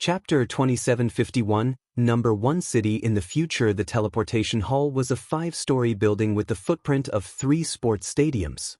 Chapter 2751, Number 1 City in the future. The teleportation hall was a 5-story building with the footprint of 3 sports stadiums.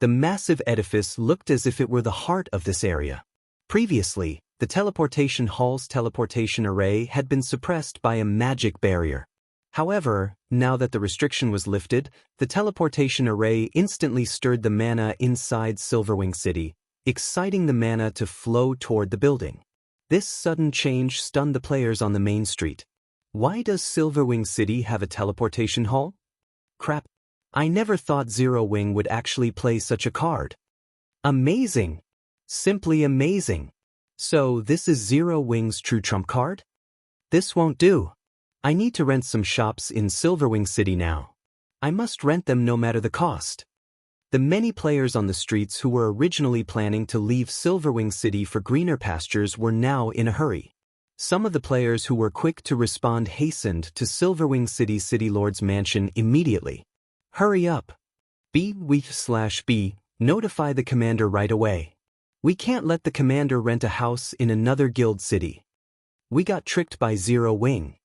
The massive edifice looked as if it were the heart of this area. Previously, the teleportation hall's teleportation array had been suppressed by a magic barrier. However, now that the restriction was lifted, the teleportation array instantly stirred the mana inside Silverwing City, exciting the mana to flow toward the building. This sudden change stunned the players on the main street. Why does Silverwing City have a teleportation hall? Crap. I never thought Zero Wing would actually play such a card. Amazing! Simply amazing! So this is Zero Wing's true trump card? This won't do. I need to rent some shops in Silverwing City now. I must rent them no matter the cost. The many players on the streets who were originally planning to leave Silverwing City for greener pastures were now in a hurry. Some of the players who were quick to respond hastened to Silverwing City's City Lord's mansion immediately. Hurry up. B/B. Notify the commander right away. We can't let the commander rent a house in another guild city. We got tricked by Zero Wing.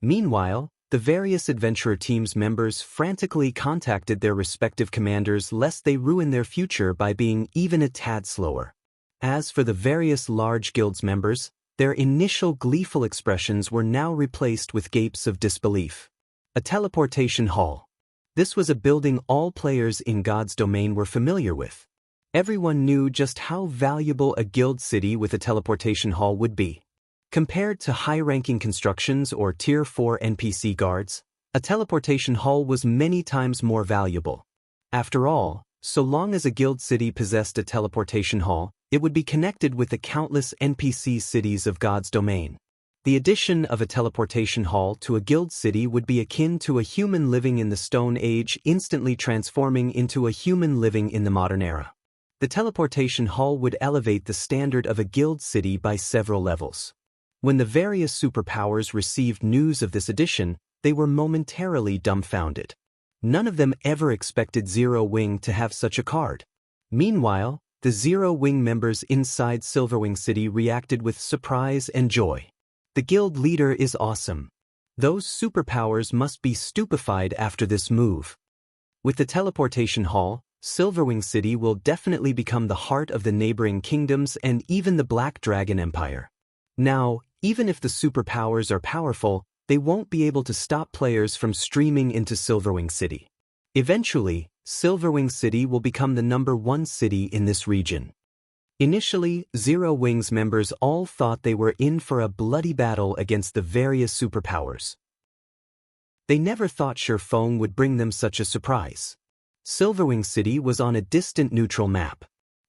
Meanwhile, the various adventurer teams members frantically contacted their respective commanders lest they ruin their future by being even a tad slower. As for the various large guilds members, their initial gleeful expressions were now replaced with gapes of disbelief. A teleportation hall. This was a building all players in God's domain were familiar with. Everyone knew just how valuable a guild city with a teleportation hall would be. Compared to high-ranking constructions or Tier 4 NPC guards, a teleportation hall was many times more valuable. After all, so long as a guild city possessed a teleportation hall, it would be connected with the countless NPC cities of God's domain. The addition of a teleportation hall to a guild city would be akin to a human living in the Stone Age instantly transforming into a human living in the modern era. The teleportation hall would elevate the standard of a guild city by several levels. When the various superpowers received news of this addition, they were momentarily dumbfounded. None of them ever expected Zero Wing to have such a card. Meanwhile, the Zero Wing members inside Silverwing City reacted with surprise and joy. The guild leader is awesome. Those superpowers must be stupefied after this move. With the teleportation hall, Silverwing City will definitely become the heart of the neighboring kingdoms and even the Black Dragon Empire. Now, even if the superpowers are powerful, they won't be able to stop players from streaming into Silverwing City. Eventually, Silverwing City will become the number 1 city in this region. Initially, Zero Wing's members all thought they were in for a bloody battle against the various superpowers. They never thought Feng would bring them such a surprise. Silverwing City was on a distant neutral map.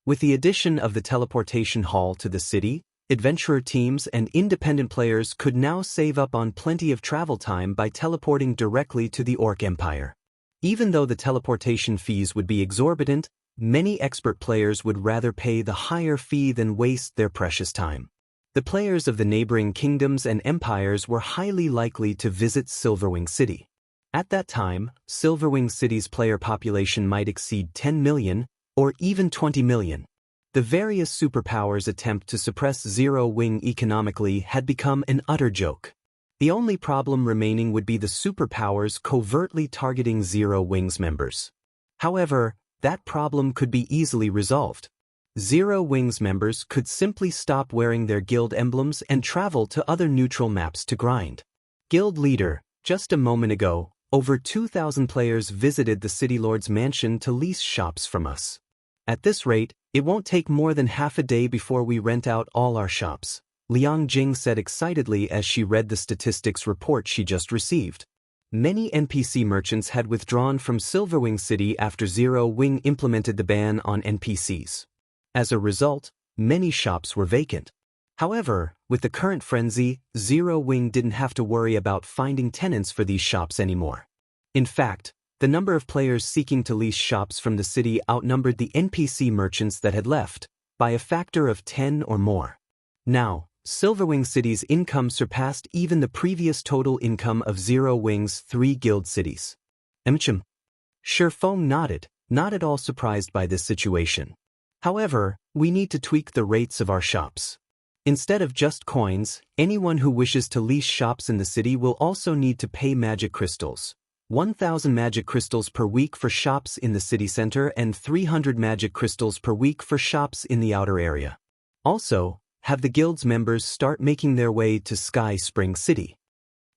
With the addition of the teleportation hall to the city, adventurer teams and independent players could now save up on plenty of travel time by teleporting directly to the Orc Empire. Even though the teleportation fees would be exorbitant, many expert players would rather pay the higher fee than waste their precious time. The players of the neighboring kingdoms and empires were highly likely to visit Silverwing City. At that time, Silverwing City's player population might exceed 10 million, or even 20 million. The various superpowers' attempt to suppress Zero Wing economically had become an utter joke. The only problem remaining would be the superpowers covertly targeting Zero Wing's members. However, that problem could be easily resolved. Zero Wing's members could simply stop wearing their guild emblems and travel to other neutral maps to grind. Guild leader, just a moment ago, over 2,000 players visited the City Lord's mansion to lease shops from us. At this rate, it won't take more than half a day before we rent out all our shops, Liang Jing said excitedly as she read the statistics report she just received. Many NPC merchants had withdrawn from Silverwing City after Zero Wing implemented the ban on NPCs. As a result, many shops were vacant. However, with the current frenzy, Zero Wing didn't have to worry about finding tenants for these shops anymore. In fact, the number of players seeking to lease shops from the city outnumbered the NPC merchants that had left, by a factor of 10 or more. Now, Silverwing City's income surpassed even the previous total income of Zero Wing's 3 guild cities. Feng nodded, not at all surprised by this situation. However, we need to tweak the rates of our shops. Instead of just coins, anyone who wishes to lease shops in the city will also need to pay magic crystals. 1,000 magic crystals per week for shops in the city center and 300 magic crystals per week for shops in the outer area. Also, have the guild's members start making their way to Sky Spring City.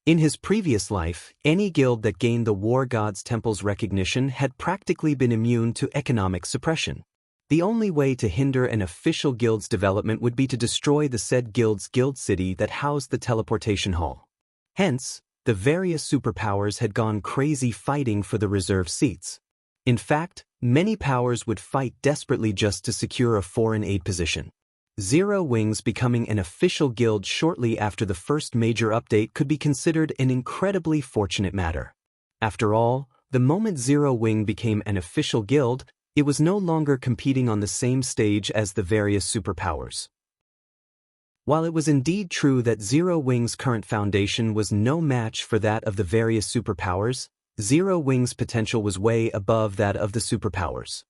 In his previous life, any guild that gained the War God's Temple's recognition had practically been immune to economic suppression. The only way to hinder an official guild's development would be to destroy the said guild's guild city that housed the teleportation hall. Hence, the various superpowers had gone crazy fighting for the reserved seats. In fact, many powers would fight desperately just to secure a foreign aid position. Zero Wings becoming an official guild shortly after the first major update could be considered an incredibly fortunate matter. After all, the moment Zero Wing became an official guild, it was no longer competing on the same stage as the various superpowers. While it was indeed true that Zero Wing's current foundation was no match for that of the various superpowers, Zero Wing's potential was way above that of the superpowers.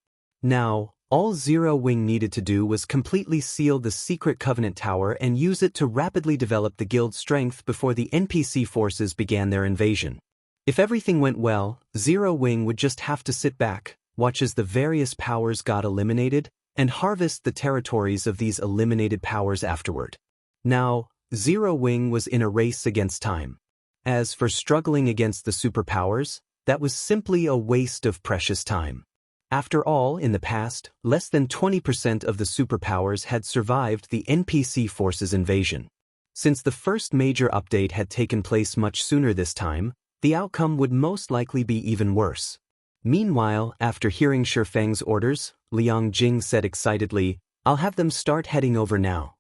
Now, all Zero Wing needed to do was completely seal the secret Covenant Tower and use it to rapidly develop the guild's strength before the NPC forces began their invasion. If everything went well, Zero Wing would just have to sit back, watch as the various powers got eliminated, and harvest the territories of these eliminated powers afterward. Now, Zero Wing was in a race against time. As for struggling against the superpowers, that was simply a waste of precious time. After all, in the past, less than 20% of the superpowers had survived the NPC forces' invasion. Since the first major update had taken place much sooner this time, the outcome would most likely be even worse. Meanwhile, after hearing Feng's orders, Liang Jing said excitedly, "I'll have them start heading over now."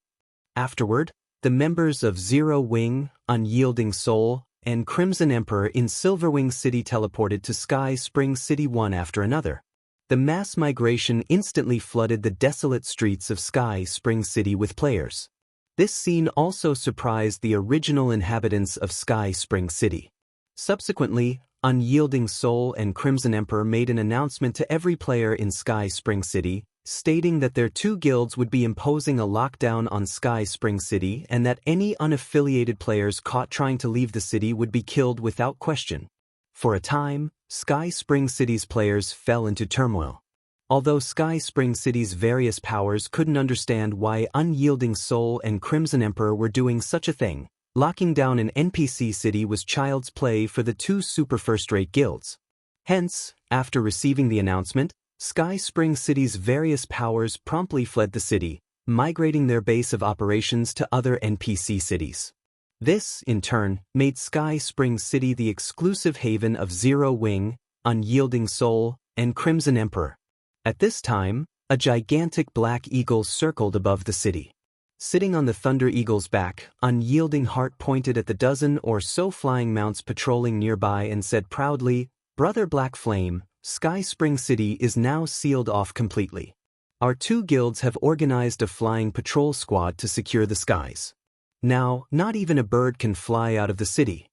Afterward, the members of Zero Wing, Unyielding Soul, and Crimson Emperor in Silverwing City teleported to Sky Spring City one after another. The mass migration instantly flooded the desolate streets of Sky Spring City with players. This scene also surprised the original inhabitants of Sky Spring City. Subsequently, Unyielding Soul and Crimson Emperor made an announcement to every player in Sky Spring City, stating that their two guilds would be imposing a lockdown on Sky Spring City and that any unaffiliated players caught trying to leave the city would be killed without question. For a time, Sky Spring City's players fell into turmoil. Although Sky Spring City's various powers couldn't understand why Unyielding Soul and Crimson Emperor were doing such a thing, locking down an NPC city was child's play for the two super first-rate guilds. Hence, after receiving the announcement, Sky Spring City's various powers promptly fled the city, migrating their base of operations to other NPC cities. This, in turn, made Sky Spring City the exclusive haven of Zero Wing, Unyielding Soul, and Crimson Emperor. At this time, a gigantic black eagle circled above the city. Sitting on the Thunder Eagle's back, Unyielding Heart pointed at the dozen or so flying mounts patrolling nearby and said proudly, "Brother Black Flame, Sky Spring City is now sealed off completely. Our two guilds have organized a flying patrol squad to secure the skies. Now, not even a bird can fly out of the city.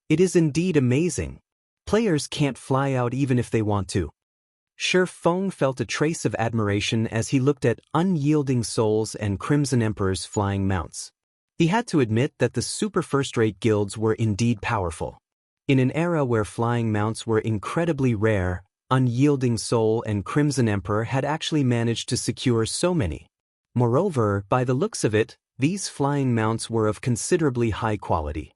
It is indeed amazing. Players can't fly out even if they want to." Feng felt a trace of admiration as he looked at Unyielding Souls and Crimson Emperor's flying mounts. He had to admit that the super first-rate guilds were indeed powerful. In an era where flying mounts were incredibly rare, Unyielding Soul and Crimson Emperor had actually managed to secure so many. Moreover, by the looks of it, these flying mounts were of considerably high quality.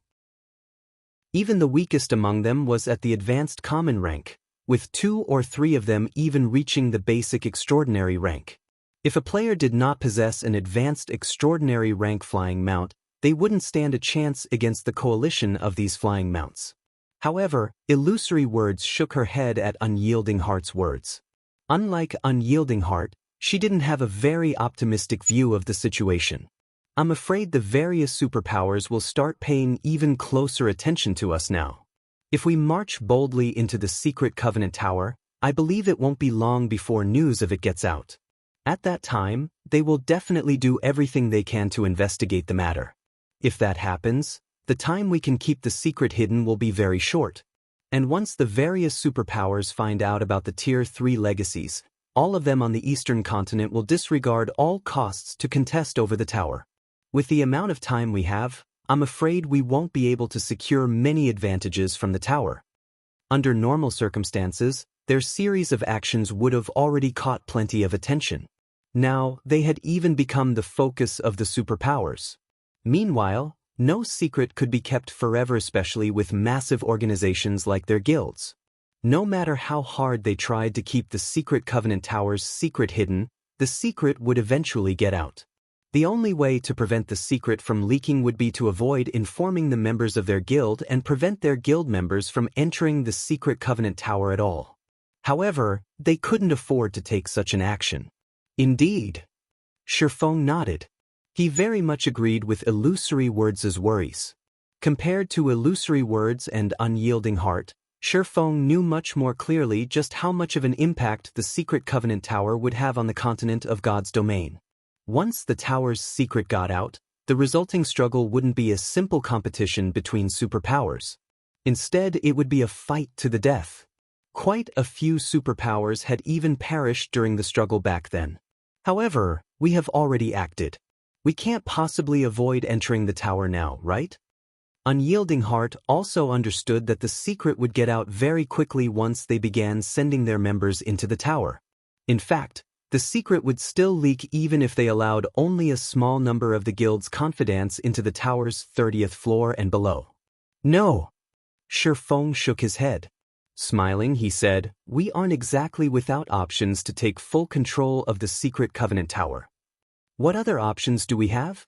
Even the weakest among them was at the advanced common rank, with 2 or 3 of them even reaching the basic extraordinary rank. If a player did not possess an advanced extraordinary rank flying mount, they wouldn't stand a chance against the coalition of these flying mounts. However, Illusory Words shook her head at Unyielding Heart's words. Unlike Unyielding Heart, she didn't have a very optimistic view of the situation. "I'm afraid the various superpowers will start paying even closer attention to us now. If we march boldly into the secret Covenant Tower, I believe it won't be long before news of it gets out. At that time, they will definitely do everything they can to investigate the matter. If that happens, the time we can keep the secret hidden will be very short. And once the various superpowers find out about the Tier 3 legacies, all of them on the Eastern continent will disregard all costs to contest over the tower. With the amount of time we have, I'm afraid we won't be able to secure many advantages from the tower. Under normal circumstances, their series of actions would have already caught plenty of attention. Now, they had even become the focus of the superpowers. Meanwhile, no secret could be kept forever, especially with massive organizations like their guilds. No matter how hard they tried to keep the secret Covenant Tower's secret hidden, the secret would eventually get out. The only way to prevent the secret from leaking would be to avoid informing the members of their guild and prevent their guild members from entering the secret Covenant Tower at all. However, they couldn't afford to take such an action. Indeed. Feng nodded. He very much agreed with Illusory Words' worries. Compared to Illusory Words and Unyielding Heart, Feng knew much more clearly just how much of an impact the secret Covenant Tower would have on the continent of God's domain. Once the tower's secret got out, the resulting struggle wouldn't be a simple competition between superpowers. Instead, it would be a fight to the death. Quite a few superpowers had even perished during the struggle back then. However, we have already acted. We can't possibly avoid entering the tower now, right? Unyielding Heart also understood that the secret would get out very quickly once they began sending their members into the tower. In fact, the secret would still leak even if they allowed only a small number of the guild's confidants into the tower's 30th floor and below. No! Feng shook his head. Smiling, he said, "We aren't exactly without options to take full control of the secret Covenant Tower." "What other options do we have?"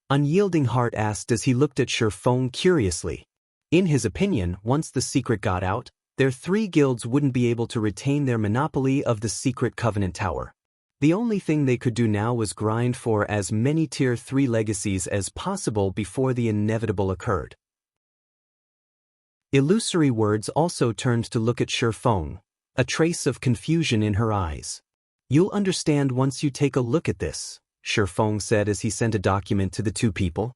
Unyielding Heart asked as he looked at Feng curiously. In his opinion, once the secret got out, their three guilds wouldn't be able to retain their monopoly of the secret Covenant Tower. The only thing they could do now was grind for as many Tier 3 legacies as possible before the inevitable occurred. Illusory Words also turned to look at Feng, a trace of confusion in her eyes. "You'll understand once you take a look at this," Feng said as he sent a document to the two people.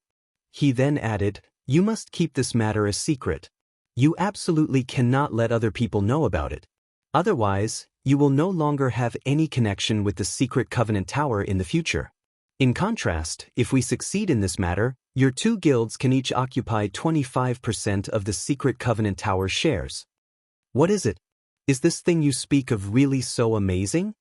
He then added, "You must keep this matter a secret. You absolutely cannot let other people know about it. Otherwise, you will no longer have any connection with the secret Covenant Tower in the future. In contrast, if we succeed in this matter, your two guilds can each occupy 25% of the secret Covenant Tower shares." "What is it? Is this thing you speak of really so amazing?"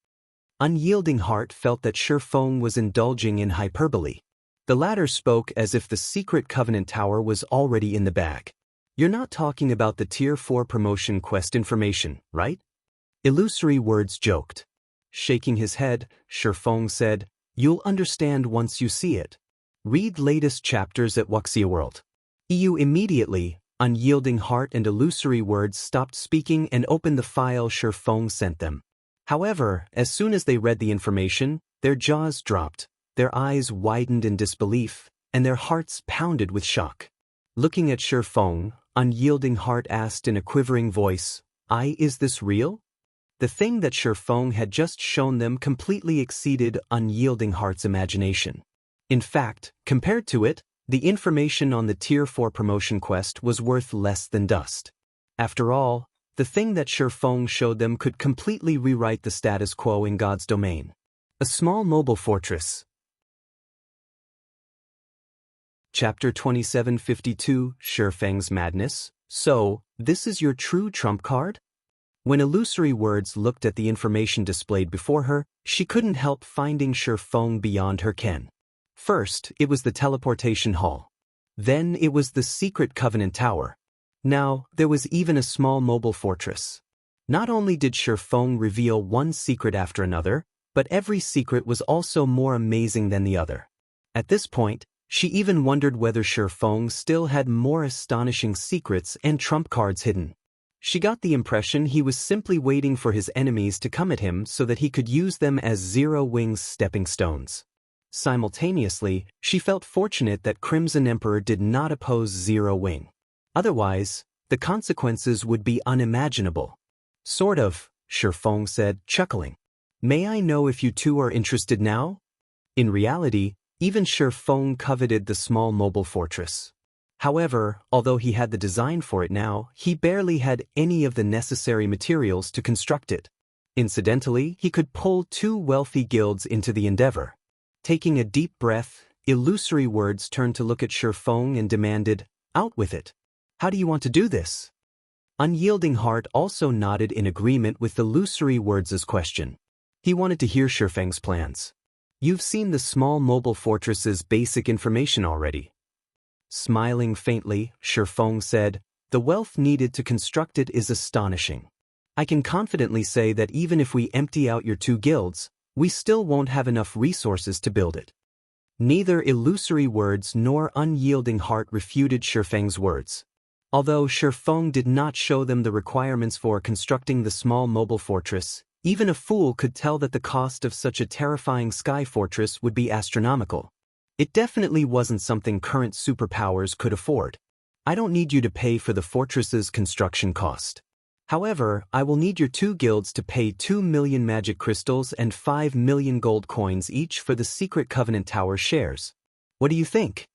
Unyielding Heart felt that Feng was indulging in hyperbole. The latter spoke as if the secret Covenant Tower was already in the bag. "You're not talking about the Tier 4 promotion quest information, right?" Illusory Words joked. Shaking his head, Feng said, "You'll understand once you see it. Read latest chapters at Wuxia World." Immediately, Unyielding Heart and Illusory Words stopped speaking and opened the file Feng sent them. However, as soon as they read the information, their jaws dropped, their eyes widened in disbelief, and their hearts pounded with shock. Looking at Feng, Unyielding Heart asked in a quivering voice, "Is this real?" The thing that Feng had just shown them completely exceeded Unyielding Heart's imagination. In fact, compared to it, the information on the Tier 4 promotion quest was worth less than dust. After all, the thing that Feng showed them could completely rewrite the status quo in God's domain. A small mobile fortress. Chapter 2752, Feng's Madness. "So, this is your true trump card?" When Illusory Words looked at the information displayed before her, she couldn't help finding Feng beyond her ken. First, it was the teleportation hall. Then it was the secret Covenant Tower. Now, there was even a small mobile fortress. Not only did Feng reveal one secret after another, but every secret was also more amazing than the other. At this point, she even wondered whether Feng still had more astonishing secrets and trump cards hidden. She got the impression he was simply waiting for his enemies to come at him so that he could use them as Zero Wing's stepping stones. Simultaneously, she felt fortunate that Crimson Emperor did not oppose Zero Wing. Otherwise, the consequences would be unimaginable. "Sort of," Feng said, chuckling. "May I know if you two are interested now?" In reality, even Feng coveted the small mobile fortress. However, although he had the design for it now, he barely had any of the necessary materials to construct it. Incidentally, he could pull two wealthy guilds into the endeavor. Taking a deep breath, Illusory Words turned to look at Feng and demanded, "Out with it. How do you want to do this?" Unyielding Heart also nodded in agreement with Illusory Words' question. He wanted to hear Feng's plans. "You've seen the small mobile fortress's basic information already." Smiling faintly, Feng said, "The wealth needed to construct it is astonishing. I can confidently say that even if we empty out your 2 guilds, we still won't have enough resources to build it." Neither Illusory Words nor Unyielding Heart refuted Feng's words. Although Feng did not show them the requirements for constructing the small mobile fortress, even a fool could tell that the cost of such a terrifying sky fortress would be astronomical. It definitely wasn't something current superpowers could afford. "I don't need you to pay for the fortress's construction cost. However, I will need your 2 guilds to pay 2 million magic crystals and 5 million gold coins each for the Secret Covenant Tower shares. What do you think?"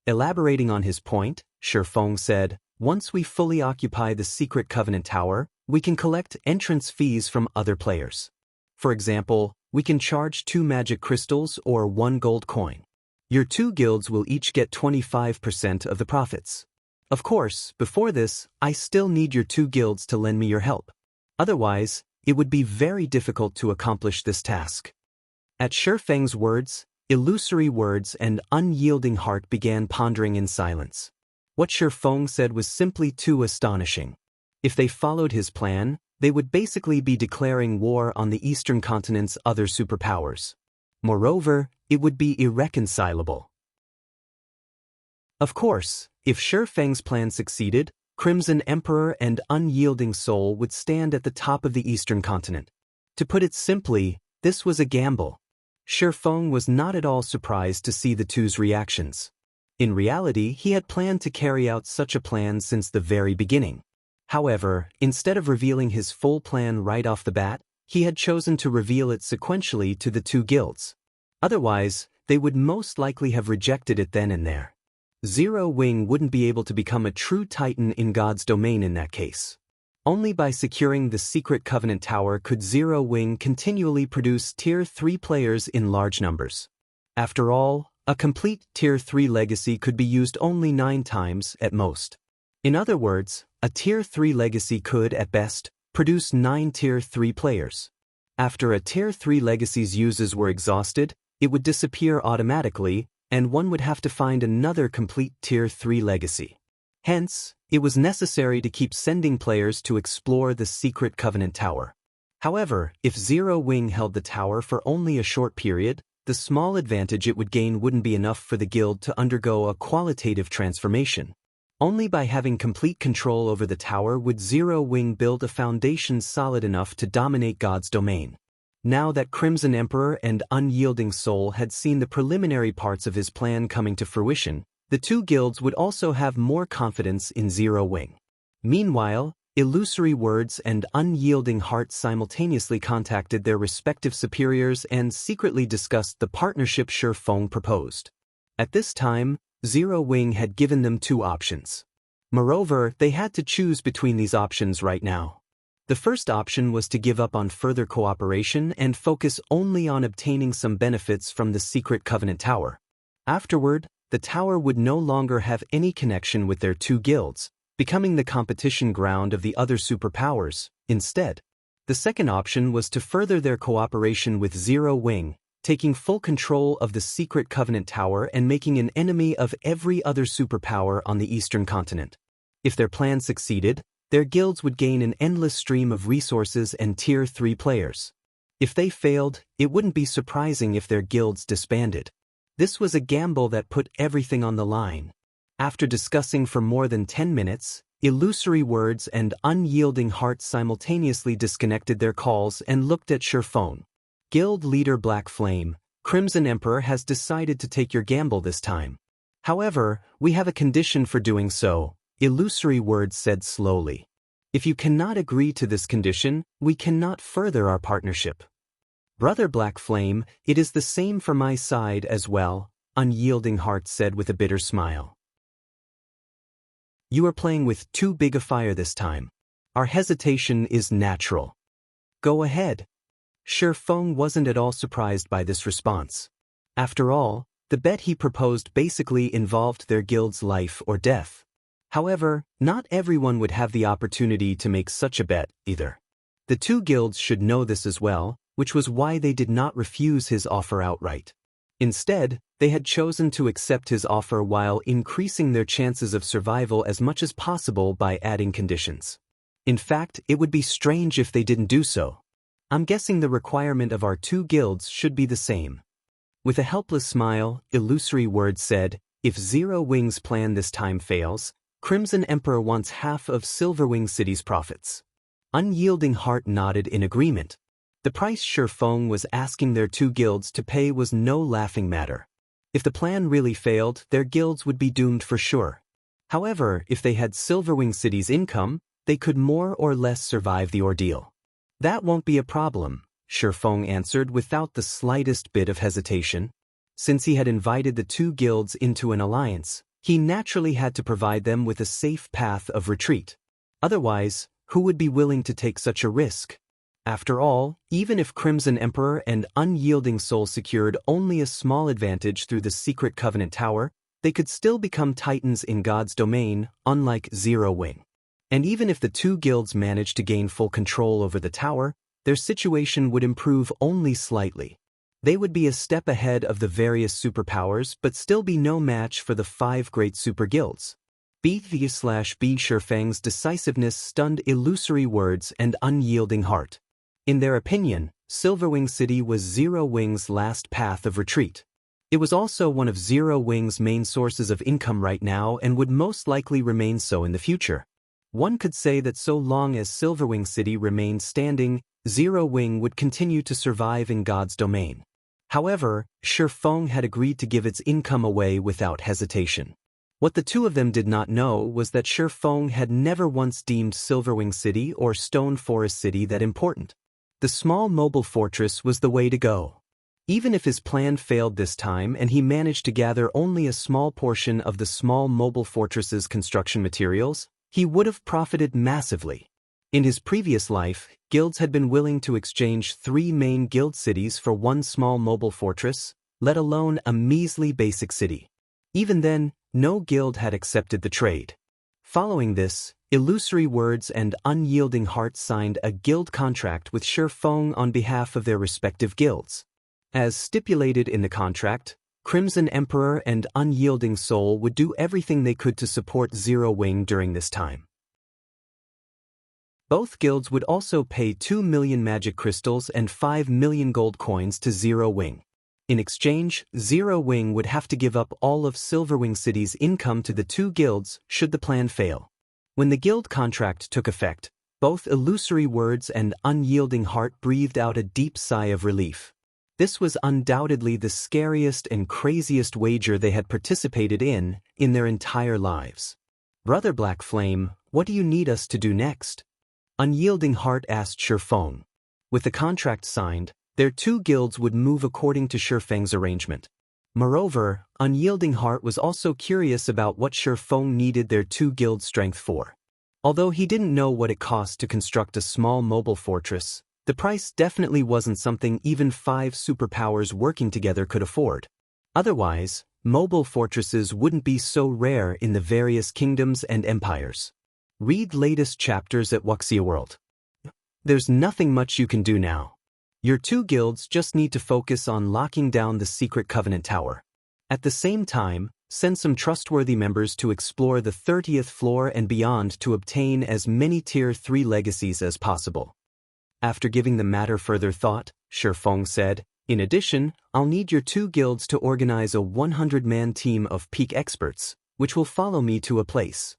Elaborating on his point, Feng said, "Once we fully occupy the Secret Covenant Tower, we can collect entrance fees from other players. For example, we can charge 2 magic crystals or 1 gold coin. Your 2 guilds will each get 25% of the profits. Of course, before this, I still need your 2 guilds to lend me your help. Otherwise, it would be very difficult to accomplish this task." At Feng's words, Illusory Words and Unyielding Heart began pondering in silence. What Feng said was simply too astonishing. If they followed his plan, they would basically be declaring war on the Eastern continent's other superpowers. Moreover, it would be irreconcilable. Of course, if Feng's plan succeeded, Crimson Emperor and Unyielding Soul would stand at the top of the Eastern continent. To put it simply, this was a gamble. Feng was not at all surprised to see the two's reactions. In reality, he had planned to carry out such a plan since the very beginning. However, instead of revealing his full plan right off the bat, he had chosen to reveal it sequentially to the 2 guilds. Otherwise, they would most likely have rejected it then and there. Zero Wing wouldn't be able to become a true titan in God's domain in that case. Only by securing the Secret Covenant Tower could Zero Wing continually produce Tier 3 players in large numbers. After all, a complete Tier 3 legacy could be used only 9 times at most. In other words, a Tier 3 legacy could, at best, produce 9 Tier 3 players. After a Tier 3 legacy's uses were exhausted, it would disappear automatically, and one would have to find another complete Tier 3 legacy. Hence, it was necessary to keep sending players to explore the Secret Covenant Tower. However, if Zero Wing held the tower for only a short period, the small advantage it would gain wouldn't be enough for the guild to undergo a qualitative transformation. Only by having complete control over the tower would Zero Wing build a foundation solid enough to dominate God's domain. Now that Crimson Emperor and Unyielding Soul had seen the preliminary parts of his plan coming to fruition, the 2 guilds would also have more confidence in Zero Wing. Meanwhile, Illusory Words and Unyielding Heart simultaneously contacted their respective superiors and secretly discussed the partnership Feng proposed. At this time, Zero Wing had given them 2 options. Moreover, they had to choose between these options right now. The first option was to give up on further cooperation and focus only on obtaining some benefits from the Secret Covenant Tower. Afterward, the tower would no longer have any connection with their 2 guilds, becoming the competition ground of the other superpowers. Instead, the second option was to further their cooperation with Zero Wing, taking full control of the Secret Covenant Tower and making an enemy of every other superpower on the Eastern continent. If their plan succeeded, their guilds would gain an endless stream of resources and Tier 3 players. If they failed, it wouldn't be surprising if their guilds disbanded. This was a gamble that put everything on the line. After discussing for more than 10 minutes, Illusory Words and Unyielding Heart simultaneously disconnected their calls and looked at Feng. Guild leader Black Flame, Crimson Emperor has decided to take your gamble this time. However, we have a condition for doing so, Illusory Words said slowly. If you cannot agree to this condition, we cannot further our partnership. Brother Black Flame, it is the same for my side as well, Unyielding Heart said with a bitter smile. You are playing with too big a fire this time. Our hesitation is natural. Go ahead. Feng wasn't at all surprised by this response. After all, The bet he proposed basically involved their guild's life or death. However, not everyone would have the opportunity to make such a bet, either. The two guilds should know this as well, which was why they did not refuse his offer outright. Instead, they had chosen to accept his offer while increasing their chances of survival as much as possible by adding conditions. In fact, it would be strange if they didn't do so. I'm guessing the requirement of our two guilds should be the same. With a helpless smile, Illusory Words said, if Zero Wing's plan this time fails, Crimson Emperor wants half of Silverwing City's profits. Unyielding Heart nodded in agreement. The price Feng was asking their two guilds to pay was no laughing matter. If the plan really failed, their guilds would be doomed for sure. However, if they had Silverwing City's income, they could more or less survive the ordeal. That won't be a problem, Feng answered without the slightest bit of hesitation. Since he had invited the two guilds into an alliance, he naturally had to provide them with a safe path of retreat. Otherwise, who would be willing to take such a risk? After all, even if Crimson Emperor and Unyielding Soul secured only a small advantage through the Secret Covenant Tower, they could still become titans in God's domain, unlike Zero Wing. And even if the two guilds managed to gain full control over the tower, their situation would improve only slightly. They would be a step ahead of the various superpowers but still be no match for the 5 great super guilds. B Feng's decisiveness stunned Illusory Words and Unyielding Heart. In their opinion, Silverwing City was Zero Wing's last path of retreat. It was also one of Zero Wing's main sources of income right now and would most likely remain so in the future. One could say that so long as Silverwing City remained standing, Zero Wing would continue to survive in God's domain. However, Feng had agreed to give its income away without hesitation. What the two of them did not know was that Feng had never once deemed Silverwing City or Stone Forest City that important. The small mobile fortress was the way to go. Even if his plan failed this time and he managed to gather only a small portion of the small mobile fortress's construction materials, he would have profited massively. In his previous life, guilds had been willing to exchange 3 main guild cities for one small mobile fortress, let alone a measly basic city. Even then, no guild had accepted the trade. Following this, Illusory Words and Unyielding Heart signed a guild contract with Feng on behalf of their respective guilds. As stipulated in the contract, Crimson Emperor and Unyielding Soul would do everything they could to support Zero Wing during this time. Both guilds would also pay 2 million magic crystals and 5 million gold coins to Zero Wing. In exchange, Zero Wing would have to give up all of Silverwing City's income to the two guilds should the plan fail. When the guild contract took effect, both Illusory Words and Unyielding Heart breathed out a deep sigh of relief. This was undoubtedly the scariest and craziest wager they had participated in their entire lives. Brother Black Flame, what do you need us to do next? Unyielding Heart asked Feng. With the contract signed, their two guilds would move according to Feng's arrangement. Moreover, Unyielding Heart was also curious about what Feng needed their two guilds' strength for. Although he didn't know what it cost to construct a small mobile fortress, the price definitely wasn't something even 5 superpowers working together could afford. Otherwise, mobile fortresses wouldn't be so rare in the various kingdoms and empires. Read latest chapters at Wuxia World. There's nothing much you can do now. Your two guilds just need to focus on locking down the Secret Covenant Tower. At the same time, send some trustworthy members to explore the 30th floor and beyond to obtain as many Tier 3 legacies as possible. After giving the matter further thought, Feng said, in addition, I'll need your two guilds to organize a 100-man team of peak experts, which will follow me to a place.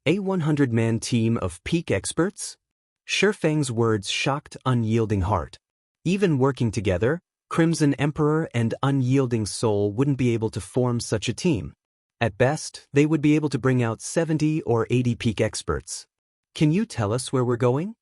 A 100-man team of peak experts? Feng's words shocked Unyielding Heart. Even working together, Crimson Emperor and Unyielding Soul wouldn't be able to form such a team. At best, they would be able to bring out 70 or 80 peak experts. Can you tell us where we're going?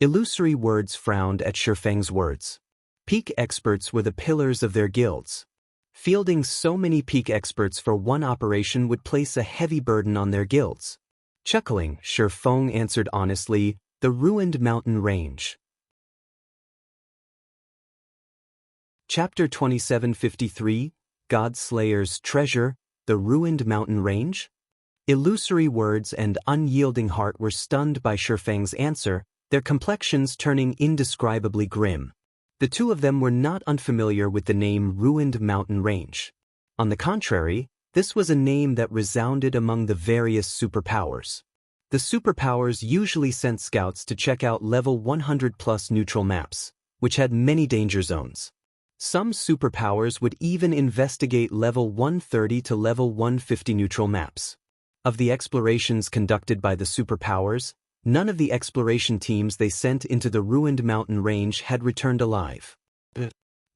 Illusory Words frowned at Feng's words. Peak experts were the pillars of their guilds. Fielding so many peak experts for one operation would place a heavy burden on their guilds. Chuckling, Feng answered honestly, the Ruined Mountain Range. Chapter 2753, Godslayer's treasure, the ruined mountain range? Illusory words and unyielding heart were stunned by Feng's answer, their complexions turning indescribably grim. The two of them were not unfamiliar with the name Ruined Mountain Range. On the contrary, this was a name that resounded among the various superpowers. The superpowers usually sent scouts to check out level 100+ neutral maps, which had many danger zones. Some superpowers would even investigate level 130 to level 150 neutral maps. Of the explorations conducted by the superpowers, none of the exploration teams they sent into the Ruined Mountain Range had returned alive.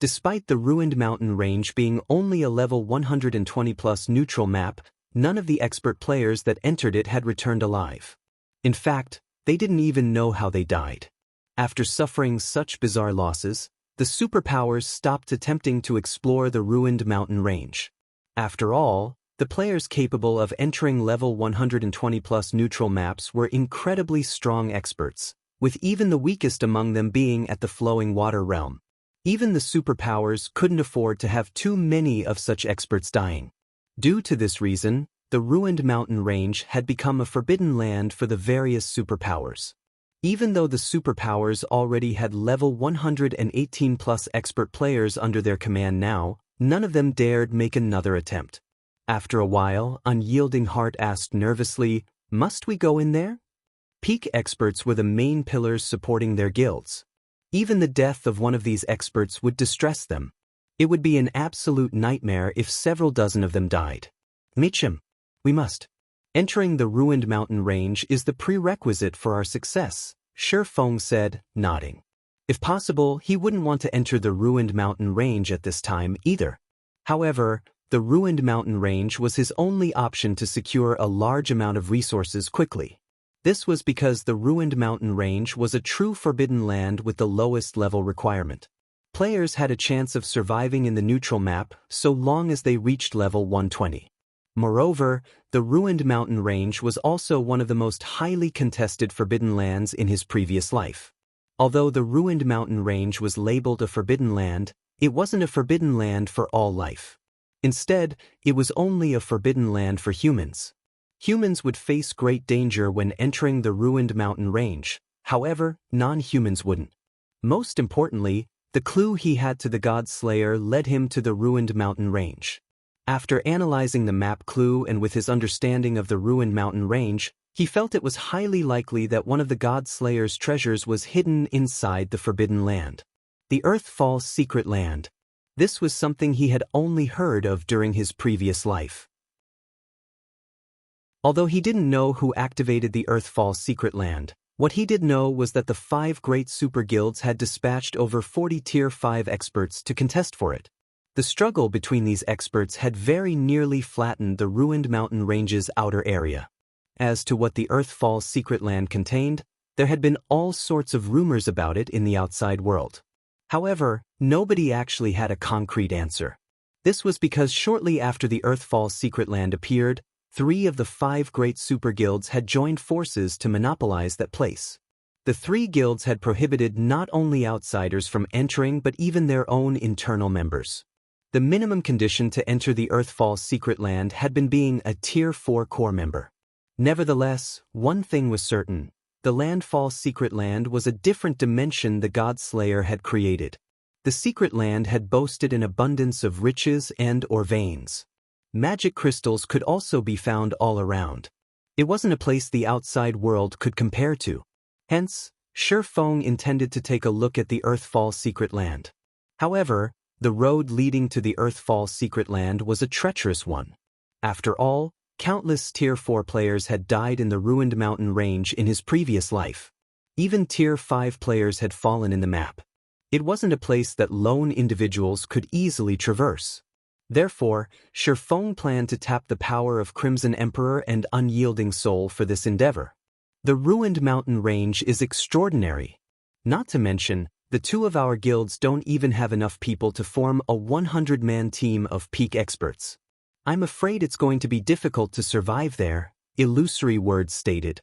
Despite the Ruined Mountain Range being only a level 120+ neutral map, none of the expert players that entered it had returned alive. In fact, they didn't even know how they died. After suffering such bizarre losses, the superpowers stopped attempting to explore the Ruined Mountain Range. After all, the players capable of entering level 120+ neutral maps were incredibly strong experts, with even the weakest among them being at the Flowing Water realm. Even the superpowers couldn't afford to have too many of such experts dying. Due to this reason, the Ruined Mountain Range had become a forbidden land for the various superpowers. Even though the superpowers already had level 118+ expert players under their command now, none of them dared make another attempt. After a while, Unyielding Heart asked nervously, "Must we go in there?" Peak experts were the main pillars supporting their guilds. Even the death of one of these experts would distress them. It would be an absolute nightmare if several dozen of them died. "Meacham, we must. Entering the Ruined Mountain Range is the prerequisite for our success," Feng said, nodding. If possible, he wouldn't want to enter the Ruined Mountain Range at this time either. However, the Ruined Mountain Range was his only option to secure a large amount of resources quickly. This was because the Ruined Mountain Range was a true forbidden land with the lowest level requirement. Players had a chance of surviving in the neutral map so long as they reached level 120. Moreover, the Ruined Mountain Range was also one of the most highly contested forbidden lands in his previous life. Although the Ruined Mountain Range was labeled a forbidden land, it wasn't a forbidden land for all life. Instead, it was only a forbidden land for humans. Humans would face great danger when entering the Ruined Mountain Range, however, non-humans wouldn't. Most importantly, the clue he had to the Godslayer led him to the Ruined Mountain Range. After analyzing the map clue and with his understanding of the Ruined Mountain Range, he felt it was highly likely that one of the Godslayer's treasures was hidden inside the Forbidden Land. The Earthfall's secret land. This was something he had only heard of during his previous life. Although he didn't know who activated the Earthfall's secret land, what he did know was that the 5 great super guilds had dispatched over 40 Tier 5 experts to contest for it. The struggle between these experts had very nearly flattened the Ruined Mountain Range's outer area. As to what the Earthfall's secret land contained, there had been all sorts of rumors about it in the outside world. However, nobody actually had a concrete answer. This was because shortly after the Earthfall's secret land appeared, 3 of the 5 great super guilds had joined forces to monopolize that place. The 3 guilds had prohibited not only outsiders from entering but even their own internal members. The minimum condition to enter the Earthfall's secret land had been being a Tier 4 core member. Nevertheless, one thing was certain. The Landfall's secret land was a different dimension the Godslayer had created. The secret land had boasted an abundance of riches and/or veins. Magic crystals could also be found all around. It wasn't a place the outside world could compare to. Hence, Feng intended to take a look at the Earthfall's secret land. However, the road leading to the Earthfall's secret land was a treacherous one. After all, countless Tier 4 players had died in the Ruined Mountain Range in his previous life. Even Tier 5 players had fallen in the map. It wasn't a place that lone individuals could easily traverse. Therefore, Feng planned to tap the power of Crimson Emperor and Unyielding Soul for this endeavor. The Ruined Mountain Range is extraordinary. Not to mention, the 2 of our guilds don't even have enough people to form a 100-man team of peak experts. I'm afraid it's going to be difficult to survive there, Illusory words stated.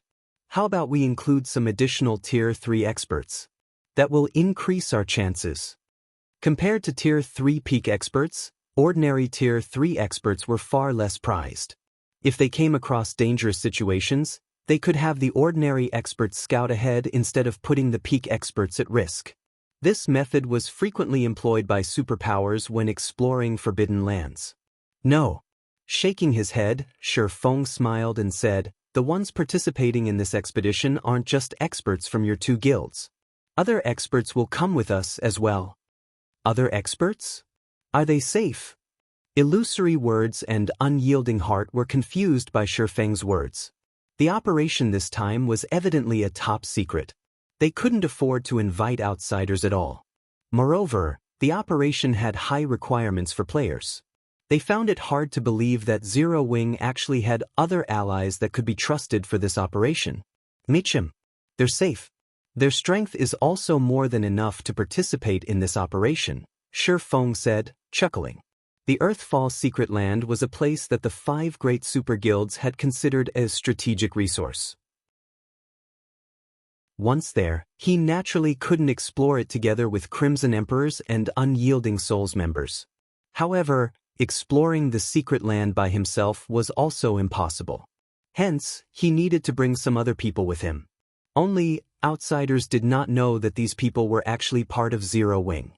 How about we include some additional Tier 3 experts? That will increase our chances. Compared to Tier 3 peak experts, ordinary Tier 3 experts were far less prized. If they came across dangerous situations, they could have the ordinary experts scout ahead instead of putting the peak experts at risk. This method was frequently employed by superpowers when exploring forbidden lands. No. Shaking his head, Feng smiled and said, "The ones participating in this expedition aren't just experts from your 2 guilds. Other experts will come with us as well." Other experts? Are they safe? Illusory words and unyielding heart were confused by Feng's words. The operation this time was evidently a top secret. They couldn't afford to invite outsiders at all. Moreover, the operation had high requirements for players. They found it hard to believe that Zero Wing actually had other allies that could be trusted for this operation. Michim. They're safe. Their strength is also more than enough to participate in this operation, Feng said, chuckling. The Earthfall secret land was a place that the 5 great super guilds had considered as strategic resource. Once there, he naturally couldn't explore it together with Crimson Emperors and Unyielding Souls members. However, exploring the secret land by himself was also impossible. Hence, he needed to bring some other people with him. Only, outsiders did not know that these people were actually part of Zero Wing.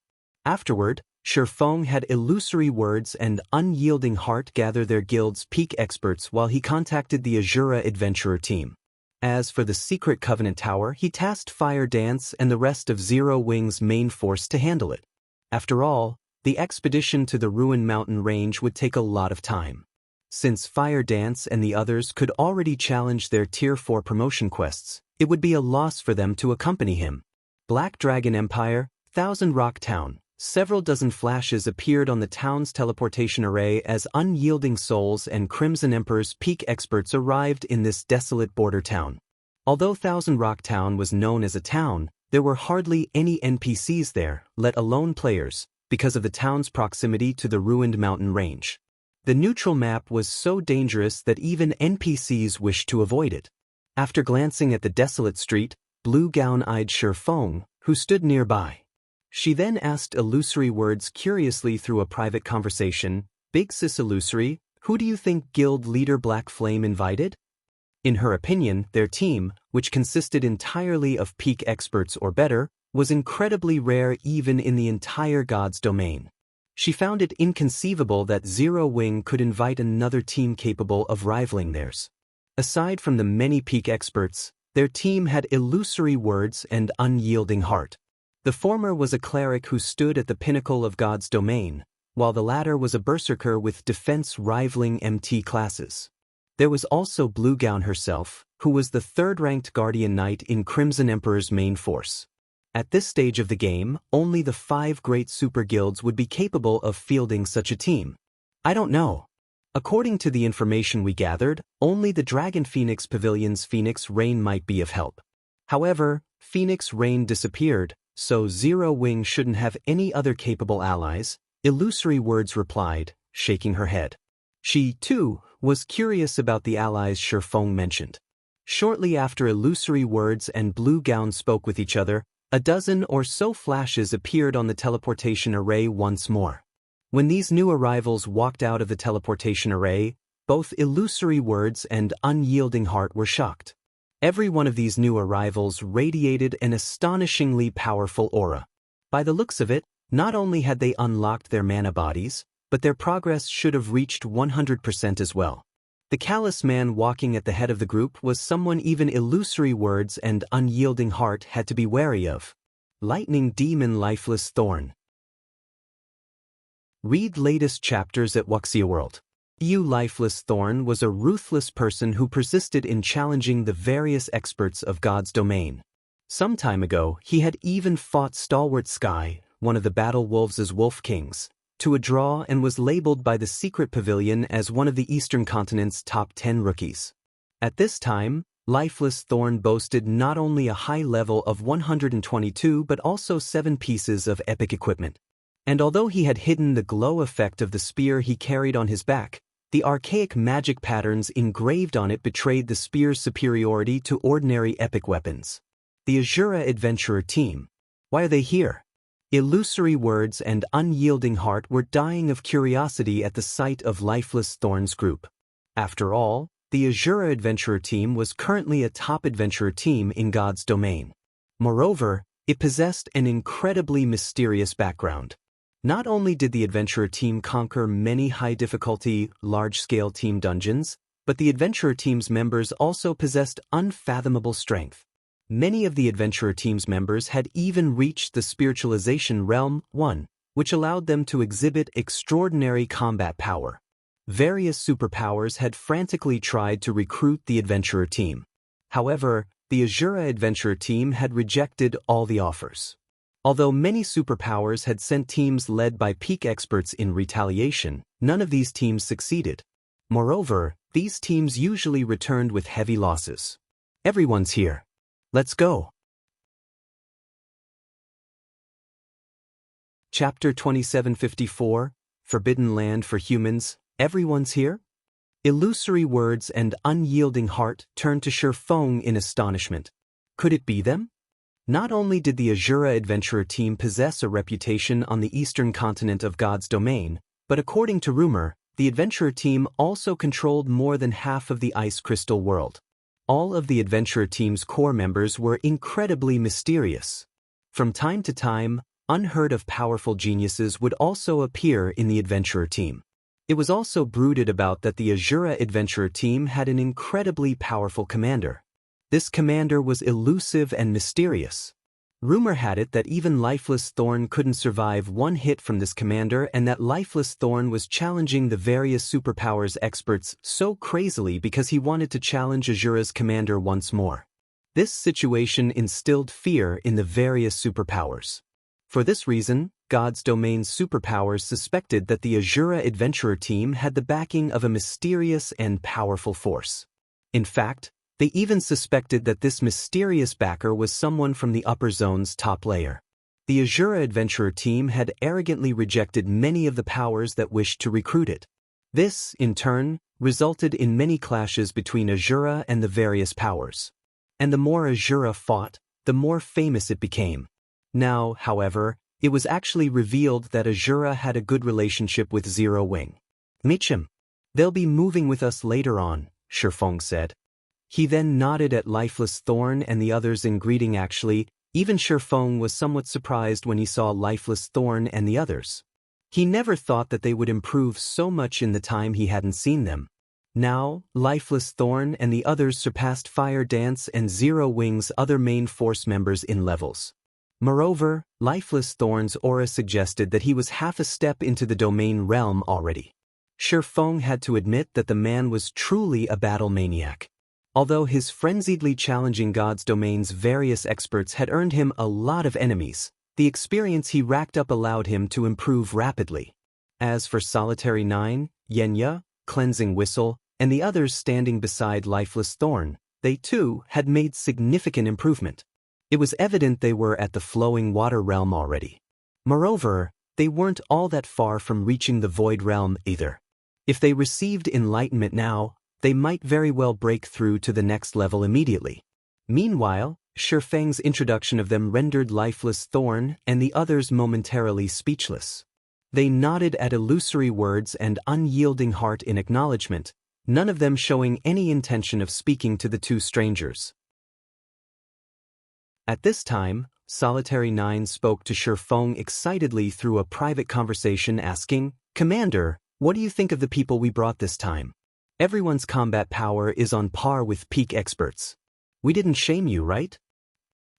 Afterward, Feng had Illusory Words and Unyielding Heart gather their guild's peak experts while he contacted the Azura Adventurer team. As for the Secret Covenant Tower, he tasked Fire Dance and the rest of Zero Wing's main force to handle it. After all, the expedition to the Ruined Mountain Range would take a lot of time. Since Fire Dance and the others could already challenge their Tier 4 promotion quests, it would be a loss for them to accompany him. Black Dragon Empire, Thousand Rock Town. Several dozen flashes appeared on the town's teleportation array as Unyielding Souls and Crimson Emperor's peak experts arrived in this desolate border town. Although Thousand Rock Town was known as a town, there were hardly any NPCs there, let alone players, because of the town's proximity to the Ruined Mountain Range. The neutral map was so dangerous that even NPCs wished to avoid it. After glancing at the desolate street, Blue Gown-eyed Feng, who stood nearby. She then asked Illusory Words curiously through a private conversation, "Big Sis Illusory, who do you think guild leader Black Flame invited?" In her opinion, their team, which consisted entirely of peak experts or better, was incredibly rare even in the entire God's domain. She found it inconceivable that Zero Wing could invite another team capable of rivaling theirs. Aside from the many peak experts, their team had Illusory Words and Unyielding Heart. The former was a cleric who stood at the pinnacle of God's domain, while the latter was a berserker with defense rivaling MT classes. There was also Blue Gown herself, who was the 3rd-ranked Guardian Knight in Crimson Emperor's main force. At this stage of the game, only the 5 great super guilds would be capable of fielding such a team. I don't know. According to the information we gathered, only the Dragon Phoenix Pavilion's Phoenix Rain might be of help. However, Phoenix Rain disappeared, so Zero Wing shouldn't have any other capable allies, Illusory Words replied, shaking her head. She, too, was curious about the allies Feng mentioned. Shortly after Illusory Words and Blue Gown spoke with each other, a dozen or so flashes appeared on the teleportation array once more. When these new arrivals walked out of the teleportation array, both Illusory Words and Unyielding Heart were shocked. Every one of these new arrivals radiated an astonishingly powerful aura. By the looks of it, not only had they unlocked their mana bodies, but their progress should have reached 100% as well. The callous man walking at the head of the group was someone even Illusory Words and Unyielding Heart had to be wary of. Lightning Demon Lifeless Thorn. Read latest chapters at Wuxia World. Lifeless Thorn was a ruthless person who persisted in challenging the various experts of God's domain. Some time ago, he had even fought Stalwart Sky, one of the Battle Wolves' Wolf Kings, to a draw and was labeled by the Secret Pavilion as one of the Eastern Continent's top 10 rookies. At this time, Lifeless Thorn boasted not only a high level of 122 but also 7 pieces of epic equipment. And although he had hidden the glow effect of the spear he carried on his back, the archaic magic patterns engraved on it betrayed the spear's superiority to ordinary epic weapons. The Azura Adventurer team. Why are they here? Illusory words and unyielding heart were dying of curiosity at the sight of lifeless Thorn's group. After all, the Azura Adventurer team was currently a top adventurer team in God's domain. Moreover, it possessed an incredibly mysterious background. Not only did the adventurer team conquer many high-difficulty, large-scale team dungeons, but the adventurer team's members also possessed unfathomable strength. Many of the adventurer team's members had even reached the spiritualization realm 1, which allowed them to exhibit extraordinary combat power. Various superpowers had frantically tried to recruit the adventurer team. However, the Azura adventurer team had rejected all the offers. Although many superpowers had sent teams led by peak experts in retaliation, none of these teams succeeded. Moreover, these teams usually returned with heavy losses. Everyone's here. Let's go. Chapter 2754, Forbidden Land for Humans, Everyone's Here? Illusory words and unyielding heart turned to Feng in astonishment. Could it be them? Not only did the Azura adventurer team possess a reputation on the eastern continent of God's domain, but according to rumor, the adventurer team also controlled more than half of the ice crystal world. All of the adventurer team's core members were incredibly mysterious. From time to time, unheard-of powerful geniuses would also appear in the adventurer team. It was also brooded about that the Azura adventurer team had an incredibly powerful commander. This commander was elusive and mysterious. Rumor had it that even Lifeless Thorn couldn't survive one hit from this commander, and that Lifeless Thorn was challenging the various superpowers experts so crazily because he wanted to challenge Azura's commander once more. This situation instilled fear in the various superpowers. For this reason, God's domain's superpowers suspected that the Azura adventurer team had the backing of a mysterious and powerful force. In fact, they even suspected that this mysterious backer was someone from the upper zone's top layer. The Azura adventurer team had arrogantly rejected many of the powers that wished to recruit it. This, in turn, resulted in many clashes between Azura and the various powers. And the more Azura fought, the more famous it became. Now, however, it was actually revealed that Azura had a good relationship with Zero Wing. "Meet him. They'll be moving with us later on," Feng said. He then nodded at Lifeless Thorn and the others in greeting. Actually, even Feng was somewhat surprised when he saw Lifeless Thorn and the others. He never thought that they would improve so much in the time he hadn't seen them. Now, Lifeless Thorn and the others surpassed Fire Dance and Zero Wing's other main force members in levels. Moreover, Lifeless Thorn's aura suggested that he was half a step into the domain realm already. Feng had to admit that the man was truly a battle maniac. Although his frenziedly challenging God's domain's various experts had earned him a lot of enemies, the experience he racked up allowed him to improve rapidly. As for Solitary 9, Xianxia, Cleansing Whistle, and the others standing beside Lifeless Thorn, they too had made significant improvement. It was evident they were at the flowing water realm already. Moreover, they weren't all that far from reaching the void realm either. If they received enlightenment now, they might very well break through to the next level immediately. Meanwhile, Feng's introduction of them rendered Lifeless Thorn and the others momentarily speechless. They nodded at illusory words and unyielding heart in acknowledgement, none of them showing any intention of speaking to the two strangers. At this time, Solitary 9 spoke to Feng excitedly through a private conversation, asking, "Commander, what do you think of the people we brought this time? Everyone's combat power is on par with peak experts. We didn't shame you, right?"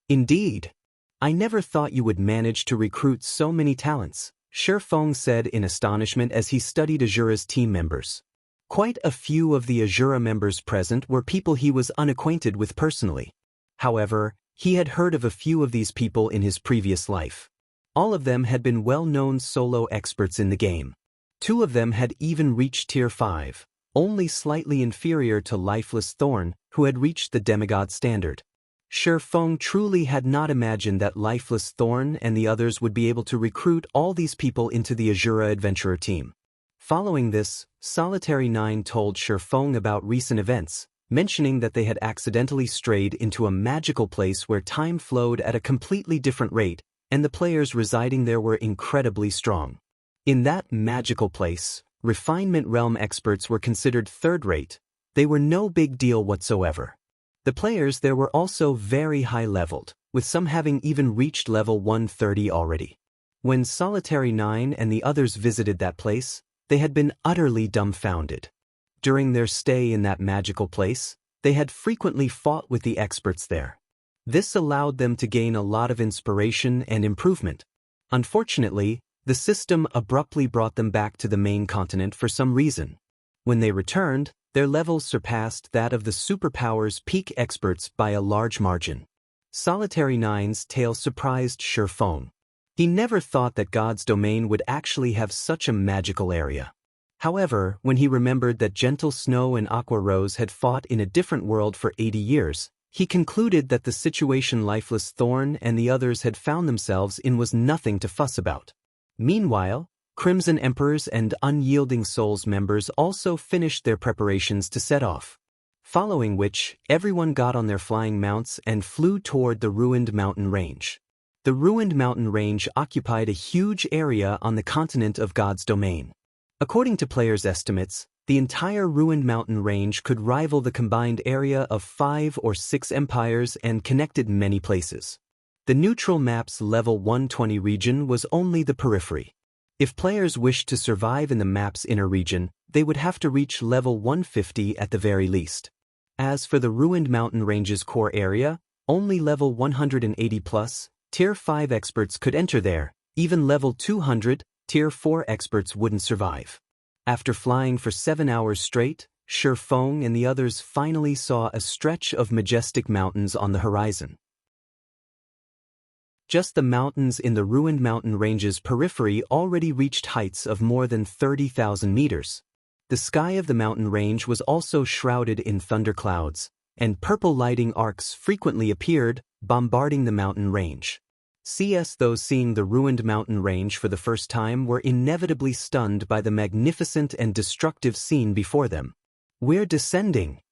"Indeed. I never thought you would manage to recruit so many talents," Feng said in astonishment as he studied Azura's team members. Quite a few of the Azura members present were people he was unacquainted with personally. However, he had heard of a few of these people in his previous life. All of them had been well-known solo experts in the game. 2 of them had even reached Tier 5. Only slightly inferior to Lifeless Thorn, who had reached the demigod standard. Feng truly had not imagined that Lifeless Thorn and the others would be able to recruit all these people into the Azura adventurer team. Following this, Solitary 9 told Feng about recent events, mentioning that they had accidentally strayed into a magical place where time flowed at a completely different rate, and the players residing there were incredibly strong. In that magical place, refinement realm experts were considered third-rate. They were no big deal whatsoever. The players there were also very high-leveled, with some having even reached level 130 already. When Solitary 9 and the others visited that place, they had been utterly dumbfounded. During their stay in that magical place, they had frequently fought with the experts there. This allowed them to gain a lot of inspiration and improvement. Unfortunately, the system abruptly brought them back to the main continent for some reason. When they returned, their levels surpassed that of the superpowers peak experts by a large margin. Solitary 9's tale surprised Feng. He never thought that God's domain would actually have such a magical area. However, when he remembered that Gentle Snow and Aqua Rose had fought in a different world for 80 years, he concluded that the situation Lifeless Thorn and the others had found themselves in was nothing to fuss about. Meanwhile, Crimson Emperors and Unyielding Souls members also finished their preparations to set off. Following which, everyone got on their flying mounts and flew toward the Ruined Mountain Range. The Ruined Mountain Range occupied a huge area on the continent of God's domain. According to players' estimates, the entire Ruined Mountain Range could rival the combined area of 5 or 6 empires and connected many places. The neutral map's level 120 region was only the periphery. If players wished to survive in the map's inner region, they would have to reach level 150 at the very least. As for the Ruined Mountain Range's core area, only level 180 plus, Tier 5 experts could enter there. Even level 200, Tier 4 experts wouldn't survive. After flying for 7 hours straight, Feng and the others finally saw a stretch of majestic mountains on the horizon. Just the mountains in the Ruined Mountain Range's periphery already reached heights of more than 30,000 meters. The sky of the mountain range was also shrouded in thunderclouds, and purple lighting arcs frequently appeared, bombarding the mountain range. Those seeing the Ruined Mountain Range for the first time were inevitably stunned by the magnificent and destructive scene before them. "We're descending,"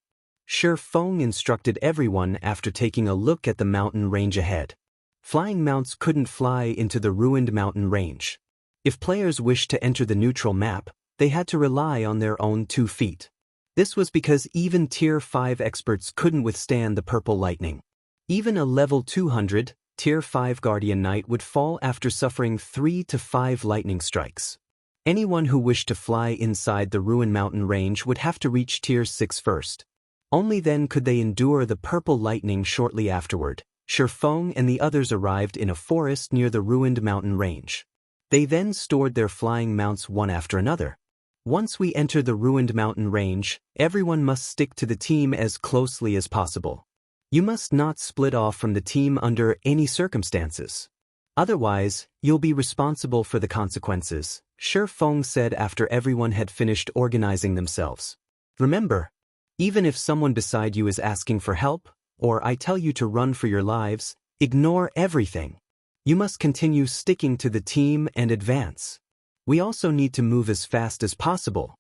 Feng instructed everyone after taking a look at the mountain range ahead. Flying mounts couldn't fly into the Ruined Mountain Range. If players wished to enter the neutral map, they had to rely on their own 2 feet. This was because even Tier 5 experts couldn't withstand the purple lightning. Even a level 200, Tier 5 Guardian Knight would fall after suffering 3 to 5 lightning strikes. Anyone who wished to fly inside the Ruined Mountain Range would have to reach Tier 6 first. Only then could they endure the purple lightning shortly afterward. Feng and the others arrived in a forest near the Ruined Mountain Range. They then stored their flying mounts one after another. "Once we enter the Ruined Mountain Range, everyone must stick to the team as closely as possible. You must not split off from the team under any circumstances. Otherwise, you'll be responsible for the consequences," Feng said after everyone had finished organizing themselves. "Remember, even if someone beside you is asking for help, or I tell you to run for your lives, ignore everything. You must continue sticking to the team and advance. We also need to move as fast as possible."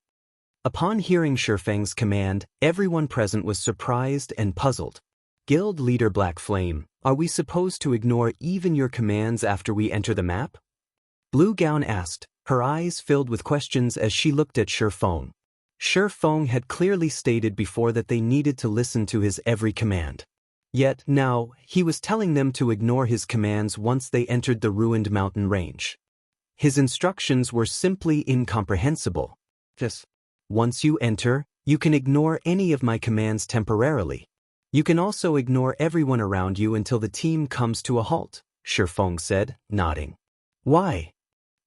Upon hearing Feng's command, everyone present was surprised and puzzled. "Guild Leader Black Flame, are we supposed to ignore even your commands after we enter the map?" Blue Gown asked, her eyes filled with questions as she looked at Feng. Feng had clearly stated before that they needed to listen to his every command. Yet now, he was telling them to ignore his commands once they entered the Ruined Mountain Range. His instructions were simply incomprehensible. "Just once you enter, you can ignore any of my commands temporarily. You can also ignore everyone around you until the team comes to a halt," Feng said, nodding. "Why?"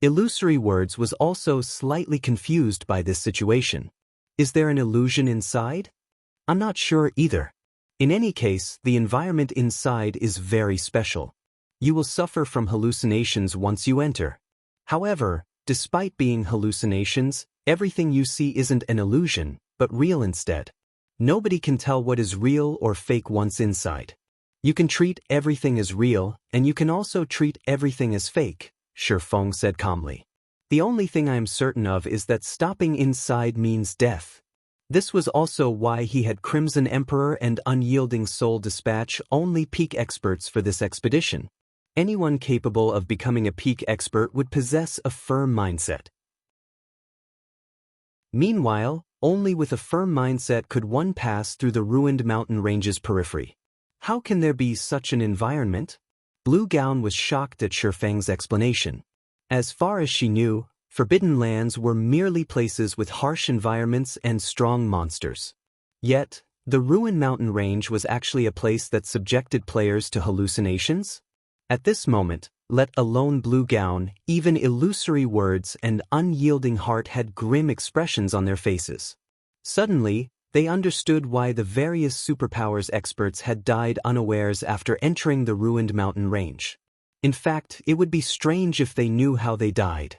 Illusory Words was also slightly confused by this situation. "Is there an illusion inside? I'm not sure either. In any case, the environment inside is very special. You will suffer from hallucinations once you enter. However, despite being hallucinations, everything you see isn't an illusion, but real instead. Nobody can tell what is real or fake once inside. You can treat everything as real, and you can also treat everything as fake," Feng said calmly. "The only thing I am certain of is that stopping inside means death." This was also why he had Crimson Emperor and Unyielding Soul dispatch only peak experts for this expedition. Anyone capable of becoming a peak expert would possess a firm mindset. Meanwhile, only with a firm mindset could one pass through the ruined mountain range's periphery. How can there be such an environment? Blue Gown was shocked at Feng's explanation. As far as she knew, forbidden lands were merely places with harsh environments and strong monsters. Yet, the ruined mountain range was actually a place that subjected players to hallucinations? At this moment, let alone Blue Gown, even Illusory words and unyielding heart had grim expressions on their faces. Suddenly, they understood why the various superpowers experts had died unawares after entering the ruined mountain range. In fact, it would be strange if they knew how they died.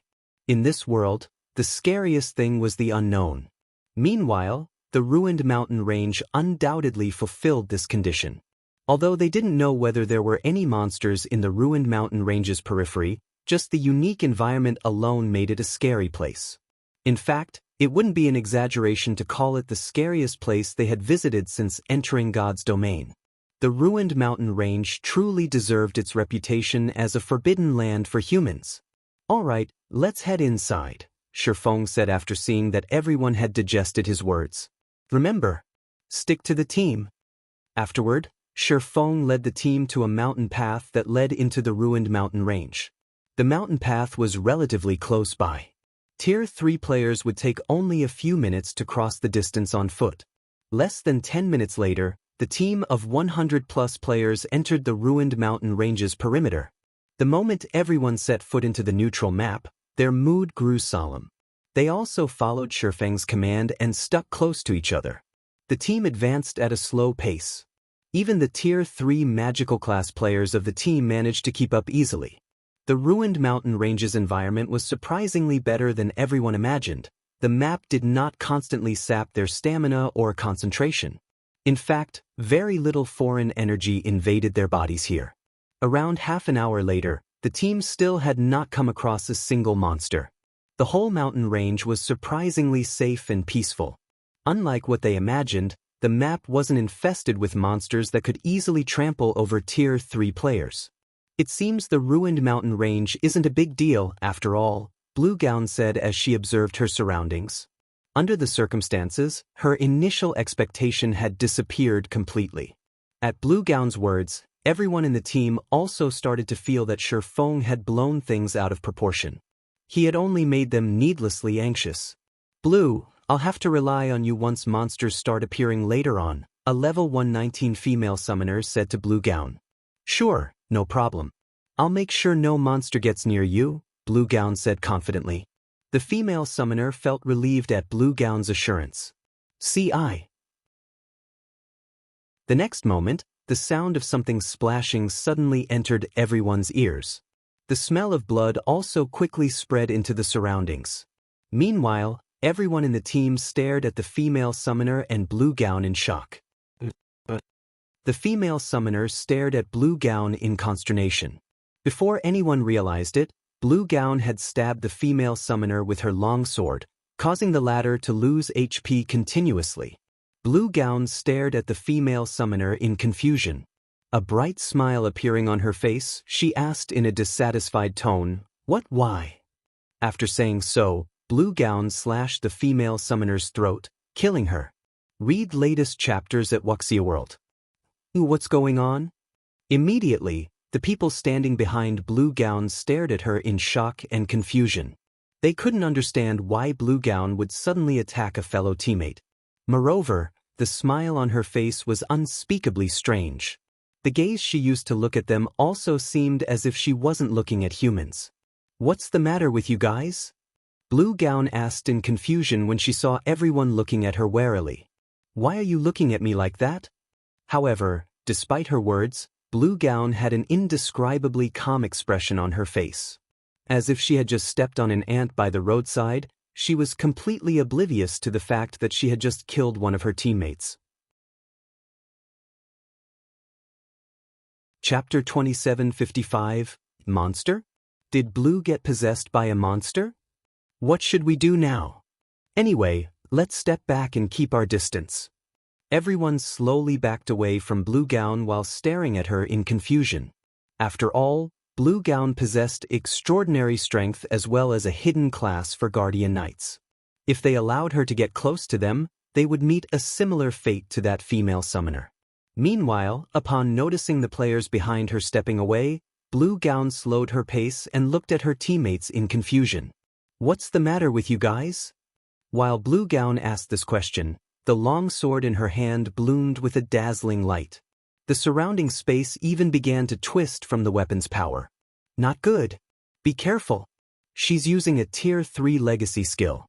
In this world, the scariest thing was the unknown. Meanwhile, the ruined mountain range undoubtedly fulfilled this condition. Although they didn't know whether there were any monsters in the ruined mountain range's periphery, just the unique environment alone made it a scary place. In fact, it wouldn't be an exaggeration to call it the scariest place they had visited since entering God's domain. The ruined mountain range truly deserved its reputation as a forbidden land for humans. All right, let's head inside, Feng said after seeing that everyone had digested his words. Remember, stick to the team. Afterward, Feng led the team to a mountain path that led into the ruined mountain range. The mountain path was relatively close by. Tier 3 players would take only a few minutes to cross the distance on foot. Less than 10 minutes later, the team of 100+ players entered the ruined mountain range's perimeter. The moment everyone set foot into the neutral map, their mood grew solemn. They also followed Feng's command and stuck close to each other. The team advanced at a slow pace. Even the Tier 3 magical class players of the team managed to keep up easily. The ruined mountain range's environment was surprisingly better than everyone imagined. The map did not constantly sap their stamina or concentration. In fact, very little foreign energy invaded their bodies here. Around half an hour later, the team still had not come across a single monster. The whole mountain range was surprisingly safe and peaceful. Unlike what they imagined, the map wasn't infested with monsters that could easily trample over Tier 3 players. It seems the ruined mountain range isn't a big deal, after all, Blue Gown said as she observed her surroundings. Under the circumstances, her initial expectation had disappeared completely. At Blue Gown's words, everyone in the team also started to feel that Feng had blown things out of proportion. He had only made them needlessly anxious. Blue, I'll have to rely on you once monsters start appearing later on, a level 119 female summoner said to Blue Gown. Sure, no problem. I'll make sure no monster gets near you, Blue Gown said confidently. The female summoner felt relieved at Blue Gown's assurance. The next moment, the sound of something splashing suddenly entered everyone's ears. The smell of blood also quickly spread into the surroundings. Meanwhile, everyone in the team stared at the female summoner and Blue Gown in shock. The female summoner stared at Blue Gown in consternation. Before anyone realized it, Blue Gown had stabbed the female summoner with her long sword, causing the latter to lose HP continuously. Blue Gown stared at the female summoner in confusion. A bright smile appearing on her face, she asked in a dissatisfied tone, "What, why?" After saying so, Blue Gown slashed the female summoner's throat, killing her. Read latest chapters at Wuxia World. What's going on? Immediately, the people standing behind Blue Gown stared at her in shock and confusion. They couldn't understand why Blue Gown would suddenly attack a fellow teammate. Moreover, the smile on her face was unspeakably strange. The gaze she used to look at them also seemed as if she wasn't looking at humans. What's the matter with you guys? Blue Gown asked in confusion when she saw everyone looking at her warily. Why are you looking at me like that? However, despite her words, Blue Gown had an indescribably calm expression on her face. As if she had just stepped on an ant by the roadside, she was completely oblivious to the fact that she had just killed one of her teammates. Chapter 2755, Monster? Did Blue get possessed by a monster? What should we do now? Anyway, let's step back and keep our distance. Everyone slowly backed away from Blue Gown while staring at her in confusion. After all, Blue Gown possessed extraordinary strength as well as a hidden class for guardian knights. If they allowed her to get close to them, they would meet a similar fate to that female summoner. Meanwhile, upon noticing the players behind her stepping away, Blue Gown slowed her pace and looked at her teammates in confusion. "What's the matter with you guys?" While Blue Gown asked this question, the long sword in her hand bloomed with a dazzling light. The surrounding space even began to twist from the weapon's power. "Not good. Be careful. She's using a Tier 3 legacy skill.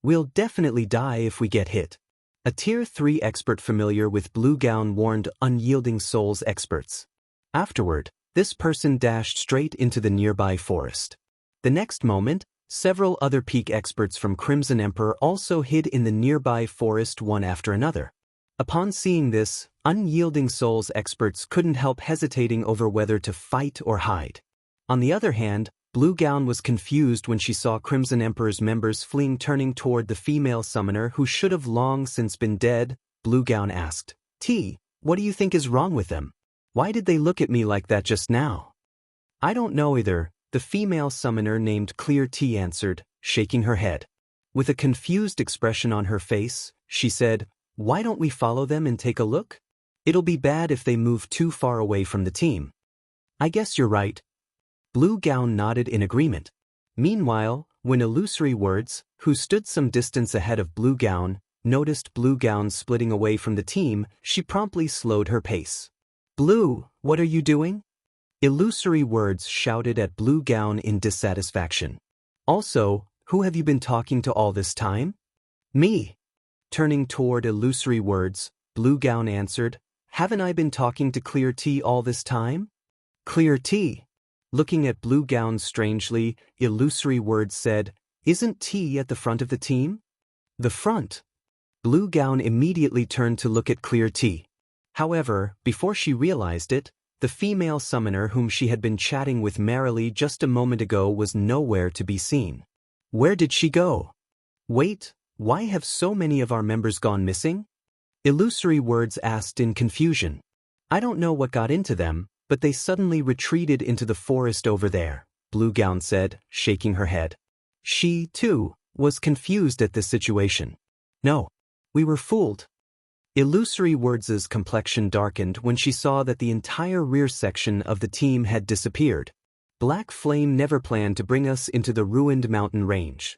We'll definitely die if we get hit." A Tier 3 expert familiar with Blue Gown warned Unyielding Souls experts. Afterward, this person dashed straight into the nearby forest. The next moment, several other peak experts from Crimson Emperor also hid in the nearby forest one after another. Upon seeing this, Unyielding Souls experts couldn't help hesitating over whether to fight or hide. On the other hand, Blue Gown was confused when she saw Crimson Emperor's members fleeing, turning toward the female summoner who should have long since been dead. Blue Gown asked, "What do you think is wrong with them? Why did they look at me like that just now?" "I don't know either," the female summoner named Clear T answered, shaking her head. With a confused expression on her face, she said, "Why don't we follow them and take a look? It'll be bad if they move too far away from the team." "I guess you're right." Blue Gown nodded in agreement. Meanwhile, when Illusory Words, who stood some distance ahead of Blue Gown, noticed Blue Gown splitting away from the team, she promptly slowed her pace. "Blue, what are you doing?" Illusory Words shouted at Blue Gown in dissatisfaction. "Also, who have you been talking to all this time?" "Me." Turning toward Illusory Words, Blue Gown answered, "Haven't I been talking to Clear T all this time?" "Clear T?" Looking at Blue Gown strangely, Illusory Words said, "Isn't T at the front of the team?" "The front?" Blue Gown immediately turned to look at Clear T. However, before she realized it, the female summoner whom she had been chatting with merrily just a moment ago was nowhere to be seen. Where did she go? Wait, why have so many of our members gone missing? Illusory Words asked in confusion. "I don't know what got into them, but they suddenly retreated into the forest over there," Blue Gown said, shaking her head. She, too, was confused at this situation. "No, we were fooled." Illusory Words' complexion darkened when she saw that the entire rear section of the team had disappeared. Black Flame never planned to bring us into the ruined mountain range.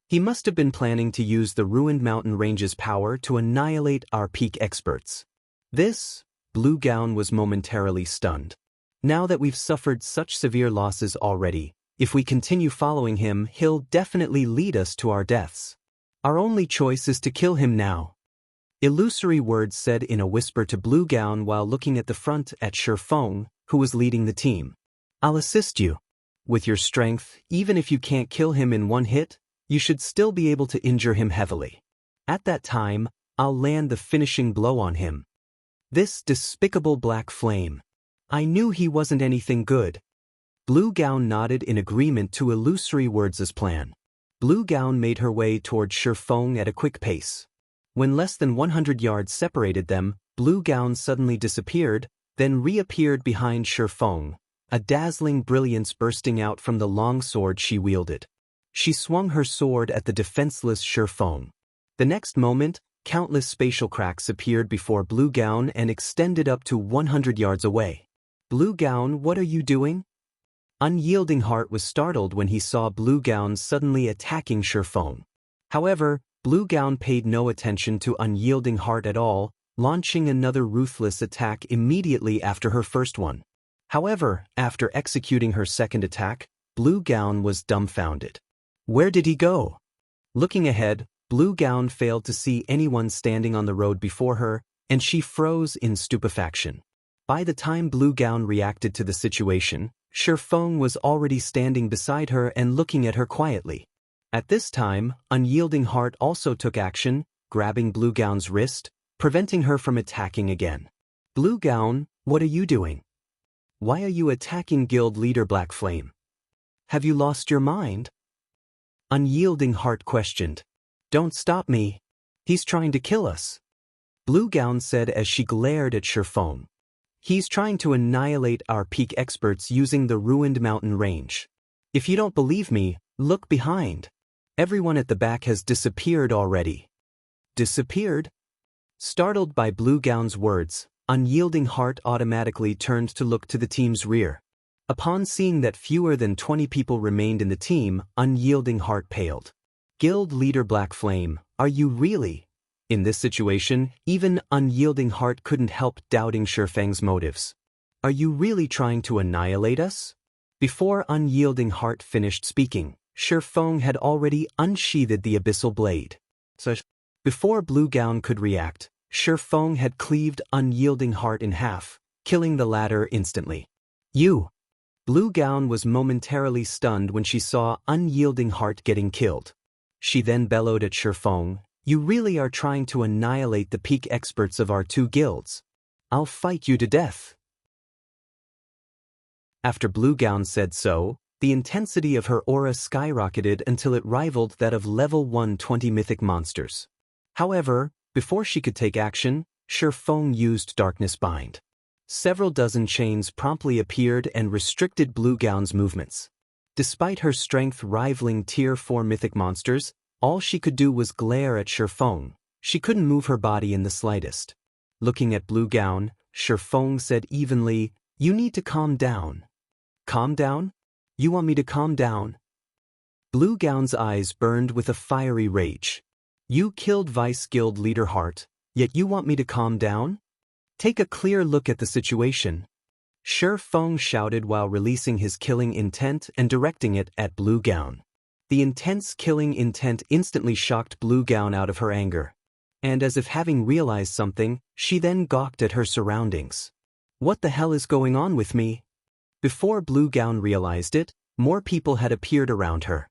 He must have been planning to use the ruined mountain range's power to annihilate our peak experts. This, Blue Gown was momentarily stunned. Now that we've suffered such severe losses already, if we continue following him, he'll definitely lead us to our deaths. Our only choice is to kill him now. Illusory Words said in a whisper to Blue Gown while looking at the front at Feng, who was leading the team. "I'll assist you. With your strength, even if you can't kill him in one hit, you should still be able to injure him heavily. At that time, I'll land the finishing blow on him." This despicable Black Flame. I knew he wasn't anything good. Blue Gown nodded in agreement to Illusory Words' plan. Blue Gown made her way toward Feng at a quick pace. When less than 100 yards separated them, Blue Gown suddenly disappeared, then reappeared behind Feng, a dazzling brilliance bursting out from the long sword she wielded. She swung her sword at the defenseless Feng. The next moment, countless spatial cracks appeared before Blue Gown and extended up to 100 yards away. "Blue Gown, what are you doing?" Unyielding Heart was startled when he saw Blue Gown suddenly attacking Feng. However, Blue Gown paid no attention to Unyielding Heart at all, launching another ruthless attack immediately after her first one. However, after executing her second attack, Blue Gown was dumbfounded. Where did he go? Looking ahead, Blue Gown failed to see anyone standing on the road before her, and she froze in stupefaction. By the time Blue Gown reacted to the situation, Feng was already standing beside her and looking at her quietly. At this time, Unyielding Heart also took action, grabbing Blue Gown's wrist, preventing her from attacking again. "Blue Gown, what are you doing? Why are you attacking Guild Leader Black Flame? Have you lost your mind?" Unyielding Heart questioned. "Don't stop me. He's trying to kill us," Blue Gown said as she glared at Feng. He's trying to annihilate our peak experts using the ruined mountain range. If you don't believe me, look behind. Everyone at the back has disappeared already. Disappeared? Startled by Blue Gown's words, Unyielding Heart automatically turned to look to the team's rear. Upon seeing that fewer than 20 people remained in the team, Unyielding Heart paled. Guild leader Black Flame, are you really? In this situation, even Unyielding Heart couldn't help doubting Feng's motives. Are you really trying to annihilate us? Before Unyielding Heart finished speaking, Feng had already unsheathed the abyssal blade. Before Blue Gown could react, Feng had cleaved Unyielding Heart in half, killing the latter instantly. You! Blue Gown was momentarily stunned when she saw Unyielding Heart getting killed. She then bellowed at Feng, you really are trying to annihilate the peak experts of our two guilds. I'll fight you to death. After Blue Gown said so, the intensity of her aura skyrocketed until it rivaled that of level 120 mythic monsters. However, before she could take action, Feng used Darkness Bind. Several dozen chains promptly appeared and restricted Blue Gown's movements. Despite her strength rivaling Tier 4 mythic monsters, all she could do was glare at Feng. She couldn't move her body in the slightest. Looking at Blue Gown, Feng said evenly, you need to calm down. Calm down? You want me to calm down? Blue Gown's eyes burned with a fiery rage. You killed Vice Guild leader Heart, yet you want me to calm down? Take a clear look at the situation. Feng shouted while releasing his killing intent and directing it at Blue Gown. The intense killing intent instantly shocked Blue Gown out of her anger. And as if having realized something, she then gawked at her surroundings. What the hell is going on with me? Before Blue Gown realized it, more people had appeared around her.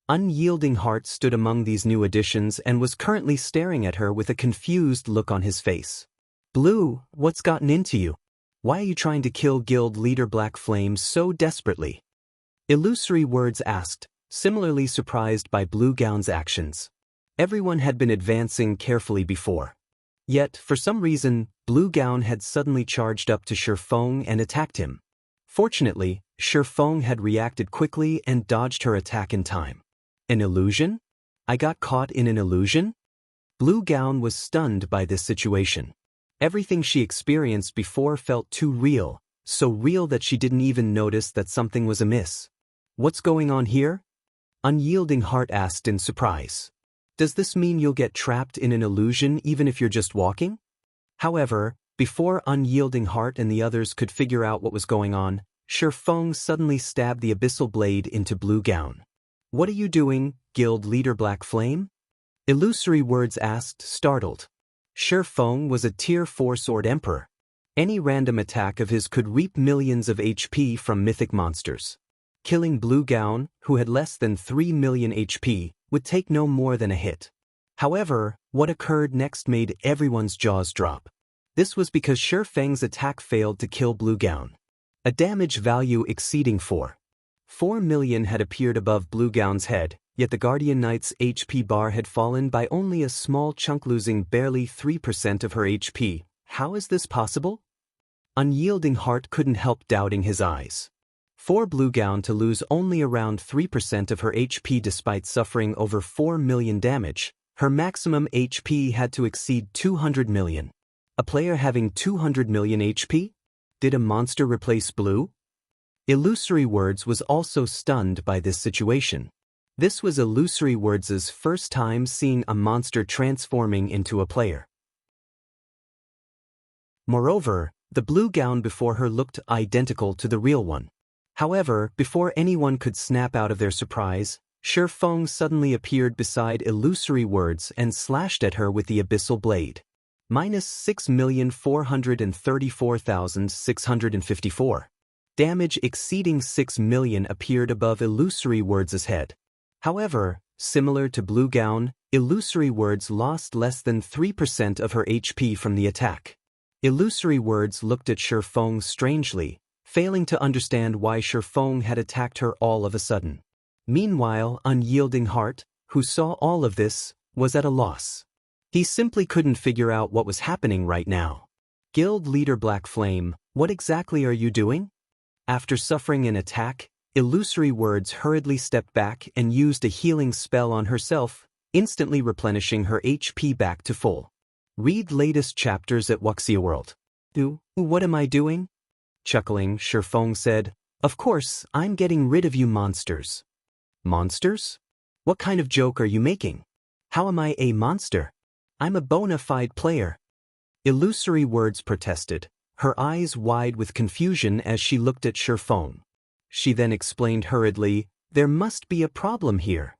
Unyielding Heart stood among these new additions and was currently staring at her with a confused look on his face. Blue, what's gotten into you? Why are you trying to kill guild leader Black Flame so desperately? Illusory Words asked, similarly surprised by Blue Gown's actions. Everyone had been advancing carefully before. Yet, for some reason, Blue Gown had suddenly charged up to Feng and attacked him. Fortunately, Feng had reacted quickly and dodged her attack in time. An illusion? I got caught in an illusion? Blue Gown was stunned by this situation. Everything she experienced before felt too real, so real that she didn't even notice that something was amiss. What's going on here? Unyielding Heart asked in surprise. Does this mean you'll get trapped in an illusion even if you're just walking? However, before Unyielding Heart and the others could figure out what was going on, Feng suddenly stabbed the abyssal blade into Blue Gown. What are you doing, guild leader Black Flame? Illusory Words asked, startled. Feng was a Tier 4 Sword Emperor. Any random attack of his could reap millions of HP from mythic monsters. Killing Blue Gown, who had less than 3 million HP, would take no more than a hit. However, what occurred next made everyone's jaws drop. This was because Feng's attack failed to kill Blue Gown. A damage value exceeding 4 million had appeared above Blue Gown's head, yet the Guardian Knight's HP bar had fallen by only a small chunk, losing barely 3% of her HP. How is this possible? Unyielding Heart couldn't help doubting his eyes. For Blue Gown to lose only around 3% of her HP despite suffering over 4 million damage, her maximum HP had to exceed 200 million. A player having 200 million HP? Did a monster replace Blue? Illusory Words was also stunned by this situation. This was Illusory Words' first time seeing a monster transforming into a player. Moreover, the Blue Gown before her looked identical to the real one. However, before anyone could snap out of their surprise, Feng suddenly appeared beside Illusory Words and slashed at her with the abyssal blade. -6,434,654. Damage exceeding 6 million appeared above Illusory Words' head. However, similar to Blue Gown, Illusory Words lost less than 3% of her HP from the attack. Illusory Words looked at Feng strangely, failing to understand why Feng had attacked her all of a sudden. Meanwhile, Unyielding Heart, who saw all of this, was at a loss. He simply couldn't figure out what was happening right now. Guild leader Black Flame, What exactly are you doing? After suffering an attack, Illusory Words hurriedly stepped back and used a healing spell on herself, instantly replenishing her HP back to full. Read latest chapters at Wuxia World. What am I doing? Chuckling, Feng said, Of course, I'm getting rid of you monsters. Monsters? What kind of joke are you making? How am I a monster? I'm a bona fide player. Illusory Words protested, her eyes wide with confusion as she looked at Feng. She then explained hurriedly, There must be a problem here.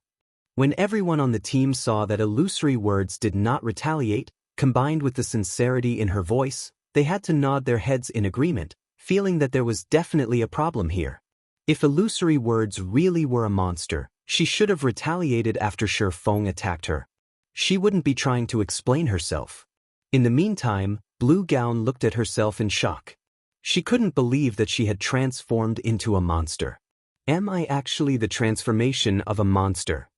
When everyone on the team saw that Illusory Words did not retaliate, combined with the sincerity in her voice, they had to nod their heads in agreement, feeling that there was definitely a problem here. If Illusory Words really were a monster, she should have retaliated after Feng attacked her. She wouldn't be trying to explain herself. In the meantime, Blue Gown looked at herself in shock. She couldn't believe that she had transformed into a monster. Am I actually the transformation of a monster?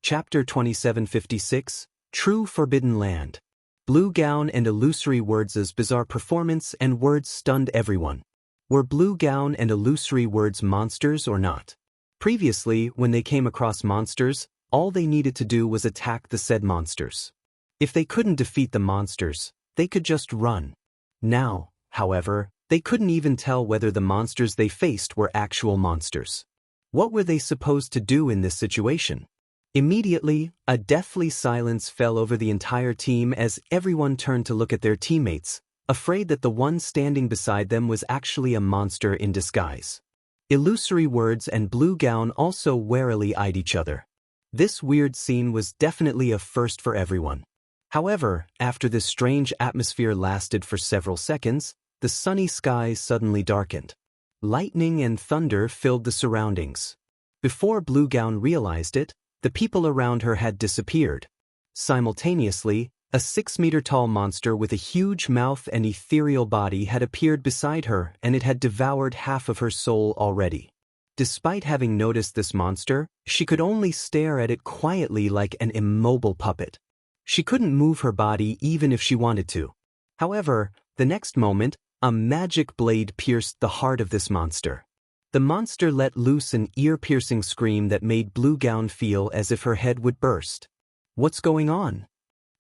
Chapter 2756, True Forbidden Land. Blue Gown and Illusory Words' bizarre performance and words stunned everyone. Were Blue Gown and Illusory Words monsters or not? Previously, when they came across monsters, all they needed to do was attack the said monsters. If they couldn't defeat the monsters, they could just run. Now, however, they couldn't even tell whether the monsters they faced were actual monsters. What were they supposed to do in this situation? Immediately, a deathly silence fell over the entire team as everyone turned to look at their teammates, afraid that the one standing beside them was actually a monster in disguise. Illusory Words and Blue Gown also warily eyed each other. This weird scene was definitely a first for everyone. However, after this strange atmosphere lasted for several seconds, the sunny skies suddenly darkened. Lightning and thunder filled the surroundings. Before Blue Gown realized it, the people around her had disappeared. Simultaneously, a 6-meter-tall monster with a huge mouth and ethereal body had appeared beside her, and it had devoured half of her soul already. Despite having noticed this monster, she could only stare at it quietly like an immobile puppet. She couldn't move her body even if she wanted to. However, the next moment, a magic blade pierced the heart of this monster. The monster let loose an ear-piercing scream that made Blue Gown feel as if her head would burst. What's going on?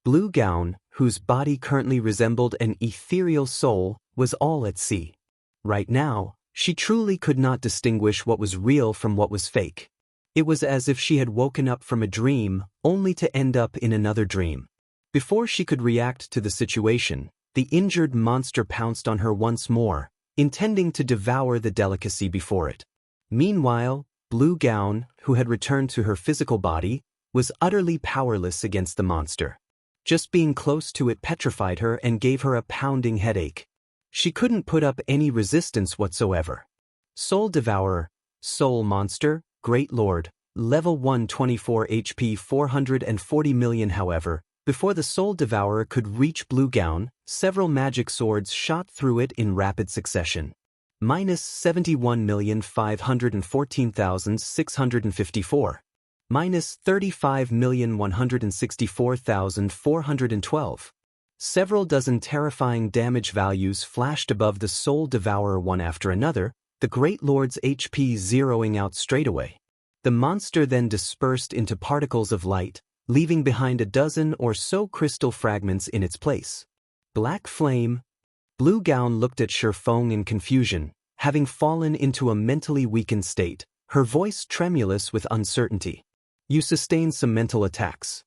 Blue Gown, whose body currently resembled an ethereal soul, was all at sea. Right now, she truly could not distinguish what was real from what was fake. It was as if she had woken up from a dream, only to end up in another dream. Before she could react to the situation, the injured monster pounced on her once more, intending to devour the delicacy before it. Meanwhile, Blue Gown, who had returned to her physical body, was utterly powerless against the monster. Just being close to it petrified her and gave her a pounding headache. She couldn't put up any resistance whatsoever. Soul Devourer, Soul Monster, Great Lord, Level 1 24 HP 440 million. However, before the Soul Devourer could reach Blue Gown, several magic swords shot through it in rapid succession. Minus 71,514,654. Minus 35,164,412. Several dozen terrifying damage values flashed above the Soul Devourer one after another, the Great Lord's HP zeroing out straightaway. The monster then dispersed into particles of light, leaving behind a dozen or so crystal fragments in its place. Black Flame. Blue Gown looked at Feng in confusion, having fallen into a mentally weakened state, her voice tremulous with uncertainty. You sustained some mental attacks.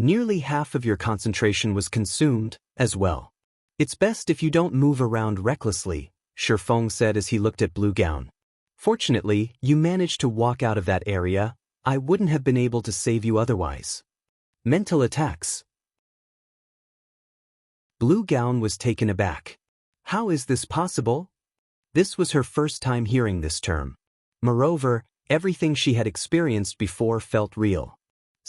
Nearly half of your concentration was consumed, as well. It's best if you don't move around recklessly, Feng said as he looked at Blue Gown. Fortunately, you managed to walk out of that area. I wouldn't have been able to save you otherwise. Mental attacks. Blue Gown was taken aback. How is this possible? This was her first time hearing this term. Moreover, everything she had experienced before felt real.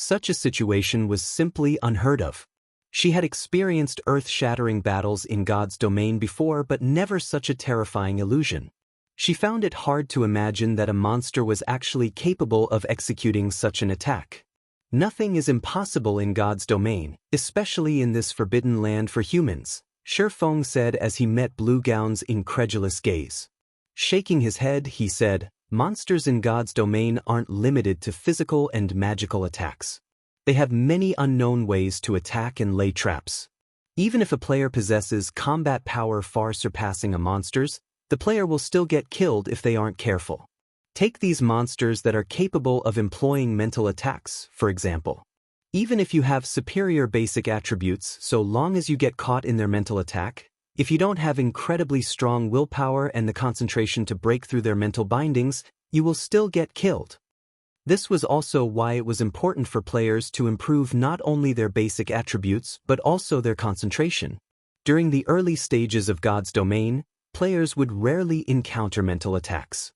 Such a situation was simply unheard of. She had experienced earth-shattering battles in God's domain before, but never such a terrifying illusion. She found it hard to imagine that a monster was actually capable of executing such an attack. Nothing is impossible in God's domain, especially in this forbidden land for humans, Feng said as he met Blue Gown's incredulous gaze. Shaking his head, he said, monsters in God's domain aren't limited to physical and magical attacks. They have many unknown ways to attack and lay traps. Even if a player possesses combat power far surpassing a monster's, the player will still get killed if they aren't careful. Take these monsters that are capable of employing mental attacks, for example. Even if you have superior basic attributes, so long as you get caught in their mental attack, if you don't have incredibly strong willpower and the concentration to break through their mental bindings, you will still get killed. This was also why it was important for players to improve not only their basic attributes but also their concentration. During the early stages of God's domain, players would rarely encounter mental attacks.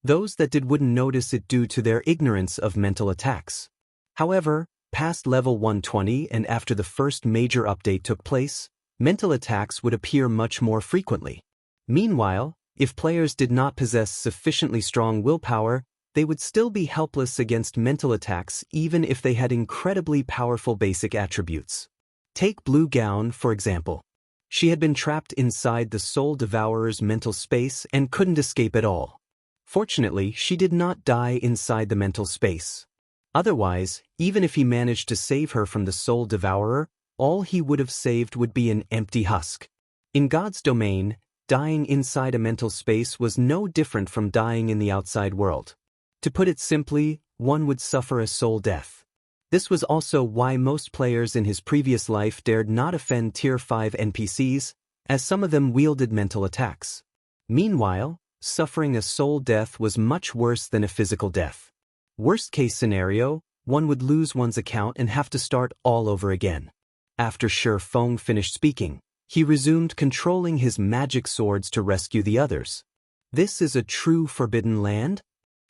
Those that did wouldn't notice it due to their ignorance of mental attacks. However, past level 120 and after the first major update took place, mental attacks would appear much more frequently. Meanwhile, if players did not possess sufficiently strong willpower, they would still be helpless against mental attacks even if they had incredibly powerful basic attributes. Take Blue Gown, for example. She had been trapped inside the Soul Devourer's mental space and couldn't escape at all. Fortunately, she did not die inside the mental space. Otherwise, even if he managed to save her from the Soul Devourer, all he would have saved would be an empty husk. In God's domain, dying inside a mental space was no different from dying in the outside world. To put it simply, one would suffer a soul death. This was also why most players in his previous life dared not offend Tier 5 NPCs, as some of them wielded mental attacks. Meanwhile, suffering a soul death was much worse than a physical death. Worst-case scenario, one would lose one's account and have to start all over again. After Feng finished speaking, he resumed controlling his magic swords to rescue the others. This is a true forbidden land?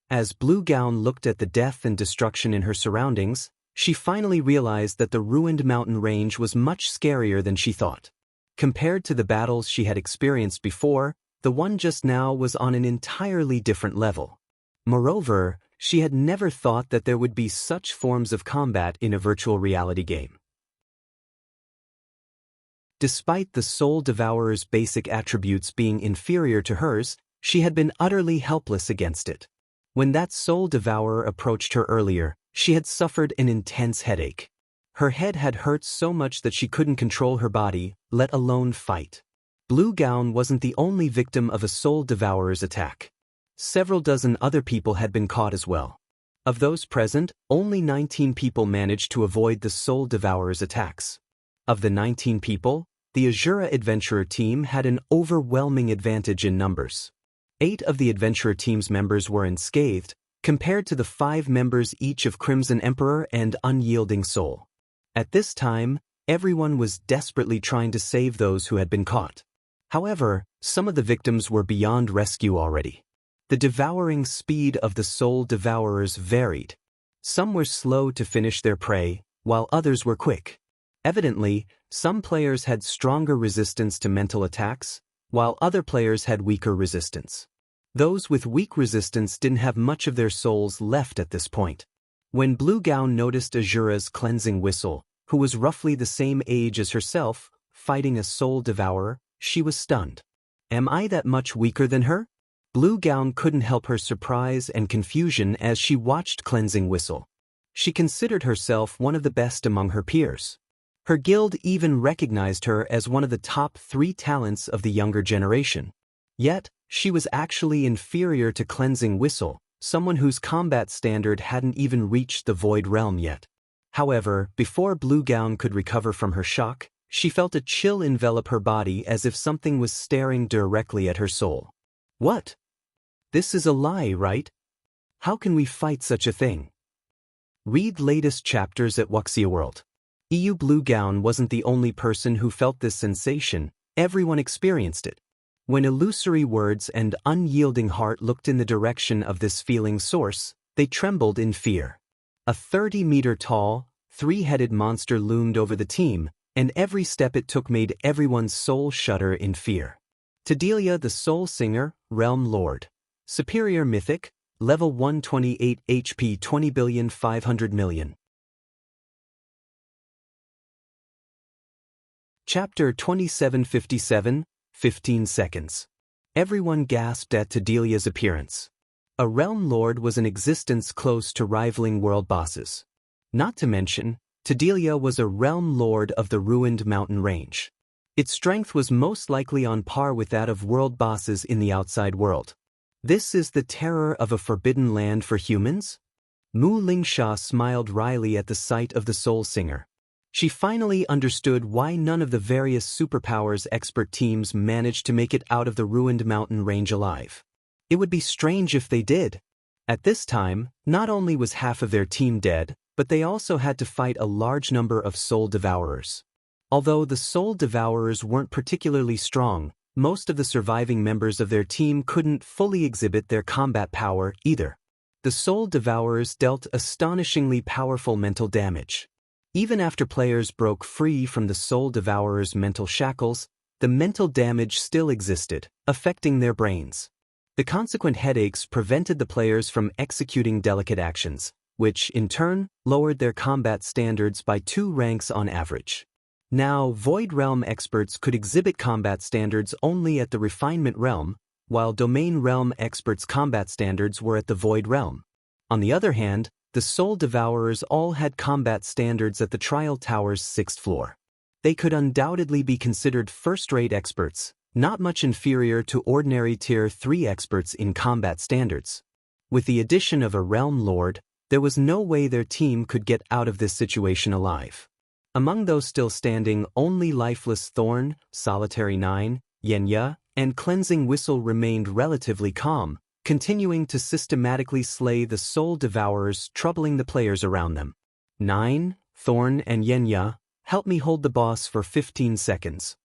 As Blue Gown looked at the death and destruction in her surroundings, she finally realized that the ruined mountain range was much scarier than she thought. Compared to the battles she had experienced before, the one just now was on an entirely different level. Moreover, she had never thought that there would be such forms of combat in a virtual reality game. Despite the Soul Devourer's basic attributes being inferior to hers, she had been utterly helpless against it. When that Soul Devourer approached her earlier, she had suffered an intense headache. Her head had hurt so much that she couldn't control her body, let alone fight. Blue Gown wasn't the only victim of a Soul Devourer's attack. Several dozen other people had been caught as well. Of those present, only 19 people managed to avoid the Soul Devourer's attacks. Of the 19 people, the Azura Adventurer team had an overwhelming advantage in numbers. 8 of the Adventurer team's members were unscathed, compared to the 5 members each of Crimson Emperor and Unyielding Soul. At this time, everyone was desperately trying to save those who had been caught. However, some of the victims were beyond rescue already. The devouring speed of the Soul Devourers varied. Some were slow to finish their prey, while others were quick. Evidently, some players had stronger resistance to mental attacks, while other players had weaker resistance. Those with weak resistance didn't have much of their souls left at this point. When Blue Gown noticed Azura's cleansing whistle, who was roughly the same age as herself, fighting a Soul Devourer, she was stunned. Am I that much weaker than her? Blue Gown couldn't help her surprise and confusion as she watched Cleansing Whistle. She considered herself one of the best among her peers. Her guild even recognized her as one of the top 3 talents of the younger generation. Yet, she was actually inferior to Cleansing Whistle, someone whose combat standard hadn't even reached the Void Realm yet. However, before Blue Gown could recover from her shock, she felt a chill envelop her body as if something was staring directly at her soul. What? This is a lie, right? How can we fight such a thing? Read latest chapters at Wuxia World. Blue Gown wasn't the only person who felt this sensation, everyone experienced it. When Illusory Words and Unyielding Heart looked in the direction of this feeling source, they trembled in fear. A 30-meter-tall, 3-headed monster loomed over the team, and every step it took made everyone's soul shudder in fear. Tadelia the Soul Singer, Realm Lord. Superior Mythic, Level 128 HP 20,500,000,000. Chapter 2757, 15 Seconds. Everyone gasped at Tedelia's appearance. A realm lord was in existence close to rivaling world bosses. Not to mention, Tedelia was a realm lord of the ruined mountain range. Its strength was most likely on par with that of world bosses in the outside world. This is the terror of a forbidden land for humans? Mu Lingsha smiled wryly at the sight of the soul singer. She finally understood why none of the various superpowers expert teams managed to make it out of the ruined mountain range alive. It would be strange if they did. At this time, not only was half of their team dead, but they also had to fight a large number of soul devourers. Although the soul devourers weren't particularly strong, most of the surviving members of their team couldn't fully exhibit their combat power either. The soul devourers dealt astonishingly powerful mental damage. Even after players broke free from the soul devourers' mental shackles, the mental damage still existed, affecting their brains. The consequent headaches prevented the players from executing delicate actions, which, in turn, lowered their combat standards by 2 ranks on average. Now, Void Realm experts could exhibit combat standards only at the Refinement Realm, while Domain Realm experts' combat standards were at the Void Realm. On the other hand, the Soul Devourers all had combat standards at the Trial Tower's 6th floor. They could undoubtedly be considered first-rate experts, not much inferior to ordinary Tier 3 experts in combat standards. With the addition of a Realm Lord, there was no way their team could get out of this situation alive. Among those still standing, only Lifeless Thorn, Solitary 9, Xianxia, and Cleansing Whistle remained relatively calm, continuing to systematically slay the soul devourers, troubling the players around them. 9, Thorn and Xianxia, help me hold the boss for 15 seconds.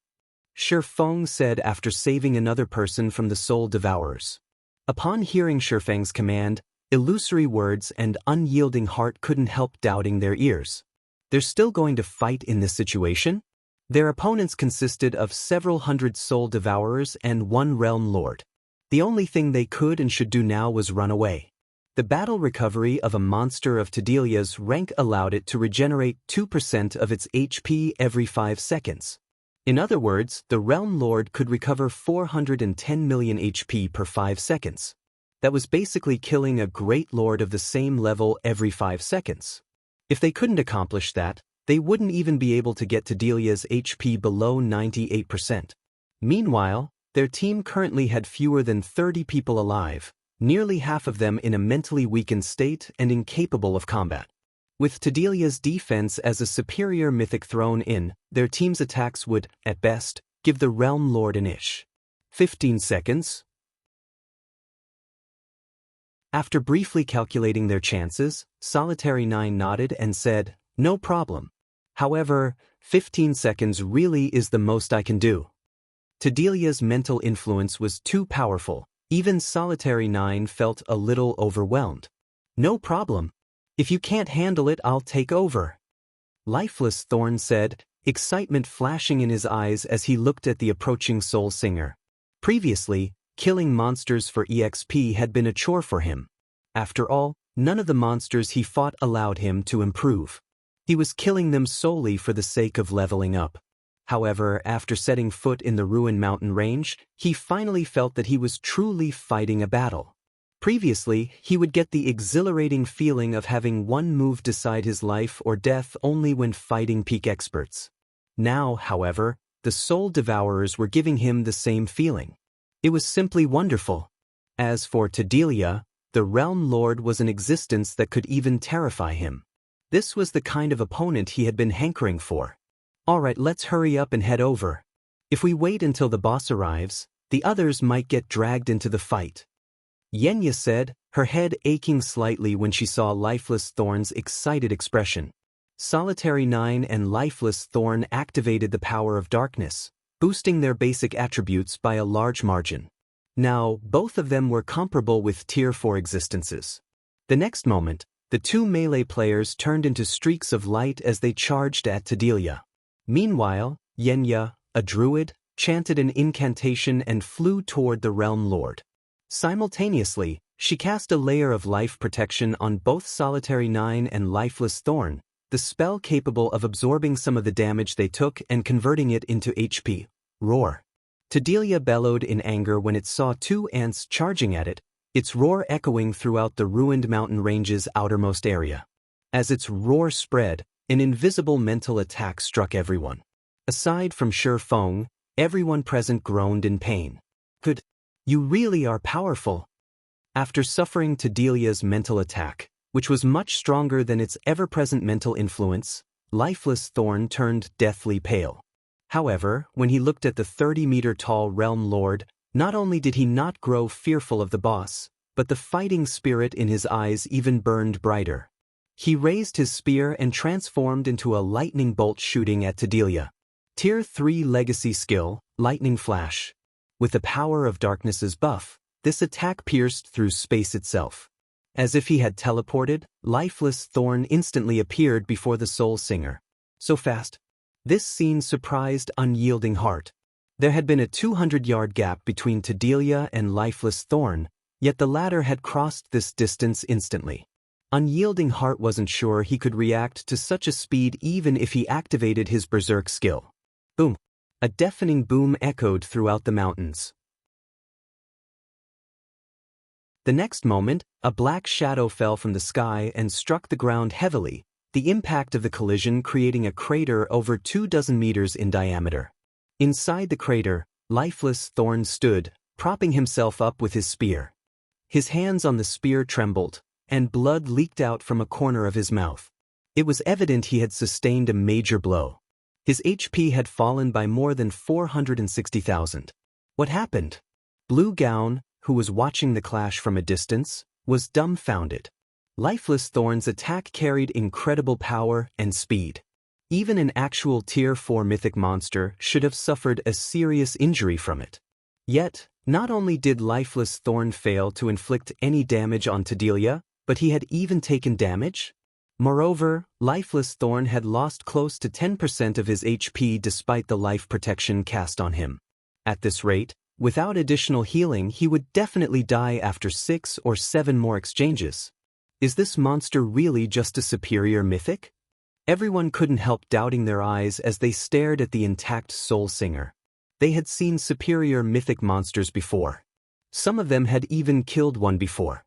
Feng said after saving another person from the soul devourers. Upon hearing Feng's command, illusory words and unyielding heart couldn't help doubting their ears. They're still going to fight in this situation? Their opponents consisted of several hundred soul devourers and 1 realm lord. The only thing they could and should do now was run away. The battle recovery of a monster of Tedelia's rank allowed it to regenerate 2% of its HP every 5 seconds. In other words, the Realm Lord could recover 410 million HP per 5 seconds. That was basically killing a Great Lord of the same level every 5 seconds. If they couldn't accomplish that, they wouldn't even be able to get Tedelia's HP below 98%. Meanwhile, their team currently had fewer than 30 people alive, nearly half of them in a mentally weakened state and incapable of combat. With Tedelia's defense as a superior mythic thrown in, their team's attacks would, at best, give the Realm Lord an ish. 15 seconds. After briefly calculating their chances, Solitary 9 nodded and said, "No problem. However, 15 seconds really is the most I can do." Tedelia's mental influence was too powerful. Even Solitary 9 felt a little overwhelmed. "No problem. If you can't handle it, I'll take over." Lifeless Thorn said, excitement flashing in his eyes as he looked at the approaching soul singer. Previously, killing monsters for EXP had been a chore for him. After all, none of the monsters he fought allowed him to improve. He was killing them solely for the sake of leveling up. However, after setting foot in the ruined mountain range, he finally felt that he was truly fighting a battle. Previously, he would get the exhilarating feeling of having one move decide his life or death only when fighting peak experts. Now, however, the soul devourers were giving him the same feeling. It was simply wonderful. As for Tedelia, the Realm Lord was an existence that could even terrify him. This was the kind of opponent he had been hankering for. "Alright, let's hurry up and head over. If we wait until the boss arrives, the others might get dragged into the fight." Xianxia said, her head aching slightly when she saw Lifeless Thorn's excited expression. Solitary 9 and Lifeless Thorn activated the power of darkness, boosting their basic attributes by a large margin. Now, both of them were comparable with Tier 4 existences. The next moment, the 2 melee players turned into streaks of light as they charged at Tedelia. Meanwhile, Xianxia, a druid, chanted an incantation and flew toward the Realm Lord. Simultaneously, she cast a layer of life protection on both Solitary 9 and Lifeless Thorn, the spell capable of absorbing some of the damage they took and converting it into HP. Roar. Tadelia bellowed in anger when it saw two ants charging at it, its roar echoing throughout the ruined mountain range's outermost area. As its roar spread, an invisible mental attack struck everyone. Aside from Feng, everyone present groaned in pain. Good. You really are powerful. After suffering Tadelia's mental attack, which was much stronger than its ever-present mental influence, lifeless Thorn turned deathly pale. However, when he looked at the 30-meter-tall Realm Lord, not only did he not grow fearful of the boss, but the fighting spirit in his eyes even burned brighter. He raised his spear and transformed into a lightning bolt shooting at Tadelia. Tier 3 Legacy Skill, Lightning Flash. With the power of darkness's buff, this attack pierced through space itself. As if he had teleported, lifeless Thorn instantly appeared before the Soul Singer. So fast. This scene surprised Unyielding Heart. There had been a 200-yard gap between Tadelia and lifeless Thorn, yet the latter had crossed this distance instantly. Unyielding Heart wasn't sure he could react to such a speed even if he activated his Berserk skill. Boom! A deafening boom echoed throughout the mountains. The next moment, a black shadow fell from the sky and struck the ground heavily, the impact of the collision creating a crater over 24 meters in diameter. Inside the crater, lifeless Thorn stood, propping himself up with his spear. His hands on the spear trembled, and blood leaked out from a corner of his mouth. It was evident he had sustained a major blow. His HP had fallen by more than 460,000. What happened? Blue Gown, who was watching the clash from a distance, was dumbfounded. Lifeless Thorn's attack carried incredible power and speed. Even an actual Tier 4 mythic monster should have suffered a serious injury from it. Yet, not only did lifeless Thorn fail to inflict any damage on Tadelia, but he had even taken damage? Moreover, lifeless Thorn had lost close to 10% of his HP despite the life protection cast on him. At this rate, without additional healing he would definitely die after 6 or 7 more exchanges. Is this monster really just a superior mythic? Everyone couldn't help doubting their eyes as they stared at the intact Soul Singer. They had seen superior mythic monsters before. Some of them had even killed one before.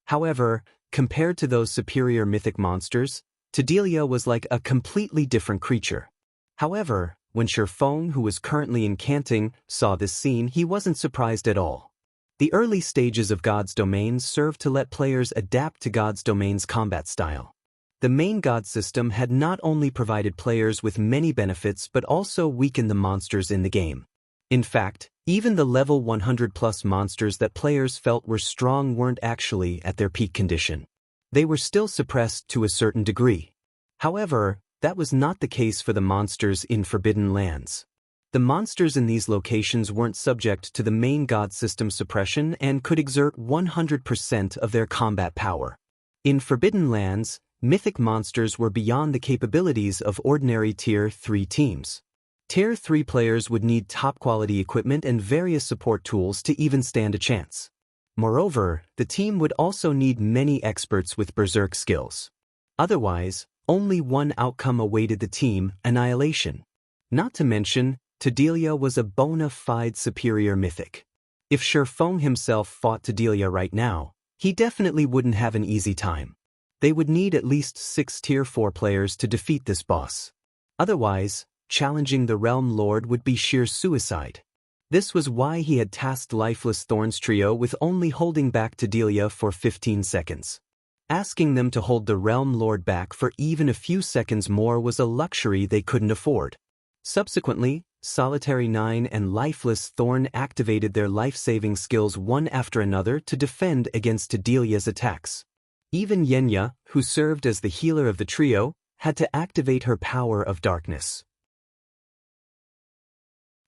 However, compared to those superior mythic monsters, Tadelia was like a completely different creature. However, when Feng, who was currently incanting, saw this scene, he wasn't surprised at all. The early stages of God's Domains served to let players adapt to God's Domain's combat style. The main God system had not only provided players with many benefits but also weakened the monsters in the game. In fact, even the level 100+ monsters that players felt were strong weren't actually at their peak condition. They were still suppressed to a certain degree. However, that was not the case for the monsters in Forbidden Lands. The monsters in these locations weren't subject to the main God system suppression and could exert 100% of their combat power. In Forbidden Lands, mythic monsters were beyond the capabilities of ordinary Tier 3 teams. Tier 3 players would need top-quality equipment and various support tools to even stand a chance. Moreover, the team would also need many experts with Berserk skills. Otherwise, only one outcome awaited the team: annihilation. Not to mention, Tadelia was a bona fide superior mythic. If Feng himself fought Tadelia right now, he definitely wouldn't have an easy time. They would need at least 6 Tier 4 players to defeat this boss. Otherwise, challenging the Realm Lord would be sheer suicide. This was why he had tasked Lifeless Thorn's trio with only holding back Tadelia for 15 seconds. Asking them to hold the Realm Lord back for even a few seconds more was a luxury they couldn't afford. Subsequently, Solitary 9 and Lifeless Thorn activated their life-saving skills one after another to defend against Tadelia's attacks. Even Xianxia, who served as the healer of the trio, had to activate her power of darkness.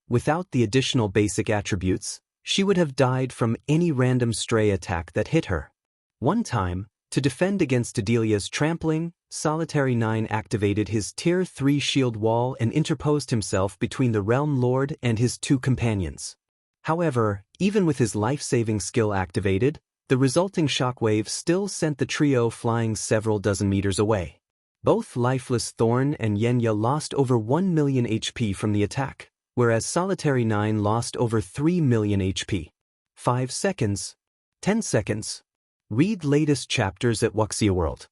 Without the additional basic attributes, she would have died from any random stray attack that hit her. One time, to defend against Tadelia's trampling, Solitary 9 activated his Tier 3 shield wall and interposed himself between the Realm Lord and his 2 companions. However, even with his life-saving skill activated, the resulting shockwave still sent the trio flying several dozen meters away. Both lifeless Thorn and Xianxia lost over 1 million HP from the attack, whereas Solitary 9 lost over 3 million HP. 5 seconds. 10 seconds. Read latest chapters at Wuxia World.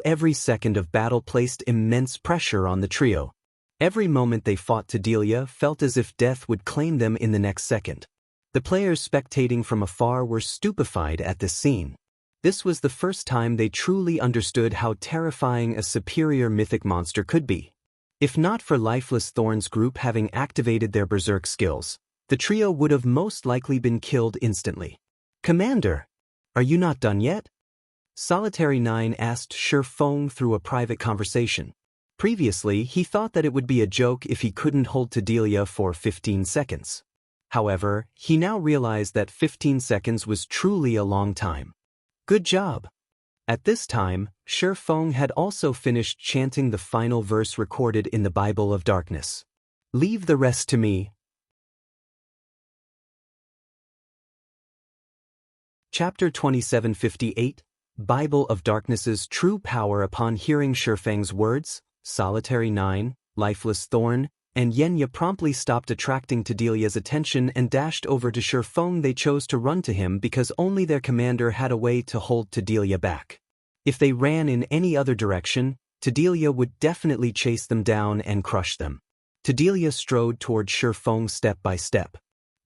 Every second of battle placed immense pressure on the trio. Every moment they fought Delia felt as if death would claim them in the next second. The players spectating from afar were stupefied at this scene. This was the first time they truly understood how terrifying a superior mythic monster could be. If not for Lifeless Thorn's group having activated their berserk skills, the trio would have most likely been killed instantly. "Commander, are you not done yet?" Solitary 9 asked Feng through a private conversation. Previously, he thought that it would be a joke if he couldn't hold Delia for 15 seconds. However, he now realized that 15 seconds was truly a long time. "Good job." At this time, Feng had also finished chanting the final verse recorded in the Bible of Darkness. "Leave the rest to me." Chapter 2758, Bible of Darkness's True Power. Upon hearing Feng's words, Solitary 9, Lifeless Thorn, and Xianxia promptly stopped attracting Delia's attention and dashed over to Feng. They chose to run to him because only their commander had a way to hold Delia back. If they ran in any other direction, Delia would definitely chase them down and crush them. Delia strode toward Feng step by step.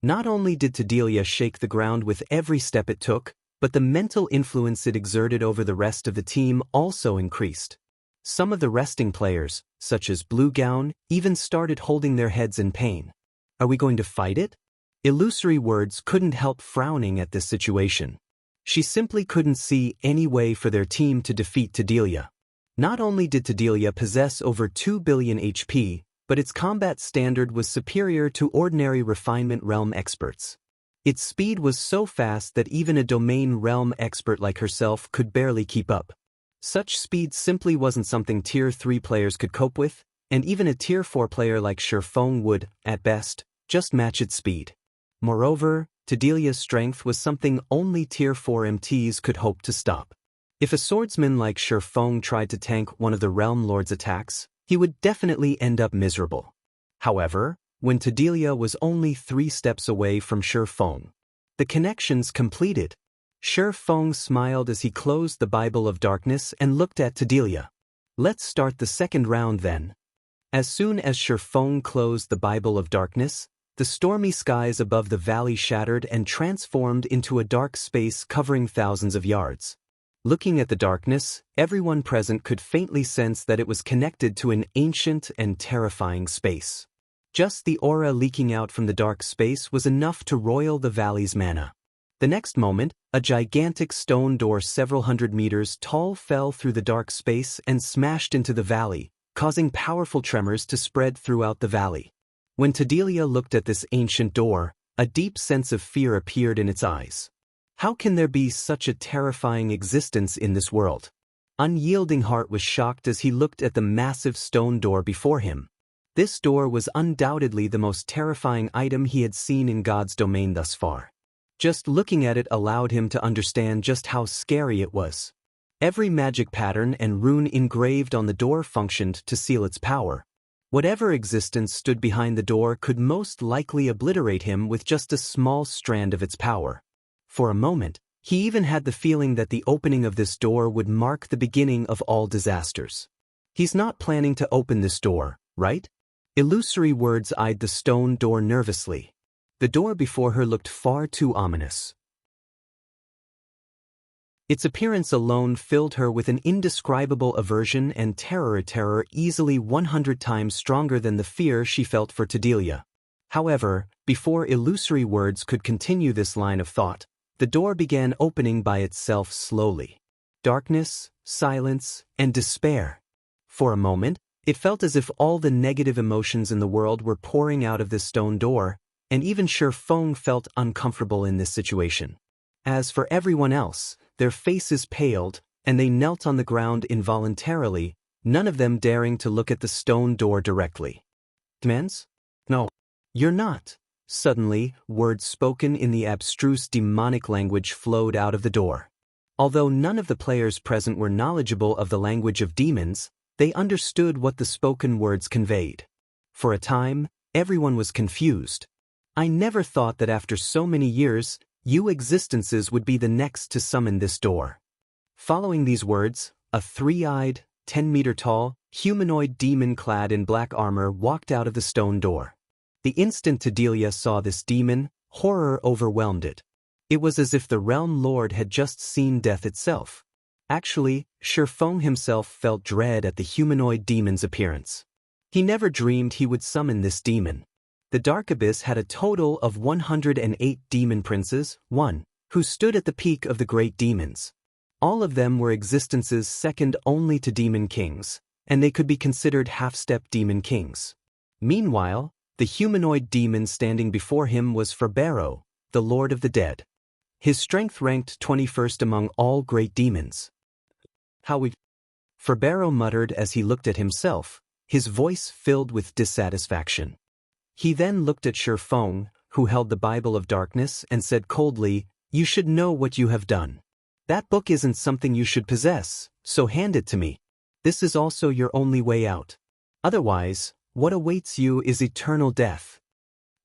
Not only did Delia shake the ground with every step it took, but the mental influence it exerted over the rest of the team also increased. Some of the resting players, such as Blue Gown, even started holding their heads in pain. "Are we going to fight it?" Illusory Words couldn't help frowning at this situation. She simply couldn't see any way for their team to defeat Delia. Not only did Delia possess over 2 billion HP, but its combat standard was superior to ordinary refinement realm experts. Its speed was so fast that even a domain realm expert like herself could barely keep up. Such speed simply wasn't something Tier 3 players could cope with, and even a Tier 4 player like Feng would, at best, just match its speed. Moreover, Delia's strength was something only Tier 4 MTs could hope to stop. If a swordsman like Feng tried to tank one of the Realm Lord's attacks, he would definitely end up miserable. However, when Delia was only 3 steps away from Feng, the connections completed. Feng smiled as he closed the Bible of Darkness and looked at Delia. "Let's start the second round then." As soon as Feng closed the Bible of Darkness, the stormy skies above the valley shattered and transformed into a dark space covering thousands of yards. Looking at the darkness, everyone present could faintly sense that it was connected to an ancient and terrifying space. Just the aura leaking out from the dark space was enough to roil the valley's mana. The next moment, a gigantic stone door several hundred meters tall fell through the dark space and smashed into the valley, causing powerful tremors to spread throughout the valley. When Delia looked at this ancient door, a deep sense of fear appeared in its eyes. How can there be such a terrifying existence in this world? Unyielding Heart was shocked as he looked at the massive stone door before him. This door was undoubtedly the most terrifying item he had seen in God's domain thus far. Just looking at it allowed him to understand just how scary it was. Every magic pattern and rune engraved on the door functioned to seal its power. Whatever existence stood behind the door could most likely obliterate him with just a small strand of its power. For a moment, he even had the feeling that the opening of this door would mark the beginning of all disasters. "He's not planning to open this door, right?" Illusory Words eyed the stone door nervously. The door before her looked far too ominous. Its appearance alone filled her with an indescribable aversion and terror, a terror easily 100 times stronger than the fear she felt for Delia. However, before Illusory Words could continue this line of thought, the door began opening by itself slowly. Darkness, silence, and despair. For a moment, it felt as if all the negative emotions in the world were pouring out of this stone door, and even Feng felt uncomfortable in this situation. As for everyone else, their faces paled, and they knelt on the ground involuntarily, none of them daring to look at the stone door directly. "Demons? No. You're not." Suddenly, words spoken in the abstruse demonic language flowed out of the door. Although none of the players present were knowledgeable of the language of demons, They understood what the spoken words conveyed. For a time, everyone was confused. I never thought that after so many years, you existences would be the next to summon this door. Following these words, a three-eyed, 10-meter-tall, humanoid demon clad in black armor walked out of the stone door. The instant Delia saw this demon, horror overwhelmed it. It was as if the realm lord had just seen death itself. Actually, Feng himself felt dread at the humanoid demon's appearance. He never dreamed he would summon this demon. The Dark Abyss had a total of 108 demon princes, who stood at the peak of the great demons. All of them were existences second only to demon kings, and they could be considered half-step demon kings. Meanwhile, the humanoid demon standing before him was Ferbero, the Lord of the Dead. His strength ranked 21st among all great demons. Ferbero muttered as he looked at himself, his voice filled with dissatisfaction. He then looked at Feng, who held the Bible of Darkness, and said coldly, "You should know what you have done. That book isn't something you should possess, so hand it to me. This is also your only way out. Otherwise, what awaits you is eternal death."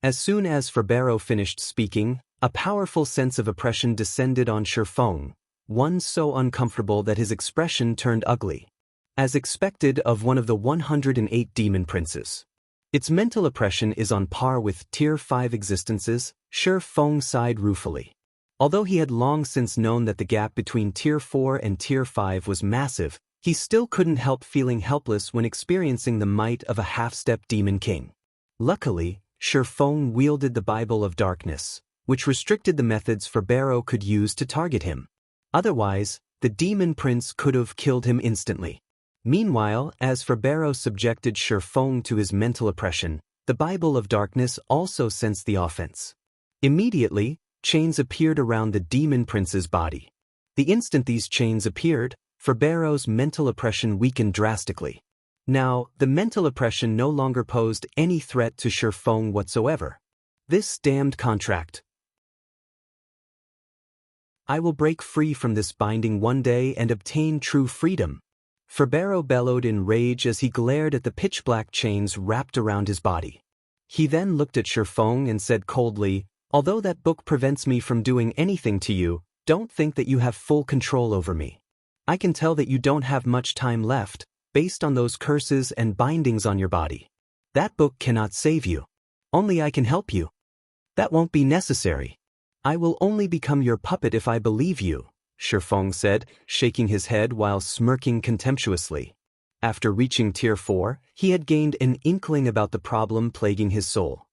As soon as Ferbero finished speaking, a powerful sense of oppression descended on Feng, one so uncomfortable that his expression turned ugly. As expected of one of the 108 demon princes. Its mental oppression is on par with Tier 5 existences, Feng sighed ruefully. Although he had long since known that the gap between Tier 4 and Tier 5 was massive, he still couldn't help feeling helpless when experiencing the might of a half-step demon king. Luckily, Feng wielded the Bible of Darkness, which restricted the methods Ferbero could use to target him. Otherwise, the demon prince could have killed him instantly. Meanwhile, as Ferbero subjected Feng to his mental oppression, the Bible of Darkness also sensed the offense. Immediately, chains appeared around the demon prince's body. The instant these chains appeared, Ferbero's mental oppression weakened drastically. Now, the mental oppression no longer posed any threat to Feng whatsoever. This damned contract. I will break free from this binding one day and obtain true freedom. Ferbero bellowed in rage as he glared at the pitch-black chains wrapped around his body. He then looked at Feng and said coldly, "Although that book prevents me from doing anything to you, don't think that you have full control over me. I can tell that you don't have much time left, based on those curses and bindings on your body. That book cannot save you. Only I can help you. That won't be necessary. I will only become your puppet if I believe you," Feng said, shaking his head while smirking contemptuously. After reaching Tier 4, he had gained an inkling about the problem plaguing his soul.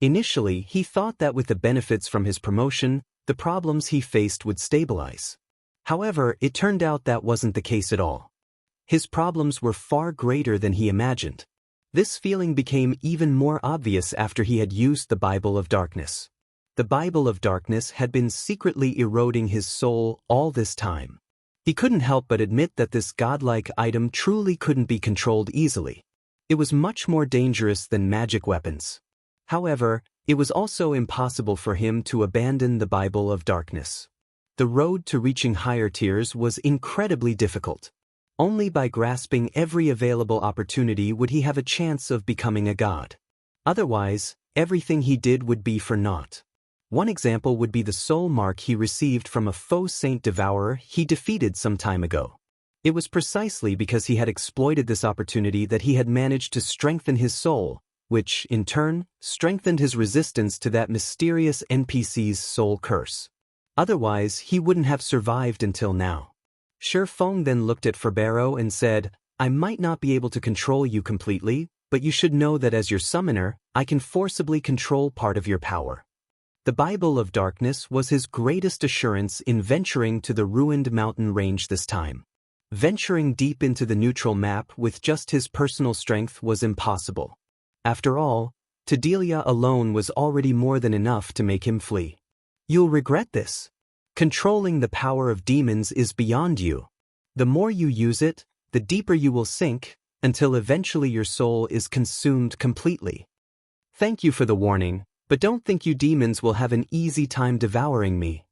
Initially, he thought that with the benefits from his promotion, the problems he faced would stabilize. However, it turned out that wasn't the case at all. His problems were far greater than he imagined. This feeling became even more obvious after he had used the Bible of Darkness. The Bible of Darkness had been secretly eroding his soul all this time. He couldn't help but admit that this godlike item truly couldn't be controlled easily. It was much more dangerous than magic weapons. However, it was also impossible for him to abandon the Bible of Darkness. The road to reaching higher tiers was incredibly difficult. Only by grasping every available opportunity would he have a chance of becoming a god. Otherwise, everything he did would be for naught. One example would be the soul mark he received from a faux saint devourer he defeated some time ago. It was precisely because he had exploited this opportunity that he had managed to strengthen his soul, which, in turn, strengthened his resistance to that mysterious NPC's soul curse. Otherwise, he wouldn't have survived until now. Feng then looked at Ferbero and said, "I might not be able to control you completely, but you should know that as your summoner, I can forcibly control part of your power." The Bible of Darkness was his greatest assurance in venturing to the ruined mountain range this time. Venturing deep into the neutral map with just his personal strength was impossible. After all, Delia alone was already more than enough to make him flee. You'll regret this. Controlling the power of demons is beyond you. The more you use it, the deeper you will sink, until eventually your soul is consumed completely. Thank you for the warning, but don't think you demons will have an easy time devouring me.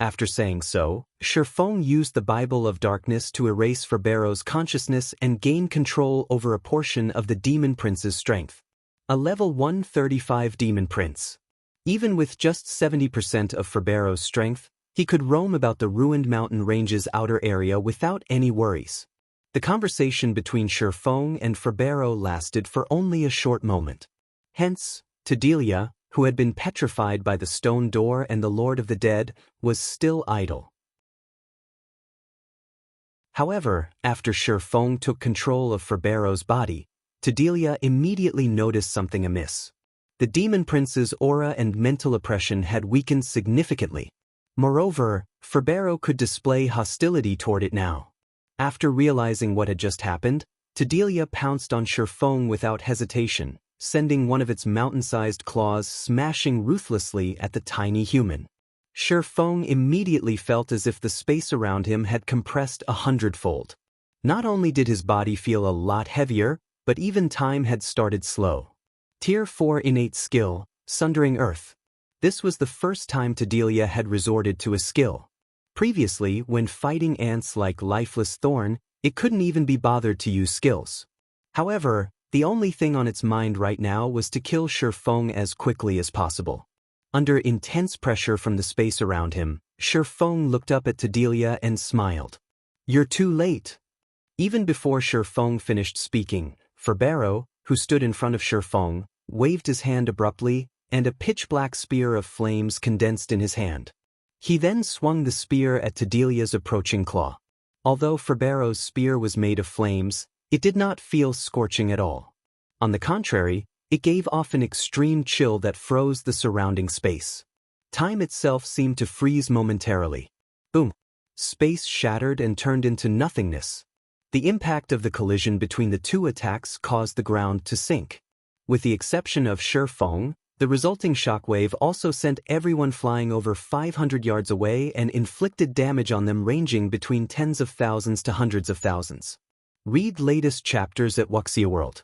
After saying so, Feng used the Bible of Darkness to erase Ferbero's consciousness and gain control over a portion of the Demon Prince's strength. A level 135 Demon Prince. Even with just 70% of Ferbero's strength, he could roam about the ruined mountain range's outer area without any worries. The conversation between Feng and Ferbero lasted for only a short moment. Hence, Delia, who had been petrified by the stone door and the Lord of the Dead, was still idle. However, after Feng took control of Ferbero's body, Delia immediately noticed something amiss. The Demon Prince's aura and mental oppression had weakened significantly. Moreover, Ferbero could display hostility toward it now. After realizing what had just happened, Delia pounced on Feng without hesitation, sending one of its mountain-sized claws smashing ruthlessly at the tiny human. Feng immediately felt as if the space around him had compressed 100-fold. Not only did his body feel a lot heavier, but even time had started slow. Tier 4 Innate Skill, Sundering Earth. This was the first time Delia had resorted to a skill. Previously, when fighting ants like Lifeless Thorn, it couldn't even be bothered to use skills. However, the only thing on its mind right now was to kill Feng as quickly as possible. Under intense pressure from the space around him, Feng looked up at Delia and smiled. "You're too late." Even before Feng finished speaking, Ferbero, who stood in front of Feng, waved his hand abruptly, and a pitch-black spear of flames condensed in his hand. He then swung the spear at Delia's approaching claw. Although Ferbero's spear was made of flames, it did not feel scorching at all. On the contrary, it gave off an extreme chill that froze the surrounding space. Time itself seemed to freeze momentarily. Boom! Space shattered and turned into nothingness. The impact of the collision between the two attacks caused the ground to sink. With the exception of Feng, the resulting shockwave also sent everyone flying over 500 yards away and inflicted damage on them ranging between tens of thousands to hundreds of thousands. Read latest chapters at Wuxia World.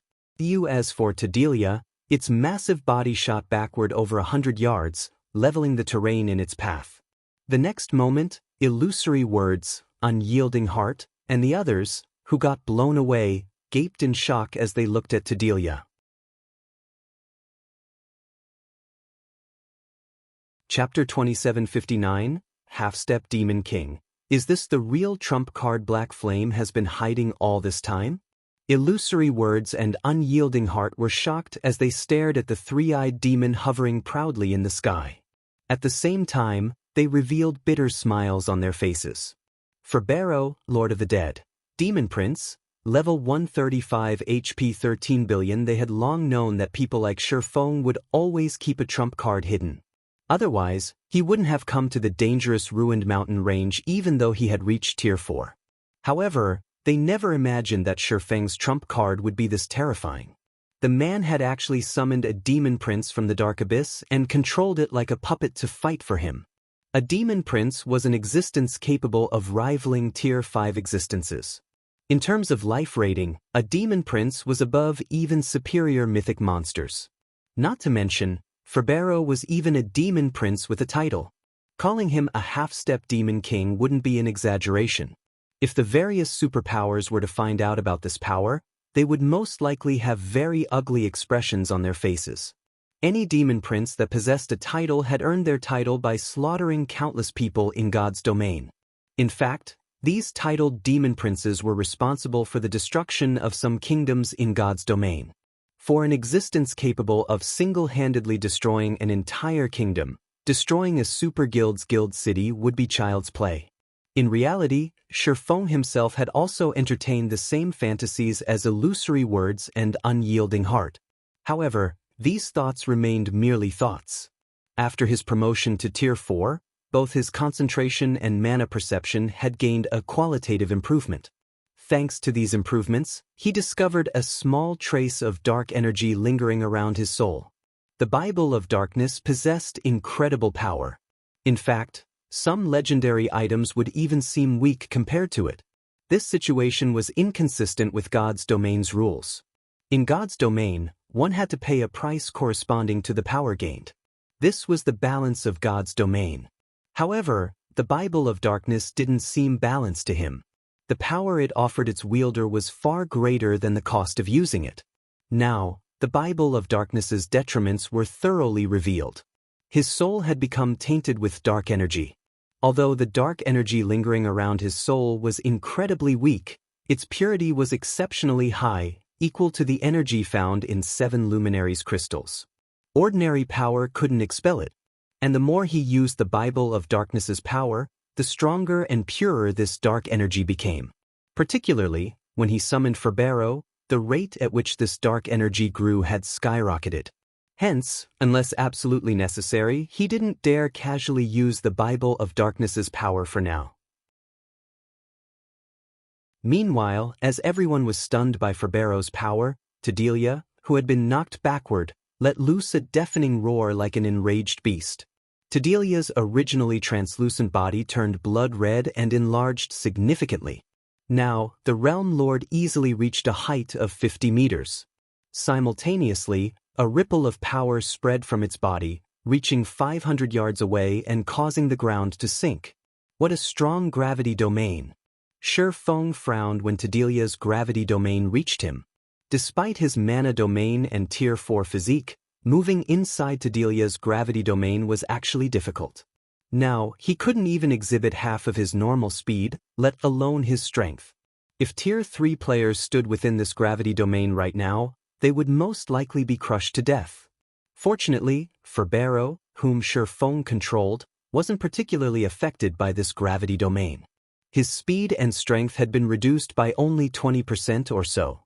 As for Delia, its massive body shot backward over 100 yards, leveling the terrain in its path. The next moment, Illusory Words, Unyielding Heart, and the others, who got blown away, gaped in shock as they looked at Delia. Chapter 2759, Half-Step Demon King. Is this the real trump card Black Flame has been hiding all this time? Illusory Words and Unyielding Heart were shocked as they stared at the three-eyed demon hovering proudly in the sky. At the same time, they revealed bitter smiles on their faces. Ferbero, Lord of the Dead. Demon Prince, level 135 HP 13 billion. They had long known that people like Feng would always keep a trump card hidden. Otherwise, he wouldn't have come to the dangerous ruined mountain range even though he had reached Tier 4. However, they never imagined that Feng's trump card would be this terrifying. The man had actually summoned a demon prince from the dark abyss and controlled it like a puppet to fight for him. A demon prince was an existence capable of rivaling Tier 5 existences. In terms of life rating, a demon prince was above even superior mythic monsters. Not to mention, Ferbero was even a demon prince with a title. Calling him a half-step demon king wouldn't be an exaggeration. If the various superpowers were to find out about this power, they would most likely have very ugly expressions on their faces. Any demon prince that possessed a title had earned their title by slaughtering countless people in God's domain. In fact, these titled demon princes were responsible for the destruction of some kingdoms in God's domain. For an existence capable of single-handedly destroying an entire kingdom, destroying a super guild's guild city would be child's play. In reality, Feng himself had also entertained the same fantasies as Illusory Words and Unyielding Heart. However, these thoughts remained merely thoughts. After his promotion to Tier 4, both his concentration and mana perception had gained a qualitative improvement. Thanks to these improvements, he discovered a small trace of dark energy lingering around his soul. The Bible of Darkness possessed incredible power. In fact, some legendary items would even seem weak compared to it. This situation was inconsistent with God's domain's rules. In God's domain, one had to pay a price corresponding to the power gained. This was the balance of God's domain. However, the Bible of Darkness didn't seem balanced to him. The power it offered its wielder was far greater than the cost of using it. Now, the Bible of Darkness's detriments were thoroughly revealed. His soul had become tainted with dark energy. Although the dark energy lingering around his soul was incredibly weak, its purity was exceptionally high, equal to the energy found in 7 luminaries crystals. Ordinary power couldn't expel it, and the more he used the Bible of Darkness's power, the stronger and purer this dark energy became. Particularly, when he summoned Ferbero, the rate at which this dark energy grew had skyrocketed. Hence, unless absolutely necessary, he didn't dare casually use the Bible of Darkness's power for now. Meanwhile, as everyone was stunned by Ferbero's power, Tedelia, who had been knocked backward, let loose a deafening roar like an enraged beast. Tedelia's originally translucent body turned blood red and enlarged significantly. Now, the Realm Lord easily reached a height of 50 meters. Simultaneously, a ripple of power spread from its body, reaching 500 yards away and causing the ground to sink. What a strong gravity domain! Feng frowned when Tedelia's gravity domain reached him. Despite his mana domain and Tier 4 physique, moving inside Tedelia's gravity domain was actually difficult. Now, he couldn't even exhibit half of his normal speed, let alone his strength. If Tier 3 players stood within this gravity domain right now, they would most likely be crushed to death. Fortunately, Ferbero, whom Feng controlled, wasn't particularly affected by this gravity domain. His speed and strength had been reduced by only 20% or so.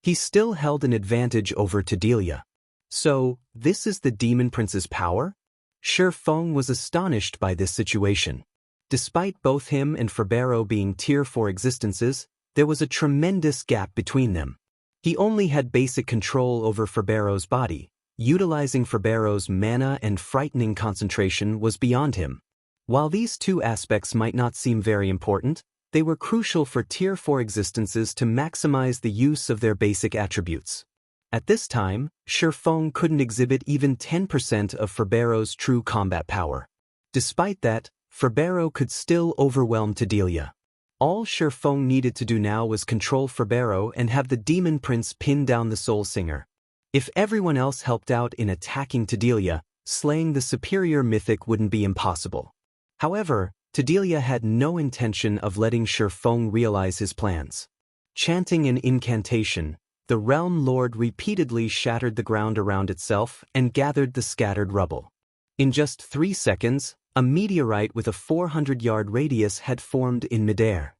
He still held an advantage over Tedelia. So, this is the Demon Prince's power? Feng was astonished by this situation. Despite both him and Ferbero being Tier 4 existences, there was a tremendous gap between them. He only had basic control over Ferbero's body. Utilizing Ferbero's mana and frightening concentration was beyond him. While these two aspects might not seem very important, they were crucial for Tier 4 existences to maximize the use of their basic attributes. At this time, Feng couldn't exhibit even 10% of Ferbero's true combat power. Despite that, Ferbero could still overwhelm Tedelia. All Feng needed to do now was control Ferbero and have the Demon Prince pin down the Soul Singer. If everyone else helped out in attacking Tedelia, slaying the superior Mythic wouldn't be impossible. However, Tedelia had no intention of letting Feng realize his plans. Chanting an incantation, the Realm Lord repeatedly shattered the ground around itself and gathered the scattered rubble. In just 3 seconds, a meteorite with a 400-yard radius had formed in midair.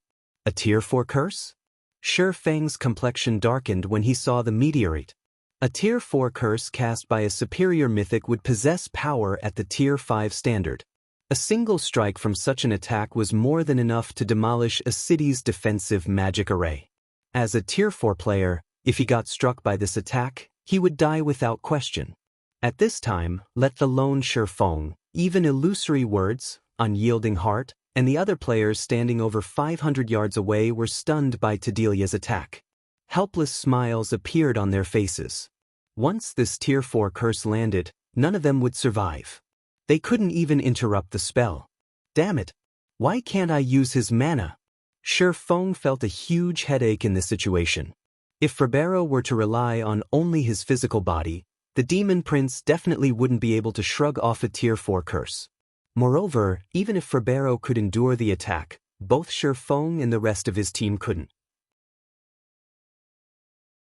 A Tier 4 curse? Feng's complexion darkened when he saw the meteorite. A Tier 4 curse cast by a superior Mythic would possess power at the Tier 5 standard. A single strike from such an attack was more than enough to demolish a city's defensive magic array. As a Tier 4 player, if he got struck by this attack, he would die without question. At this time, let alone Feng, even Illusory Words, Unyielding Heart, and the other players standing over 500 yards away were stunned by Tedelia's attack. Helpless smiles appeared on their faces. Once this Tier 4 curse landed, none of them would survive. They couldn't even interrupt the spell. Damn it! Why can't I use his mana? Feng felt a huge headache in this situation. If Ferbero were to rely on only his physical body, the Demon Prince definitely wouldn't be able to shrug off a Tier 4 curse. Moreover, even if Ferbero could endure the attack, both Feng and the rest of his team couldn't.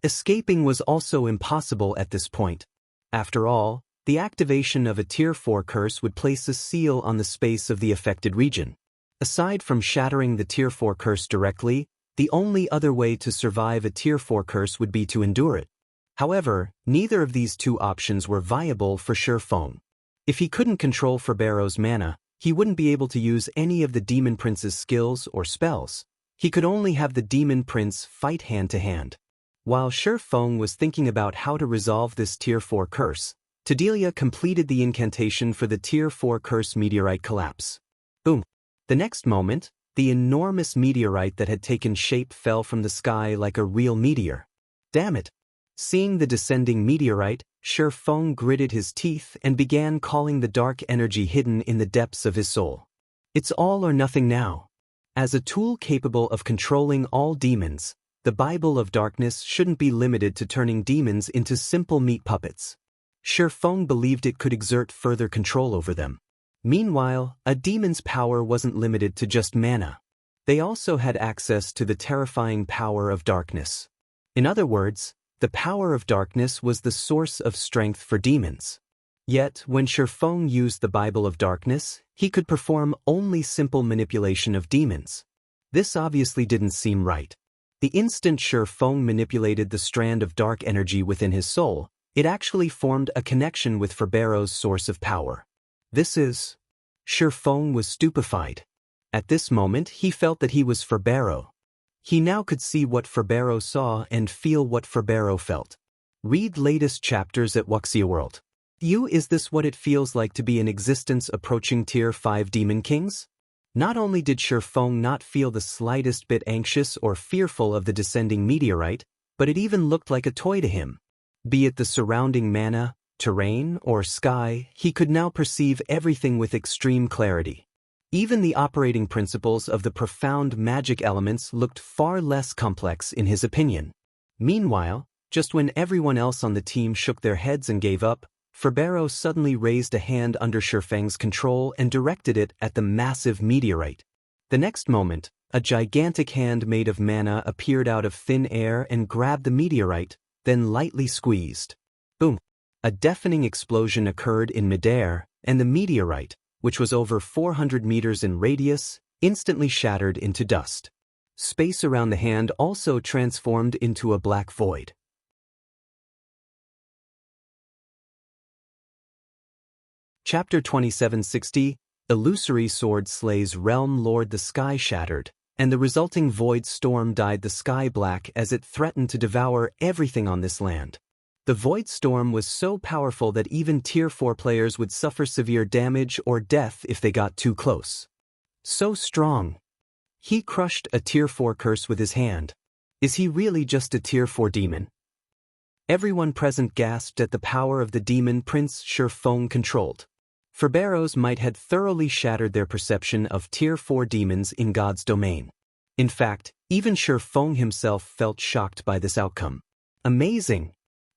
Escaping was also impossible at this point. After all, the activation of a Tier 4 curse would place a seal on the space of the affected region. Aside from shattering the Tier 4 curse directly, the only other way to survive a Tier 4 curse would be to endure it. However, neither of these two options were viable for Feng. If he couldn't control Ferbero's mana, he wouldn't be able to use any of the Demon Prince's skills or spells. He could only have the Demon Prince fight hand-to-hand. While Feng was thinking about how to resolve this Tier 4 curse, Tedelia completed the incantation for the Tier 4 curse meteorite collapse. Boom! The next moment, the enormous meteorite that had taken shape fell from the sky like a real meteor. Damn it! Seeing the descending meteorite, Feng gritted his teeth and began calling the dark energy hidden in the depths of his soul. It's all or nothing now. As a tool capable of controlling all demons, the Bible of Darkness shouldn't be limited to turning demons into simple meat puppets. Feng believed it could exert further control over them. Meanwhile, a demon's power wasn't limited to just mana. They also had access to the terrifying power of darkness. In other words, the power of darkness was the source of strength for demons. Yet, when Feng used the Bible of Darkness, he could perform only simple manipulation of demons. This obviously didn't seem right. The instant Feng manipulated the strand of dark energy within his soul, it actually formed a connection with Ferbero's source of power. This is... Feng was stupefied. At this moment he felt that he was Ferbero. He now could see what Ferbero saw and feel what Ferbero felt. Read latest chapters at Wuxia World. Is this what it feels like to be in existence approaching Tier 5 Demon Kings? Not only did Feng not feel the slightest bit anxious or fearful of the descending meteorite, but it even looked like a toy to him. Be it the surrounding mana, terrain, or sky, he could now perceive everything with extreme clarity. Even the operating principles of the profound magic elements looked far less complex in his opinion. Meanwhile, just when everyone else on the team shook their heads and gave up, Ferbero suddenly raised a hand under Feng's control and directed it at the massive meteorite. The next moment, a gigantic hand made of mana appeared out of thin air and grabbed the meteorite, then lightly squeezed. Boom! A deafening explosion occurred in midair, and the meteorite, which was over 400 meters in radius, instantly shattered into dust. Space around the hand also transformed into a black void. Chapter 2760, Illusory Sword slays Realm Lord. The sky shattered, and the resulting void storm dyed the sky black as it threatened to devour everything on this land. The void storm was so powerful that even Tier 4 players would suffer severe damage or death if they got too close. So strong. He crushed a Tier 4 curse with his hand. Is he really just a Tier 4 demon? Everyone present gasped at the power of the demon Prince Feng controlled. Ferbero's might had thoroughly shattered their perception of Tier 4 demons in God's domain. In fact, even Feng himself felt shocked by this outcome. Amazing!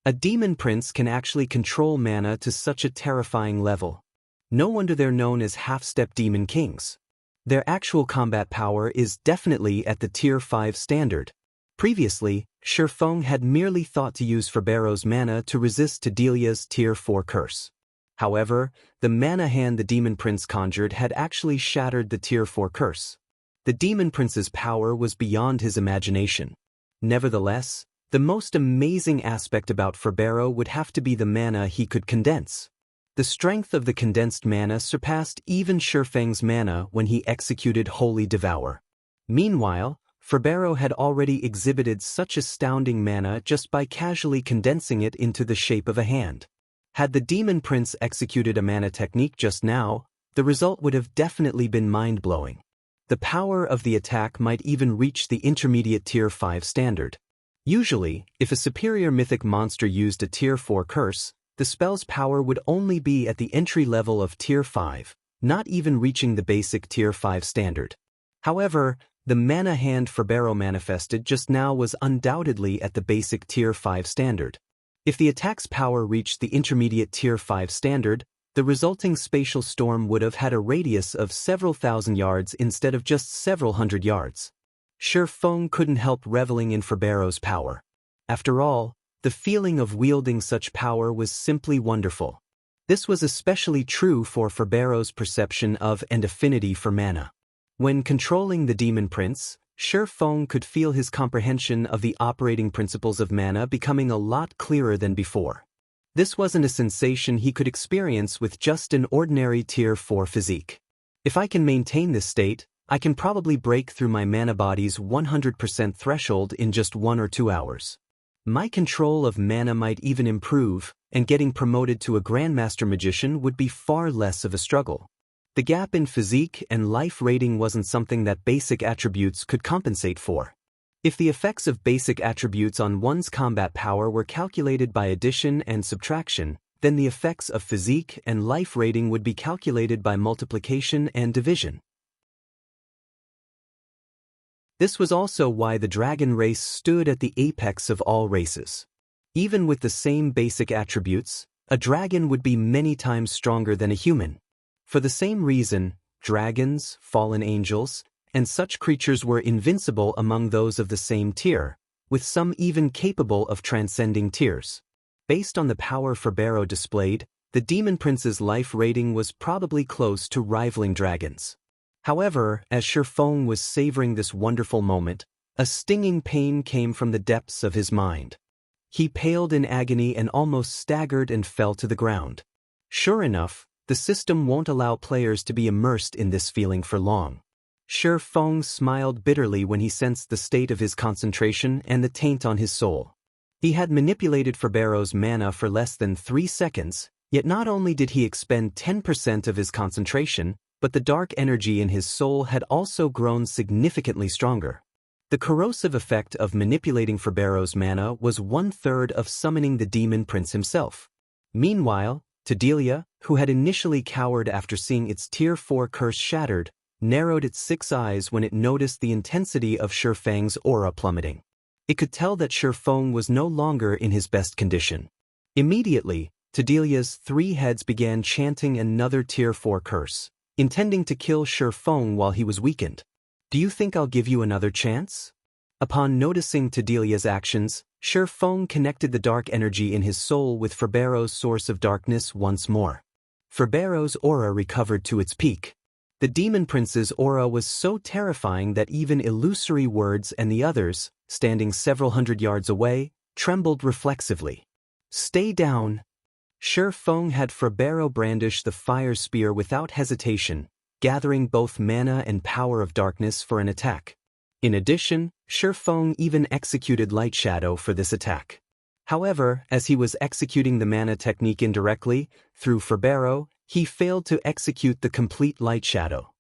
A demon prince can actually control mana to such a terrifying level. No wonder they're known as half-step demon kings. Their actual combat power is definitely at the Tier 5 standard. Previously, Feng had merely thought to use Ferbero's mana to resist Tedelia's Tier 4 curse. However, the mana hand the demon prince conjured had actually shattered the Tier 4 curse. The demon prince's power was beyond his imagination. Nevertheless, the most amazing aspect about Ferbero would have to be the mana he could condense. The strength of the condensed mana surpassed even Feng's mana when he executed Holy Devour. Meanwhile, Ferbero had already exhibited such astounding mana just by casually condensing it into the shape of a hand. Had the demon prince executed a mana technique just now, the result would have definitely been mind-blowing. The power of the attack might even reach the intermediate Tier 5 standard. Usually, if a superior mythic monster used a Tier 4 curse, the spell's power would only be at the entry level of Tier 5, not even reaching the basic Tier 5 standard. However, the mana hand Ferbero manifested just now was undoubtedly at the basic Tier 5 standard. If the attack's power reached the intermediate Tier 5 standard, the resulting spatial storm would have had a radius of several thousand yards instead of just several hundred yards. Feng couldn't help reveling in Ferbero's power. After all, the feeling of wielding such power was simply wonderful. This was especially true for Ferbero's perception of and affinity for mana. When controlling the demon prince, Feng could feel his comprehension of the operating principles of mana becoming a lot clearer than before. This wasn't a sensation he could experience with just an ordinary Tier 4 physique. If I can maintain this state, I can probably break through my mana body's 100% threshold in just 1 or 2 hours. My control of mana might even improve, and getting promoted to a Grandmaster Magician would be far less of a struggle. The gap in physique and life rating wasn't something that basic attributes could compensate for. If the effects of basic attributes on one's combat power were calculated by addition and subtraction, then the effects of physique and life rating would be calculated by multiplication and division. This was also why the dragon race stood at the apex of all races. Even with the same basic attributes, a dragon would be many times stronger than a human. For the same reason, dragons, fallen angels, and such creatures were invincible among those of the same tier, with some even capable of transcending tiers. Based on the power Ferbero displayed, the Demon Prince's life rating was probably close to rivaling dragons. However, as Feng was savoring this wonderful moment, a stinging pain came from the depths of his mind. He paled in agony and almost staggered and fell to the ground. Sure enough, the system won't allow players to be immersed in this feeling for long. Feng smiled bitterly when he sensed the state of his concentration and the taint on his soul. He had manipulated Ferbero's mana for less than 3 seconds, yet not only did he expend 10% of his concentration, but the dark energy in his soul had also grown significantly stronger. The corrosive effect of manipulating Ferbero's mana was 1/3 of summoning the Demon Prince himself. Meanwhile, Tedelia, who had initially cowered after seeing its Tier 4 curse shattered, narrowed its 6 eyes when it noticed the intensity of Feng's aura plummeting. It could tell that Feng was no longer in his best condition. Immediately, Tedelia's 3 heads began chanting another Tier 4 curse, intending to kill Feng while he was weakened. "Do you think I'll give you another chance?" Upon noticing Tedelia's actions, Feng connected the dark energy in his soul with Ferbero's source of darkness once more. Ferbero's aura recovered to its peak. The Demon Prince's aura was so terrifying that even Illusory words and the others, standing several hundred yards away, trembled reflexively. "Stay down." Feng had Ferbero brandish the fire spear without hesitation, gathering both mana and power of darkness for an attack. In addition, Feng even executed Light Shadow for this attack. However, as he was executing the mana technique indirectly, through Ferbero, he failed to execute the complete Light Shadow.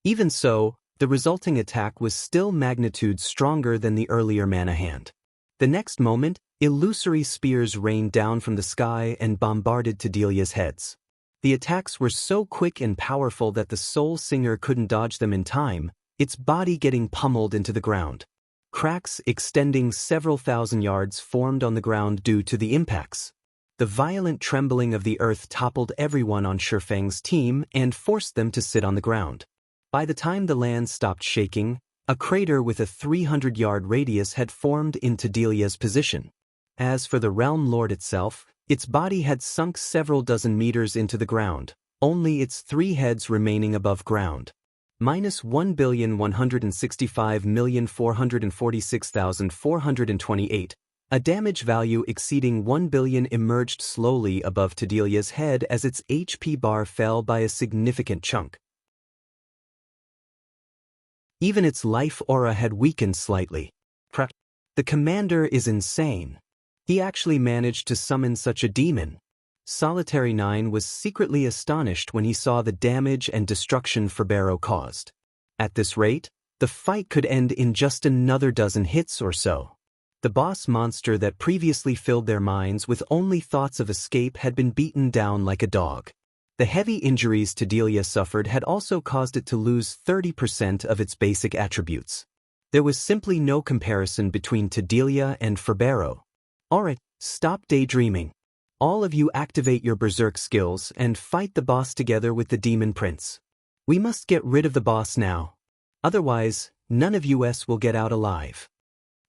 Even so, the resulting attack was still magnitude stronger than the earlier mana hand. The next moment, illusory spears rained down from the sky and bombarded Tedelia's heads. The attacks were so quick and powerful that the Soul Singer couldn't dodge them in time, its body getting pummeled into the ground. Cracks extending several thousand yards formed on the ground due to the impacts. The violent trembling of the earth toppled everyone on Feng's team and forced them to sit on the ground. By the time the land stopped shaking, a crater with a 300-yard radius had formed in Tedelia's position. As for the Realm Lord itself, its body had sunk several dozen meters into the ground, only its 3 heads remaining above ground. -1,165,446,428, a damage value exceeding 1 billion emerged slowly above Tedelia's head as its HP bar fell by a significant chunk. Even its life aura had weakened slightly. The commander is insane. He actually managed to summon such a demon. Solitary 9 was secretly astonished when he saw the damage and destruction Ferbero caused. At this rate, the fight could end in just another dozen hits or so. The boss monster that previously filled their minds with only thoughts of escape had been beaten down like a dog. The heavy injuries Tedelia suffered had also caused it to lose 30% of its basic attributes. There was simply no comparison between Tedelia and Ferbero. Alright, stop daydreaming. All of you activate your berserk skills and fight the boss together with the Demon Prince. We must get rid of the boss now. Otherwise, none of us will get out alive.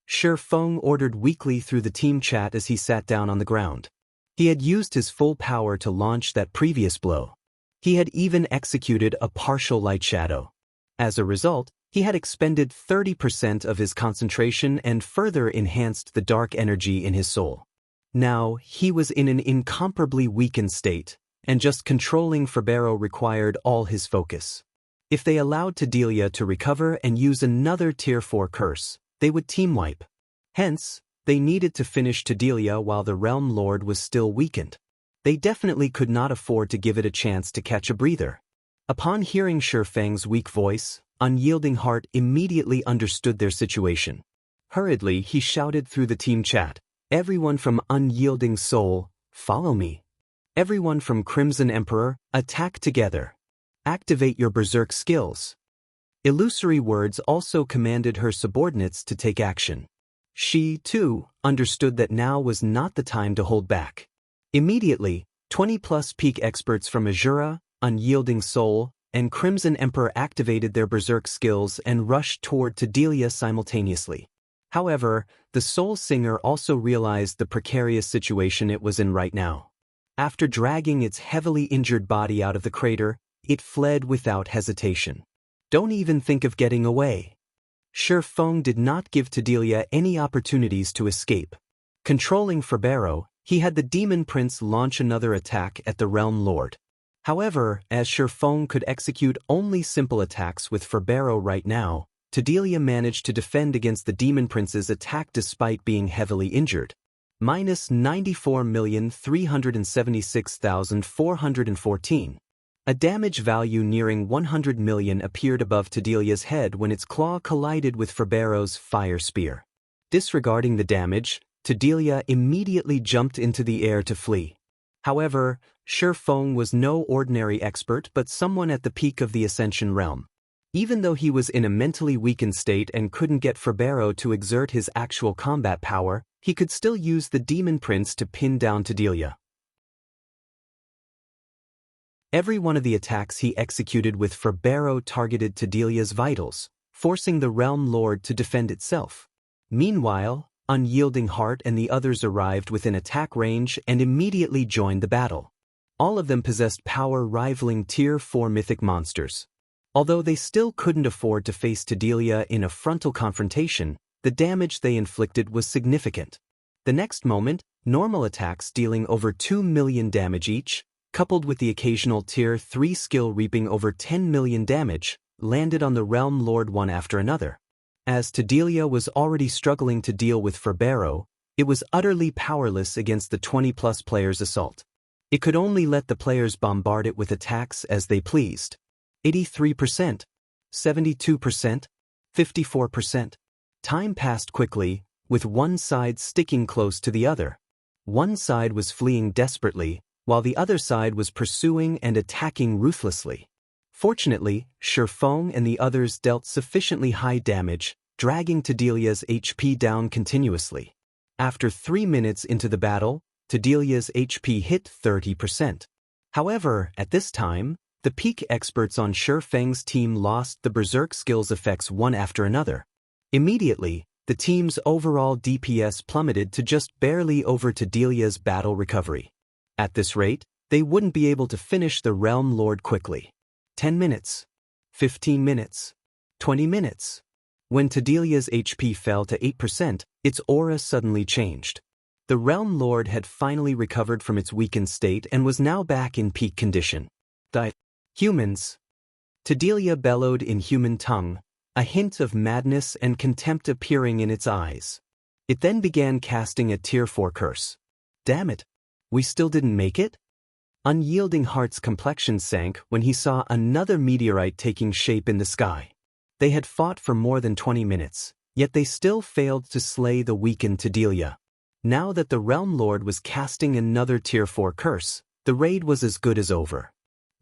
Feng ordered weakly through the team chat as he sat down on the ground. He had used his full power to launch that previous blow. He had even executed a partial Light Shadow. As a result, he had expended 30% of his concentration and further enhanced the dark energy in his soul. Now, he was in an incomparably weakened state, and just controlling Ferbero required all his focus. If they allowed Tedelia to recover and use another Tier 4 curse, they would team wipe. Hence, they needed to finish Tedelia while the Realm Lord was still weakened. They definitely could not afford to give it a chance to catch a breather. Upon hearing Feng's weak voice, Unyielding Heart immediately understood their situation. Hurriedly, he shouted through the team chat, "Everyone from Unyielding Soul, follow me. Everyone from Crimson Emperor, attack together. Activate your berserk skills." Illusory words also commanded her subordinates to take action. She, too, understood that now was not the time to hold back. Immediately, 20-plus peak experts from Azura, Unyielding Soul, and Crimson Emperor activated their berserk skills and rushed toward Delia simultaneously. However, the Soul Singer also realized the precarious situation it was in right now. After dragging its heavily injured body out of the crater, it fled without hesitation. Don't even think of getting away. Feng did not give Delia any opportunities to escape. Controlling Ferbero, he had the Demon Prince launch another attack at the Realm Lord. However, as Feng could execute only simple attacks with Ferbero right now, Delia managed to defend against the Demon Prince's attack despite being heavily injured. Minus 94,376,414. A damage value nearing 100 million appeared above Delia's head when its claw collided with Ferbero's fire spear. Disregarding the damage, Delia immediately jumped into the air to flee. However, Feng was no ordinary expert but someone at the peak of the Ascension realm. Even though he was in a mentally weakened state and couldn't get Ferbero to exert his actual combat power, he could still use the Demon Prince to pin down Delia. Every one of the attacks he executed with Ferbero targeted Delia's vitals, forcing the Realm Lord to defend itself. Meanwhile, Unyielding Heart and the others arrived within attack range and immediately joined the battle. All of them possessed power rivaling Tier 4 mythic monsters. Although they still couldn't afford to face Delia in a frontal confrontation, the damage they inflicted was significant. The next moment, normal attacks dealing over 2 million damage each, coupled with the occasional Tier 3 skill reaping over 10 million damage, landed on the Realm Lord one after another. As Delia was already struggling to deal with Ferbero, it was utterly powerless against the 20-plus players' assault. It could only let the players bombard it with attacks as they pleased. 83%, 72%, 54%. Time passed quickly, with one side sticking close to the other. One side was fleeing desperately, while the other side was pursuing and attacking ruthlessly. Fortunately, Feng and the others dealt sufficiently high damage, dragging Delia's HP down continuously. After 3 minutes into the battle, Delia's HP hit 30%. However, at this time, the peak experts on Feng's team lost the berserk skills effects one after another. Immediately, the team's overall DPS plummeted to just barely over Delia's battle recovery. At this rate, they wouldn't be able to finish the Realm Lord quickly. 10 minutes. 15 minutes. 20 minutes. When Delia's HP fell to 8%, its aura suddenly changed. The Realm Lord had finally recovered from its weakened state and was now back in peak condition. Humans. Delia bellowed in human tongue, a hint of madness and contempt appearing in its eyes. It then began casting a Tier 4 curse. Damn it. We still didn't make it? Unyielding Heart's complexion sank when he saw another meteorite taking shape in the sky. They had fought for more than 20 minutes, yet they still failed to slay the weakened Delia. Now that the Realm Lord was casting another Tier 4 curse, the raid was as good as over.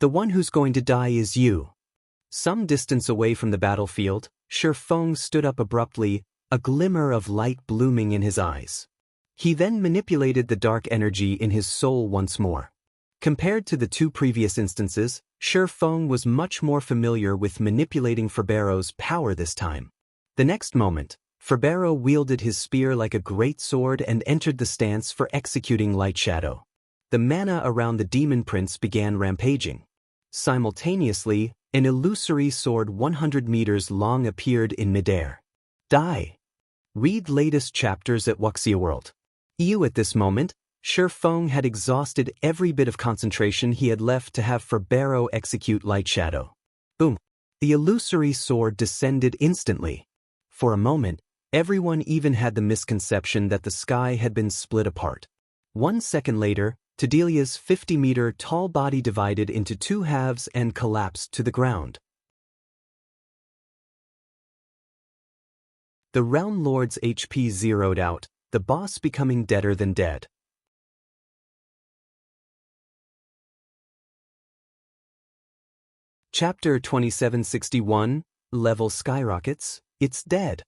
The one who's going to die is you. Some distance away from the battlefield, Feng stood up abruptly, a glimmer of light blooming in his eyes. He then manipulated the dark energy in his soul once more. Compared to the 2 previous instances, Feng was much more familiar with manipulating Ferbero's power this time. The next moment, Ferbero wielded his spear like a great sword and entered the stance for executing Light Shadow. The mana around the Demon Prince began rampaging. Simultaneously, an illusory sword 100 meters long appeared in midair. Die. Read latest chapters at Wuxia World. At this moment, Feng had exhausted every bit of concentration he had left to have Ferbero execute Light Shadow. Boom. The illusory sword descended instantly. For a moment, everyone even had the misconception that the sky had been split apart. 1 second later, Delia's 50-meter tall body divided into 2 halves and collapsed to the ground. The Realm Lord's HP zeroed out, the boss becoming deader than dead. Chapter 2761, Level Skyrockets, it's dead.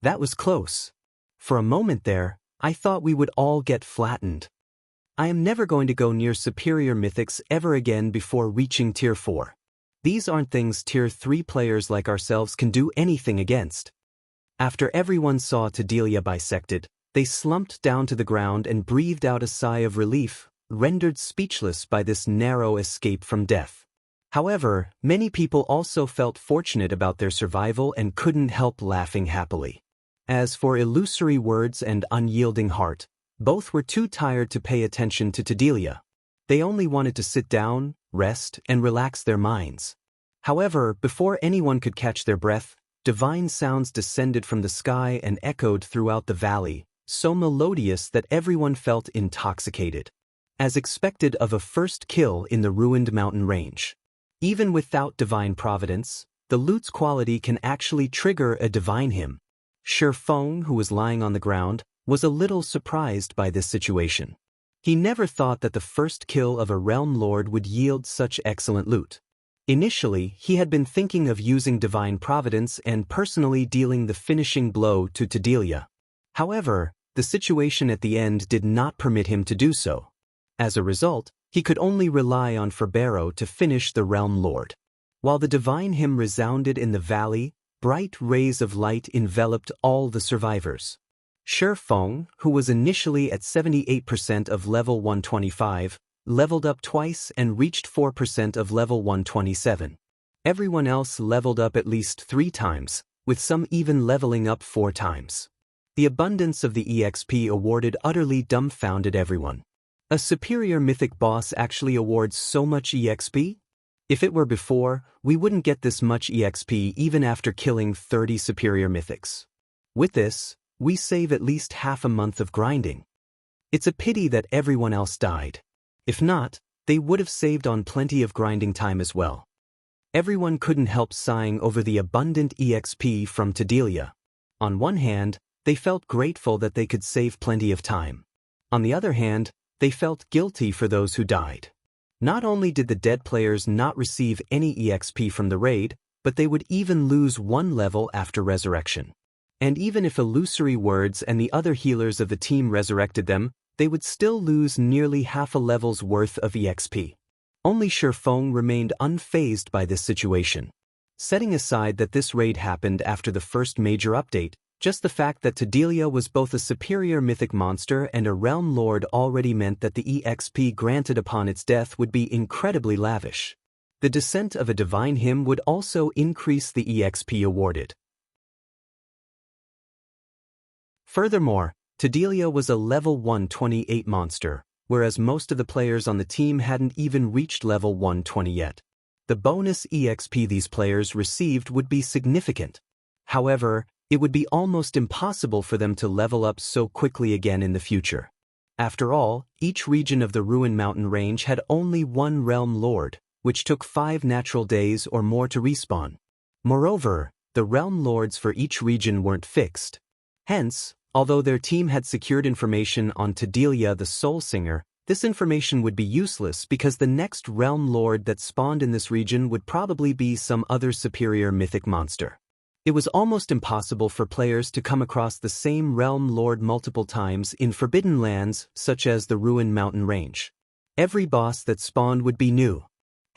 That was close. For a moment there, I thought we would all get flattened. I am never going to go near superior mythics ever again before reaching Tier 4. These aren't things Tier 3 players like ourselves can do anything against. After everyone saw Tadelia bisected, they slumped down to the ground and breathed out a sigh of relief, rendered speechless by this narrow escape from death. However, many people also felt fortunate about their survival and couldn't help laughing happily. As for Illusory Words and Unyielding Heart, both were too tired to pay attention to Tadelia. They only wanted to sit down, rest, and relax their minds. However, before anyone could catch their breath, divine sounds descended from the sky and echoed throughout the valley, so melodious that everyone felt intoxicated. As expected of a first kill in the ruined mountain range. Even without divine providence, the loot's quality can actually trigger a divine hymn. Feng, who was lying on the ground, was a little surprised by this situation. He never thought that the first kill of a realm lord would yield such excellent loot. Initially, he had been thinking of using divine providence and personally dealing the finishing blow to Tadelia. However, the situation at the end did not permit him to do so. As a result, he could only rely on Ferbero to finish the realm lord. While the divine hymn resounded in the valley, bright rays of light enveloped all the survivors. Feng, who was initially at 78% of level 125, leveled up twice and reached 4% of level 127. Everyone else leveled up at least 3 times, with some even leveling up 4 times. The abundance of the EXP awarded utterly dumbfounded everyone. A superior mythic boss actually awards so much EXP? If it were before, we wouldn't get this much EXP even after killing 30 superior mythics. With this, we save at least half a month of grinding. It's a pity that everyone else died. If not, they would have saved on plenty of grinding time as well. Everyone couldn't help sighing over the abundant EXP from Tadelia. On one hand, they felt grateful that they could save plenty of time. On the other hand, they felt guilty for those who died. Not only did the dead players not receive any EXP from the raid, but they would even lose 1 level after resurrection. And even if Illusory Words and the other healers of the team resurrected them, they would still lose nearly half a level's worth of EXP. Only Feng remained unfazed by this situation. Setting aside that this raid happened after the first major update, just the fact that Tadelia was both a superior mythic monster and a realm lord already meant that the EXP granted upon its death would be incredibly lavish. The descent of a divine hymn would also increase the EXP awarded. Furthermore, Tadelia was a level 128 monster, whereas most of the players on the team hadn't even reached level 120 yet. The bonus EXP these players received would be significant. However, it would be almost impossible for them to level up so quickly again in the future. After all, each region of the Ruined Mountain Range had only 1 realm lord, which took 5 natural days or more to respawn. Moreover, the realm lords for each region weren't fixed. Hence, although their team had secured information on Tadelia the Soul Singer, this information would be useless because the next realm lord that spawned in this region would probably be some other superior mythic monster. It was almost impossible for players to come across the same realm lord multiple times in forbidden lands such as the Ruined Mountain Range. Every boss that spawned would be new.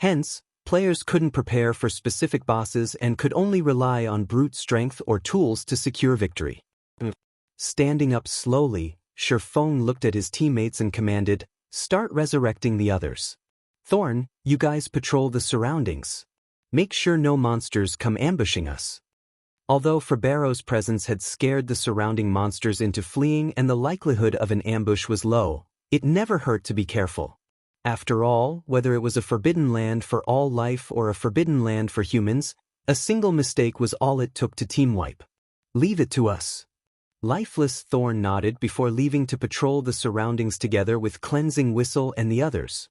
Hence, players couldn't prepare for specific bosses and could only rely on brute strength or tools to secure victory. Standing up slowly, Feng looked at his teammates and commanded, "Start resurrecting the others. Thorn, you guys patrol the surroundings. Make sure no monsters come ambushing us." Although Ferbero's presence had scared the surrounding monsters into fleeing and the likelihood of an ambush was low, it never hurt to be careful. After all, whether it was a forbidden land for all life or a forbidden land for humans, a single mistake was all it took to team wipe. "Leave it to us." Lifeless Thorn nodded before leaving to patrol the surroundings together with Cleansing Whistle and the others.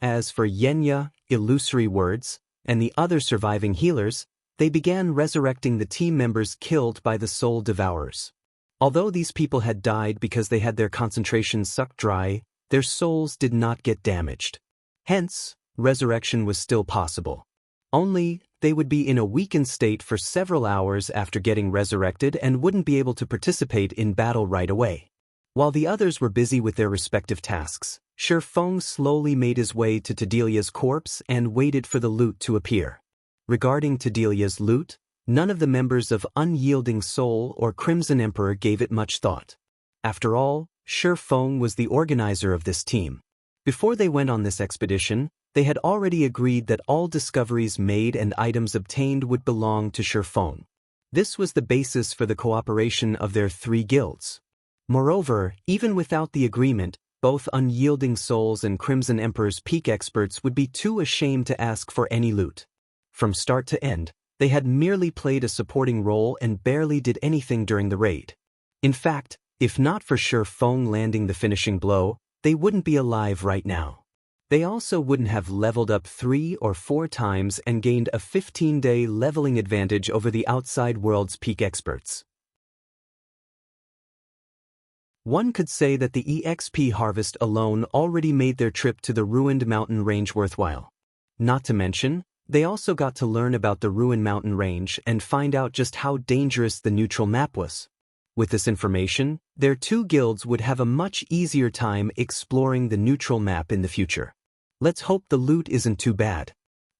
As for Xianxia, Illusory Words, and the other surviving healers, they began resurrecting the team members killed by the Soul Devourers. Although these people had died because they had their concentration sucked dry, their souls did not get damaged. Hence, resurrection was still possible. Only, they would be in a weakened state for several hours after getting resurrected and wouldn't be able to participate in battle right away. While the others were busy with their respective tasks, Feng slowly made his way to Tadelia's corpse and waited for the loot to appear. Regarding Tadelia's loot, none of the members of Unyielding Soul or Crimson Emperor gave it much thought. After all, Feng was the organizer of this team. Before they went on this expedition, they had already agreed that all discoveries made and items obtained would belong to Feng. This was the basis for the cooperation of their 3 guilds. Moreover, even without the agreement, both Unyielding Souls and Crimson Emperor's peak experts would be too ashamed to ask for any loot. From start to end, they had merely played a supporting role and barely did anything during the raid. In fact, if not for Feng landing the finishing blow, they wouldn't be alive right now. They also wouldn't have leveled up 3 or 4 times and gained a 15-day leveling advantage over the outside world's peak experts. One could say that the EXP harvest alone already made their trip to the ruined mountain range worthwhile. Not to mention, they also got to learn about the ruined mountain range and find out just how dangerous the neutral map was. With this information, their 2 guilds would have a much easier time exploring the neutral map in the future. Let's hope the loot isn't too bad.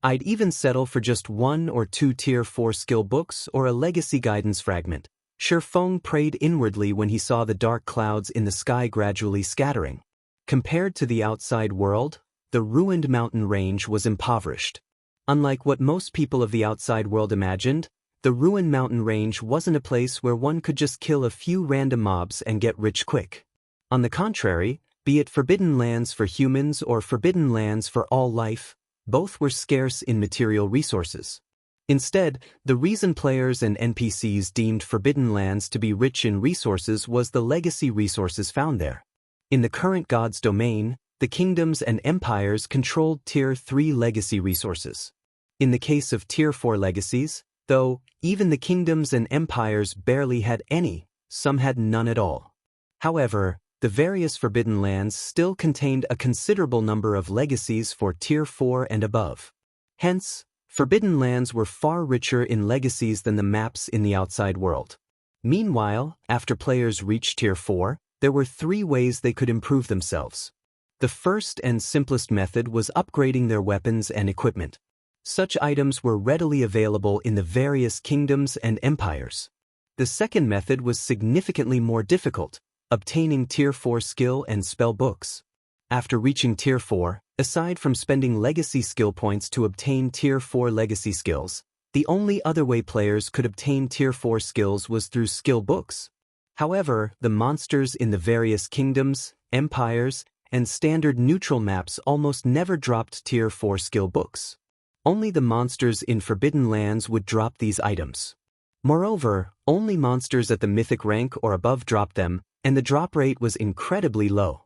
I'd even settle for just 1 or 2 Tier 4 skill books or a legacy guidance fragment. Feng prayed inwardly when he saw the dark clouds in the sky gradually scattering. Compared to the outside world, the ruined mountain range was impoverished. Unlike what most people of the outside world imagined, the ruined mountain range wasn't a place where one could just kill a few random mobs and get rich quick. On the contrary, be it forbidden lands for humans or forbidden lands for all life, both were scarce in material resources. Instead, the reason players and NPCs deemed forbidden lands to be rich in resources was the legacy resources found there. In the current God's domain, the kingdoms and empires controlled Tier 3 legacy resources. In the case of Tier 4 legacies, though, even the kingdoms and empires barely had any, some had none at all. However, the various forbidden lands still contained a considerable number of legacies for Tier 4 and above. Hence, forbidden lands were far richer in legacies than the maps in the outside world. Meanwhile, after players reached Tier 4, there were 3 ways they could improve themselves. The first and simplest method was upgrading their weapons and equipment. Such items were readily available in the various kingdoms and empires. The second method was significantly more difficult, obtaining Tier 4 skill and spell books. After reaching Tier 4, aside from spending legacy skill points to obtain Tier 4 legacy skills, the only other way players could obtain Tier 4 skills was through skill books. However, the monsters in the various kingdoms, empires, and standard neutral maps almost never dropped Tier 4 skill books. Only the monsters in Forbidden Lands would drop these items. Moreover, only monsters at the Mythic rank or above dropped them, and the drop rate was incredibly low.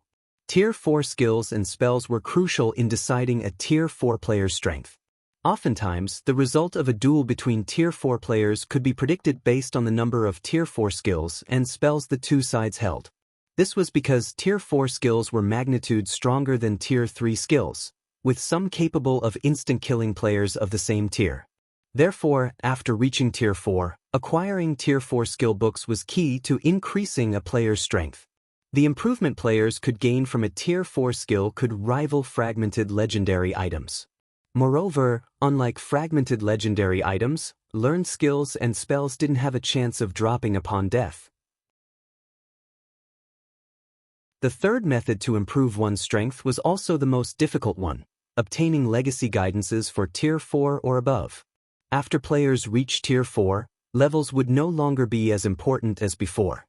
Tier 4 skills and spells were crucial in deciding a Tier 4 player's strength. Oftentimes, the result of a duel between Tier 4 players could be predicted based on the number of Tier 4 skills and spells the 2 sides held. This was because Tier 4 skills were magnitudes stronger than Tier 3 skills, with some capable of instant killing players of the same tier. Therefore, after reaching Tier 4, acquiring Tier 4 skill books was key to increasing a player's strength. The improvement players could gain from a Tier 4 skill could rival fragmented legendary items. Moreover, unlike fragmented legendary items, learned skills and spells didn't have a chance of dropping upon death. The third method to improve one's strength was also the most difficult one, obtaining legacy guidances for Tier 4 or above. After players reached Tier 4, levels would no longer be as important as before.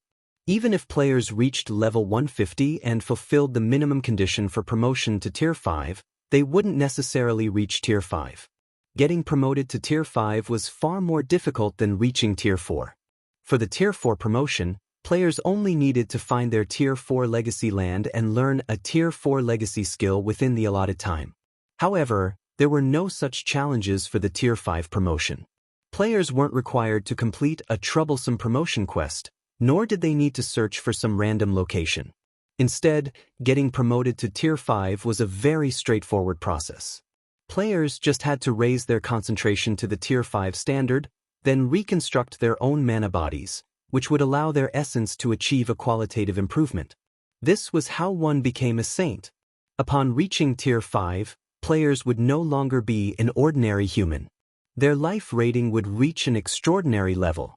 Even if players reached level 150 and fulfilled the minimum condition for promotion to Tier 5, they wouldn't necessarily reach Tier 5. Getting promoted to Tier 5 was far more difficult than reaching Tier 4. For the Tier 4 promotion, players only needed to find their Tier 4 legacy land and learn a Tier 4 legacy skill within the allotted time. However, there were no such challenges for the Tier 5 promotion. Players weren't required to complete a troublesome promotion quest, nor did they need to search for some random location. Instead, getting promoted to Tier 5 was a very straightforward process. Players just had to raise their concentration to the Tier 5 standard, then reconstruct their own mana bodies, which would allow their essence to achieve a qualitative improvement. This was how one became a saint. Upon reaching Tier 5, players would no longer be an ordinary human. Their life rating would reach an extraordinary level.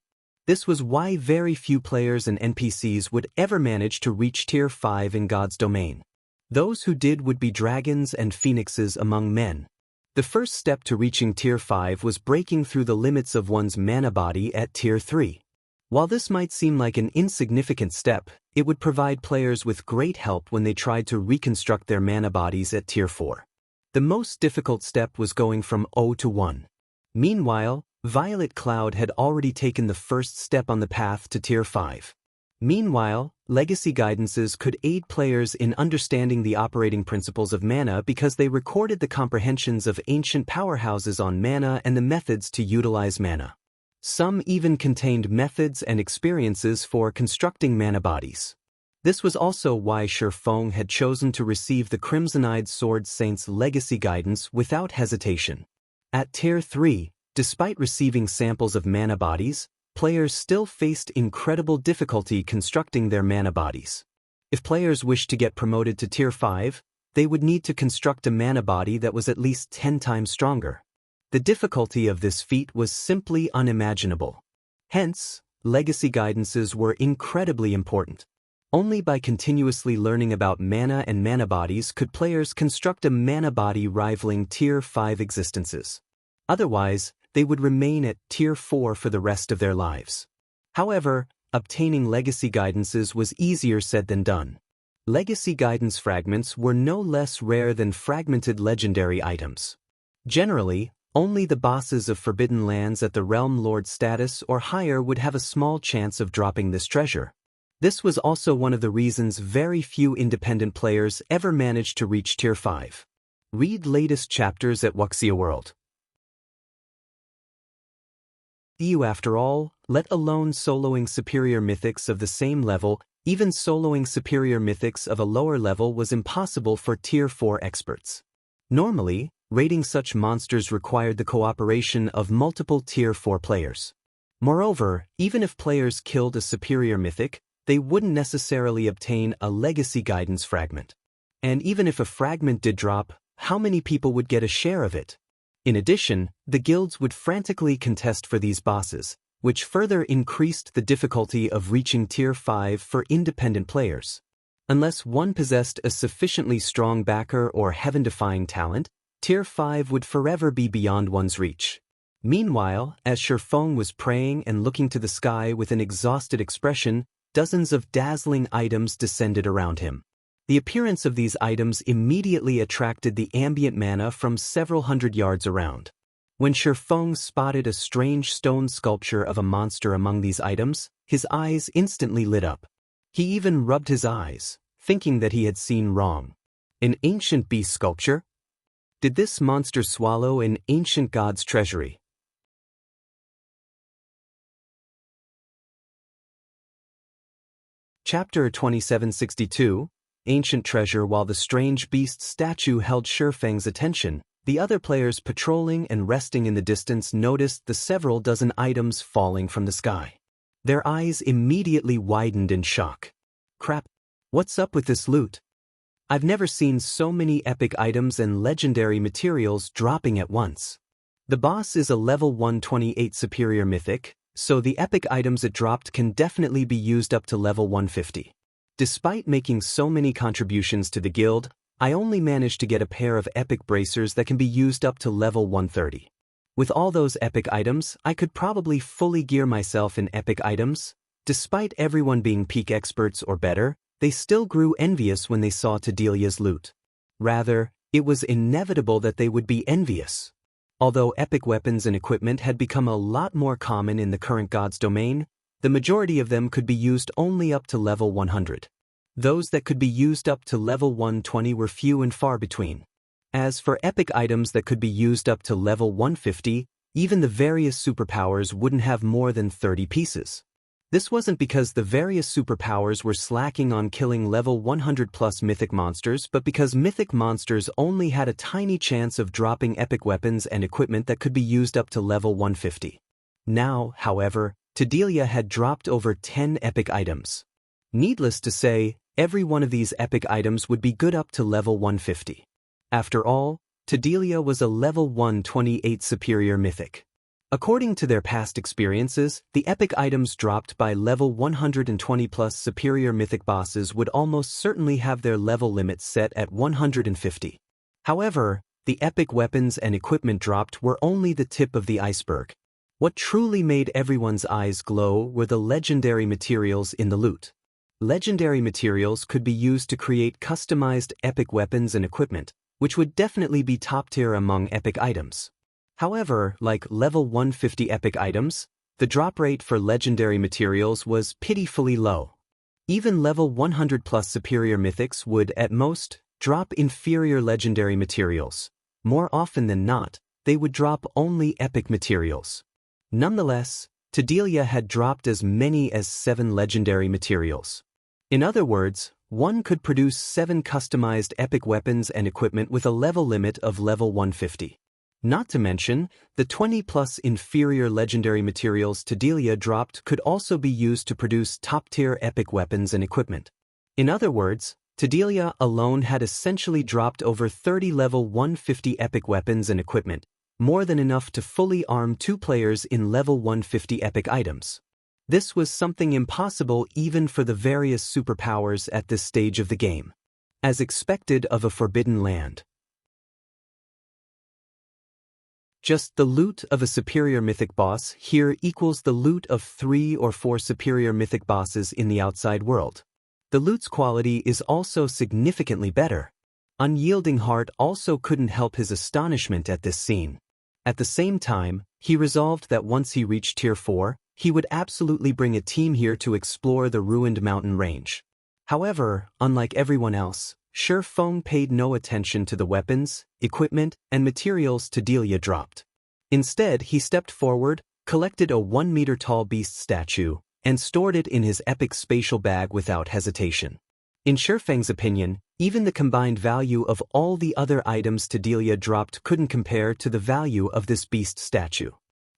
This was why very few players and NPCs would ever manage to reach Tier 5 in God's domain. Those who did would be dragons and phoenixes among men. The first step to reaching Tier 5 was breaking through the limits of one's mana body at Tier 3. While this might seem like an insignificant step, it would provide players with great help when they tried to reconstruct their mana bodies at Tier 4. The most difficult step was going from 0 to 1. Meanwhile, Violet Cloud had already taken the first step on the path to Tier 5. Meanwhile, legacy guidances could aid players in understanding the operating principles of mana because they recorded the comprehensions of ancient powerhouses on mana and the methods to utilize mana. Some even contained methods and experiences for constructing mana bodies. This was also why Feng had chosen to receive the Crimson-Eyed Sword Saint's legacy guidance without hesitation. At Tier 3, despite receiving samples of mana bodies, players still faced incredible difficulty constructing their mana bodies. If players wished to get promoted to Tier 5, they would need to construct a mana body that was at least 10 times stronger. The difficulty of this feat was simply unimaginable. Hence, legacy guidances were incredibly important. Only by continuously learning about mana and mana bodies could players construct a mana body rivaling Tier 5 existences. Otherwise, they would remain at Tier 4 for the rest of their lives. However, obtaining legacy guidances was easier said than done. Legacy guidance fragments were no less rare than fragmented legendary items. Generally, only the bosses of Forbidden Lands at the Realm Lord status or higher would have a small chance of dropping this treasure. This was also one of the reasons very few independent players ever managed to reach Tier 5. Read latest chapters at Wuxia World. After all, let alone soloing superior mythics of the same level, even soloing superior mythics of a lower level was impossible for Tier 4 experts. Normally, raiding such monsters required the cooperation of multiple Tier 4 players. Moreover, even if players killed a superior mythic, they wouldn't necessarily obtain a legacy guidance fragment. And even if a fragment did drop, how many people would get a share of it? In addition, the guilds would frantically contest for these bosses, which further increased the difficulty of reaching Tier 5 for independent players. Unless one possessed a sufficiently strong backer or heaven-defying talent, Tier 5 would forever be beyond one's reach. Meanwhile, as Feng was praying and looking to the sky with an exhausted expression, dozens of dazzling items descended around him. The appearance of these items immediately attracted the ambient mana from several hundred yards around. When Feng spotted a strange stone sculpture of a monster among these items, his eyes instantly lit up. He even rubbed his eyes, thinking that he had seen wrong. An ancient beast sculpture? Did this monster swallow an ancient god's treasury? Chapter 2762, Ancient Treasure. While the strange beast statue held Feng's attention, the other players patrolling and resting in the distance noticed the several dozen items falling from the sky. Their eyes immediately widened in shock. Crap, what's up with this loot? I've never seen so many epic items and legendary materials dropping at once. The boss is a level 128 superior mythic, so the epic items it dropped can definitely be used up to level 150. Despite making so many contributions to the guild, I only managed to get a pair of epic bracers that can be used up to level 130. With all those epic items, I could probably fully gear myself in epic items. Despite everyone being peak experts or better, they still grew envious when they saw Tadelia's loot. Rather, it was inevitable that they would be envious. Although epic weapons and equipment had become a lot more common in the current God's domain, the majority of them could be used only up to level 100. Those that could be used up to level 120 were few and far between. As for epic items that could be used up to level 150, even the various superpowers wouldn't have more than 30 pieces. This wasn't because the various superpowers were slacking on killing level 100+ mythic monsters, but because mythic monsters only had a tiny chance of dropping epic weapons and equipment that could be used up to level 150. Now, however, Tedelia had dropped over 10 epic items. Needless to say, every one of these epic items would be good up to level 150. After all, Tedelia was a level 128 superior mythic. According to their past experiences, the epic items dropped by level 120+ superior mythic bosses would almost certainly have their level limit set at 150. However, the epic weapons and equipment dropped were only the tip of the iceberg. What truly made everyone's eyes glow were the legendary materials in the loot. Legendary materials could be used to create customized epic weapons and equipment, which would definitely be top tier among epic items. However, like level 150 epic items, the drop rate for legendary materials was pitifully low. Even level 100+ superior mythics would, at most, drop inferior legendary materials. More often than not, they would drop only epic materials. Nonetheless, Tedelia had dropped as many as 7 legendary materials. In other words, one could produce 7 customized epic weapons and equipment with a level limit of level 150. Not to mention, the 20+ inferior legendary materials Tedelia dropped could also be used to produce top-tier epic weapons and equipment. In other words, Tedelia alone had essentially dropped over 30 level 150 epic weapons and equipment, more than enough to fully arm 2 players in level 150 epic items. This was something impossible even for the various superpowers at this stage of the game. As expected of a forbidden land. Just the loot of a superior mythic boss here equals the loot of 3 or 4 superior mythic bosses in the outside world. The loot's quality is also significantly better. Unyielding Heart also couldn't help his astonishment at this scene. At the same time, he resolved that once he reached Tier 4, he would absolutely bring a team here to explore the ruined mountain range. However, unlike everyone else, Feng paid no attention to the weapons, equipment, and materials Tedelia dropped. Instead, he stepped forward, collected a 1-meter-tall beast statue, and stored it in his epic spatial bag without hesitation. In Feng's opinion, even the combined value of all the other items Tedelia dropped couldn't compare to the value of this beast statue.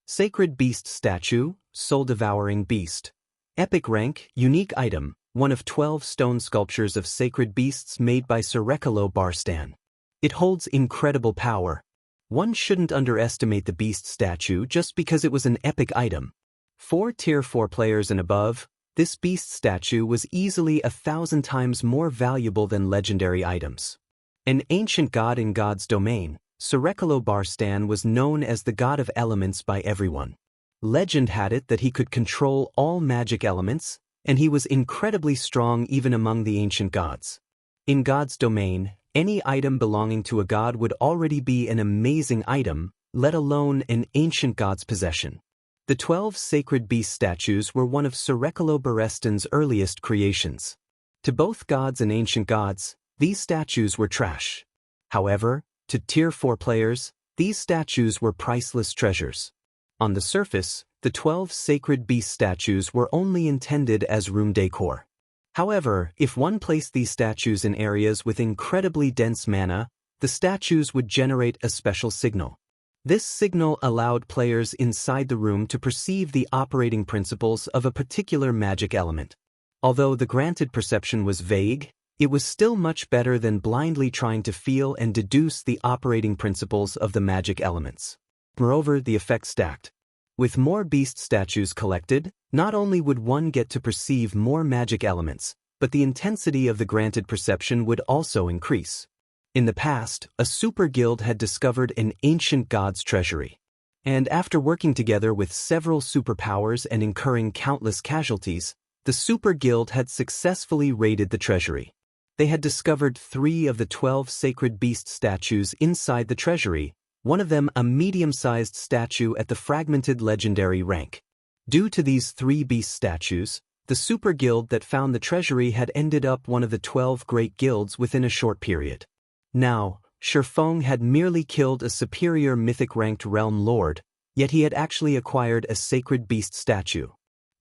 Sacred Beast Statue, Soul-Devouring Beast. Epic rank, unique item, one of 12 stone sculptures of sacred beasts made by Skyrockets Barstan. It holds incredible power. One shouldn't underestimate the beast statue just because it was an epic item. For Tier 4 players and above, this beast statue was easily 1,000 times more valuable than legendary items. An ancient god in God's domain, Skyrockets Barstan was known as the god of elements by everyone. Legend had it that he could control all magic elements, and he was incredibly strong even among the ancient gods. In God's domain, any item belonging to a god would already be an amazing item, let alone an ancient god's possession. The 12 sacred beast statues were one of Skyrockets Barstan's earliest creations. To both gods and ancient gods, these statues were trash. However, to Tier 4 players, these statues were priceless treasures. On the surface, the 12 sacred beast statues were only intended as room decor. However, if one placed these statues in areas with incredibly dense mana, the statues would generate a special signal. This signal allowed players inside the room to perceive the operating principles of a particular magic element. Although the granted perception was vague, it was still much better than blindly trying to feel and deduce the operating principles of the magic elements. Moreover, the effect stacked. With more beast statues collected, not only would one get to perceive more magic elements, but the intensity of the granted perception would also increase. In the past, a super guild had discovered an ancient god's treasury. And after working together with several superpowers and incurring countless casualties, the super guild had successfully raided the treasury. They had discovered 3 of the 12 sacred beast statues inside the treasury, one of them a medium-sized statue at the fragmented legendary rank. Due to these 3 beast statues, the super guild that found the treasury had ended up one of the 12 great guilds within a short period. Now, Feng had merely killed a superior mythic-ranked realm lord, yet he had actually acquired a sacred beast statue.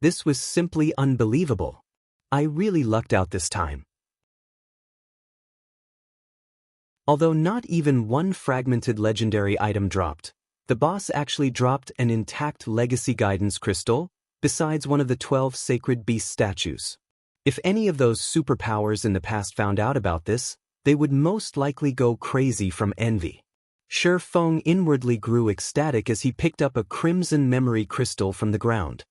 This was simply unbelievable. I really lucked out this time. Although not even one fragmented legendary item dropped, the boss actually dropped an intact legacy guidance crystal, besides one of the 12 sacred beast statues. If any of those superpowers in the past found out about this, they would most likely go crazy from envy. Feng inwardly grew ecstatic as he picked up a crimson memory crystal from the ground.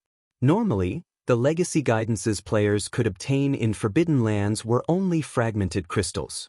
Normally, the legacy guidances players could obtain in Forbidden Lands were only fragmented crystals.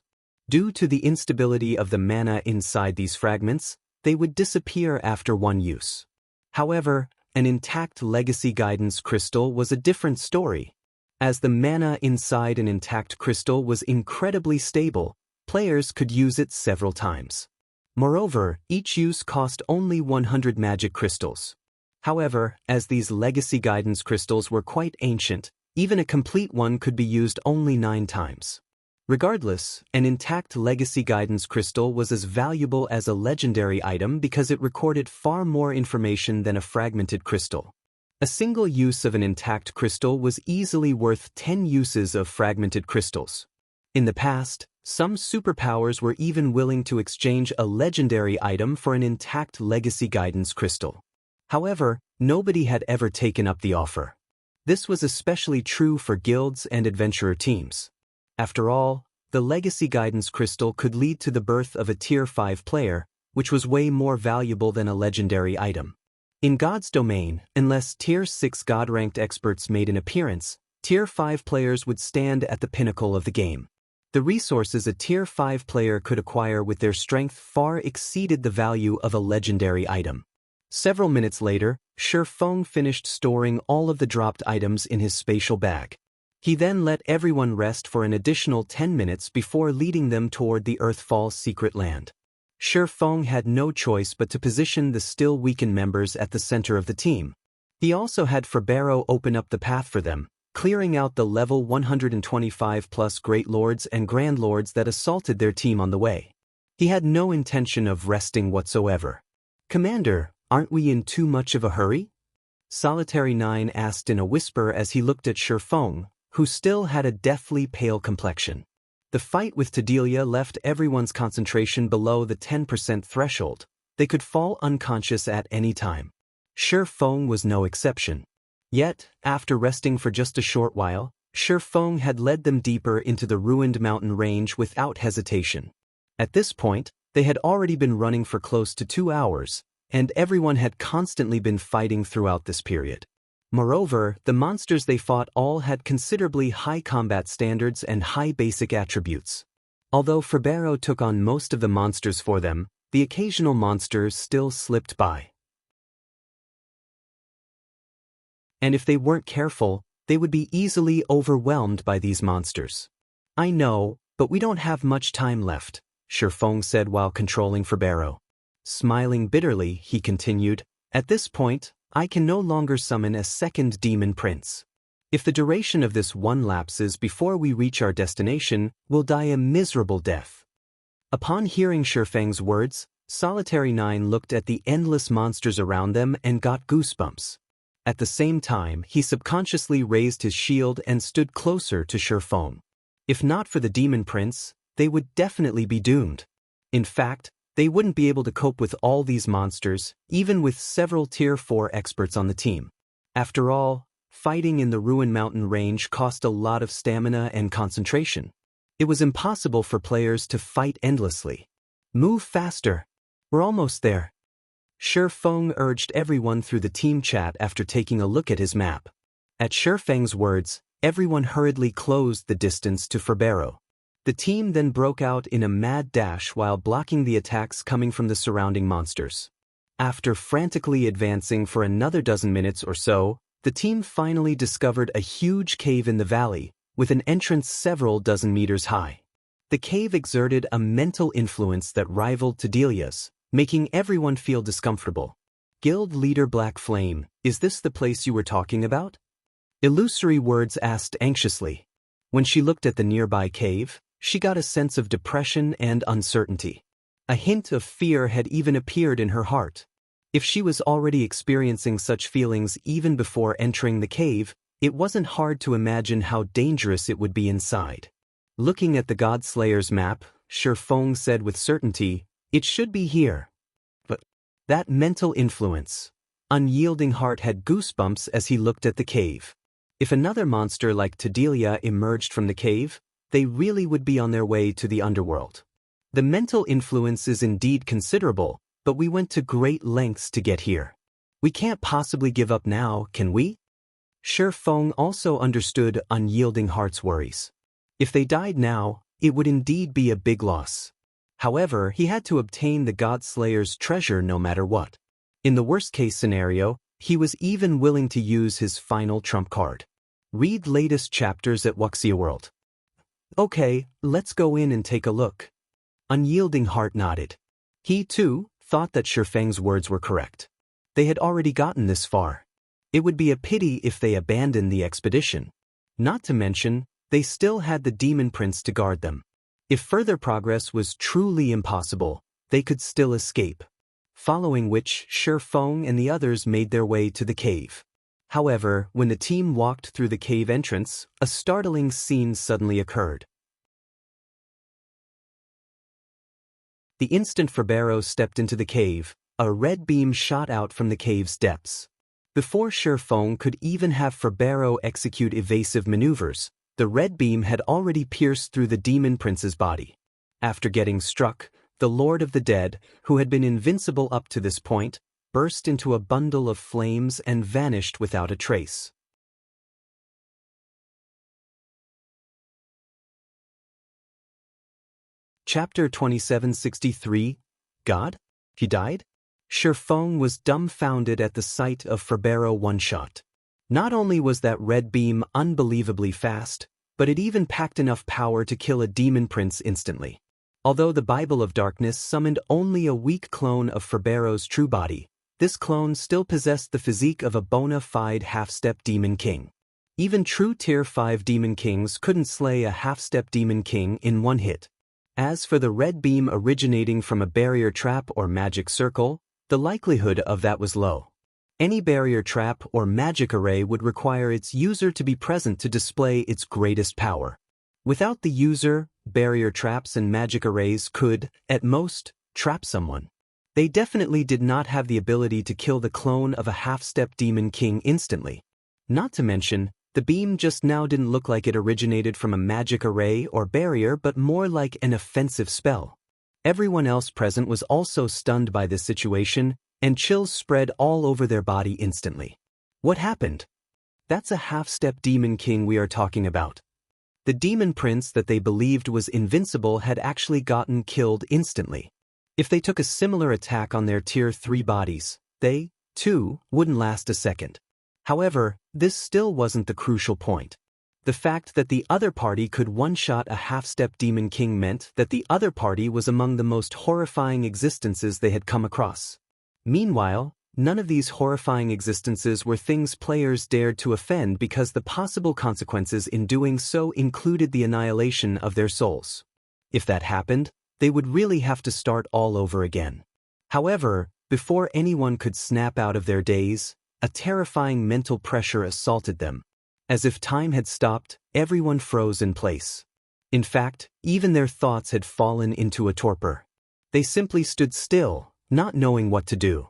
Due to the instability of the mana inside these fragments, they would disappear after one use. However, an intact legacy guidance crystal was a different story. As the mana inside an intact crystal was incredibly stable, players could use it several times. Moreover, each use cost only 100 magic crystals. However, as these legacy guidance crystals were quite ancient, even a complete one could be used only 9 times. Regardless, an intact legacy guidance crystal was as valuable as a legendary item because it recorded far more information than a fragmented crystal. A single use of an intact crystal was easily worth 10 uses of fragmented crystals. In the past, some superpowers were even willing to exchange a legendary item for an intact legacy guidance crystal. However, nobody had ever taken up the offer. This was especially true for guilds and adventurer teams. After all, the legacy guidance crystal could lead to the birth of a tier 5 player, which was way more valuable than a legendary item. In God's domain, unless tier 6 god-ranked experts made an appearance, tier 5 players would stand at the pinnacle of the game. The resources a tier 5 player could acquire with their strength far exceeded the value of a legendary item. Several minutes later, Feng finished storing all of the dropped items in his spatial bag. He then let everyone rest for an additional 10 minutes before leading them toward the Earthfall secret land. Feng had no choice but to position the still weakened members at the center of the team. He also had Fabero open up the path for them, clearing out the level 125 plus Great Lords and Grand Lords that assaulted their team on the way. He had no intention of resting whatsoever. "Commander, aren't we in too much of a hurry?" Solitary 9 asked in a whisper as he looked at Feng, who still had a deathly pale complexion. The fight with Tadelia left everyone's concentration below the 10% threshold. They could fall unconscious at any time. Feng was no exception. Yet, after resting for just a short while, Feng had led them deeper into the ruined mountain range without hesitation. At this point, they had already been running for close to 2 hours, and everyone had constantly been fighting throughout this period. Moreover, the monsters they fought all had considerably high combat standards and high basic attributes. Although Fabero took on most of the monsters for them, the occasional monsters still slipped by. And if they weren't careful, they would be easily overwhelmed by these monsters. "I know, but we don't have much time left," Feng said while controlling Fabero. Smiling bitterly, he continued, "At this point, I can no longer summon a second demon prince. If the duration of this one lapses before we reach our destination, we'll die a miserable death." Upon hearing Feng's words, Solitary 9 looked at the endless monsters around them and got goosebumps. At the same time, he subconsciously raised his shield and stood closer to Feng. If not for the demon prince, they would definitely be doomed. In fact, they wouldn't be able to cope with all these monsters, even with several tier 4 experts on the team. After all, fighting in the Ruin Mountain range cost a lot of stamina and concentration. It was impossible for players to fight endlessly. "Move faster. We're almost there." Feng urged everyone through the team chat after taking a look at his map. At Feng's words, everyone hurriedly closed the distance to Fabero. The team then broke out in a mad dash while blocking the attacks coming from the surrounding monsters. After frantically advancing for another dozen minutes or so, the team finally discovered a huge cave in the valley, with an entrance several dozen meters high. The cave exerted a mental influence that rivaled Tadelia's, making everyone feel discomfortable. "Guild leader Black Flame, is this the place you were talking about?" Illusory Words asked anxiously. When she looked at the nearby cave, she got a sense of depression and uncertainty. A hint of fear had even appeared in her heart. If she was already experiencing such feelings even before entering the cave, it wasn't hard to imagine how dangerous it would be inside. Looking at the God-Slayer's map, Feng said with certainty, "It should be here." But that mental influence. Unyielding Heart had goosebumps as he looked at the cave. If another monster like Tadelia emerged from the cave, they really would be on their way to the underworld. The mental influence is indeed considerable, but we went to great lengths to get here. We can't possibly give up now, can we? Feng also understood Unyielding Heart's worries. If they died now, it would indeed be a big loss. However, he had to obtain the God-Slayer's treasure no matter what. In the worst-case scenario, he was even willing to use his final trump card. Read latest chapters at Wuxia World. Okay, let's go in and take a look. Unyielding Heart nodded. He, too, thought that Feng's words were correct. They had already gotten this far. It would be a pity if they abandoned the expedition. Not to mention, they still had the Demon Prince to guard them. If further progress was truly impossible, they could still escape. Following which, Feng and the others made their way to the cave. However, when the team walked through the cave entrance, a startling scene suddenly occurred. The instant Febero stepped into the cave, a red beam shot out from the cave's depths. Before Feng could even have Febero execute evasive maneuvers, the red beam had already pierced through the Demon Prince's body. After getting struck, the Lord of the Dead, who had been invincible up to this point, burst into a bundle of flames and vanished without a trace. Chapter 2763, God? He died? Feng was dumbfounded at the sight of Febero one-shot. Not only was that red beam unbelievably fast, but it even packed enough power to kill a demon prince instantly. Although the Bible of Darkness summoned only a weak clone of Febero's true body, this clone still possessed the physique of a bona fide half-step demon king. Even true Tier 5 demon kings couldn't slay a half-step demon king in one hit. As for the red beam originating from a barrier trap or magic circle, the likelihood of that was low. Any barrier trap or magic array would require its user to be present to display its greatest power. Without the user, barrier traps and magic arrays could, at most, trap someone. They definitely did not have the ability to kill the clone of a half-step demon king instantly. Not to mention, the beam just now didn't look like it originated from a magic array or barrier but more like an offensive spell. Everyone else present was also stunned by this situation, and chills spread all over their body instantly. What happened? That's a half-step demon king we are talking about. The demon prince that they believed was invincible had actually gotten killed instantly. If they took a similar attack on their Tier 3 bodies, they, too, wouldn't last a second. However, this still wasn't the crucial point. The fact that the other party could one-shot a half-step demon king meant that the other party was among the most horrifying existences they had come across. Meanwhile, none of these horrifying existences were things players dared to offend because the possible consequences in doing so included the annihilation of their souls. If that happened, they would really have to start all over again. However, before anyone could snap out of their daze, a terrifying mental pressure assaulted them. As if time had stopped, everyone froze in place. In fact, even their thoughts had fallen into a torpor. They simply stood still, not knowing what to do.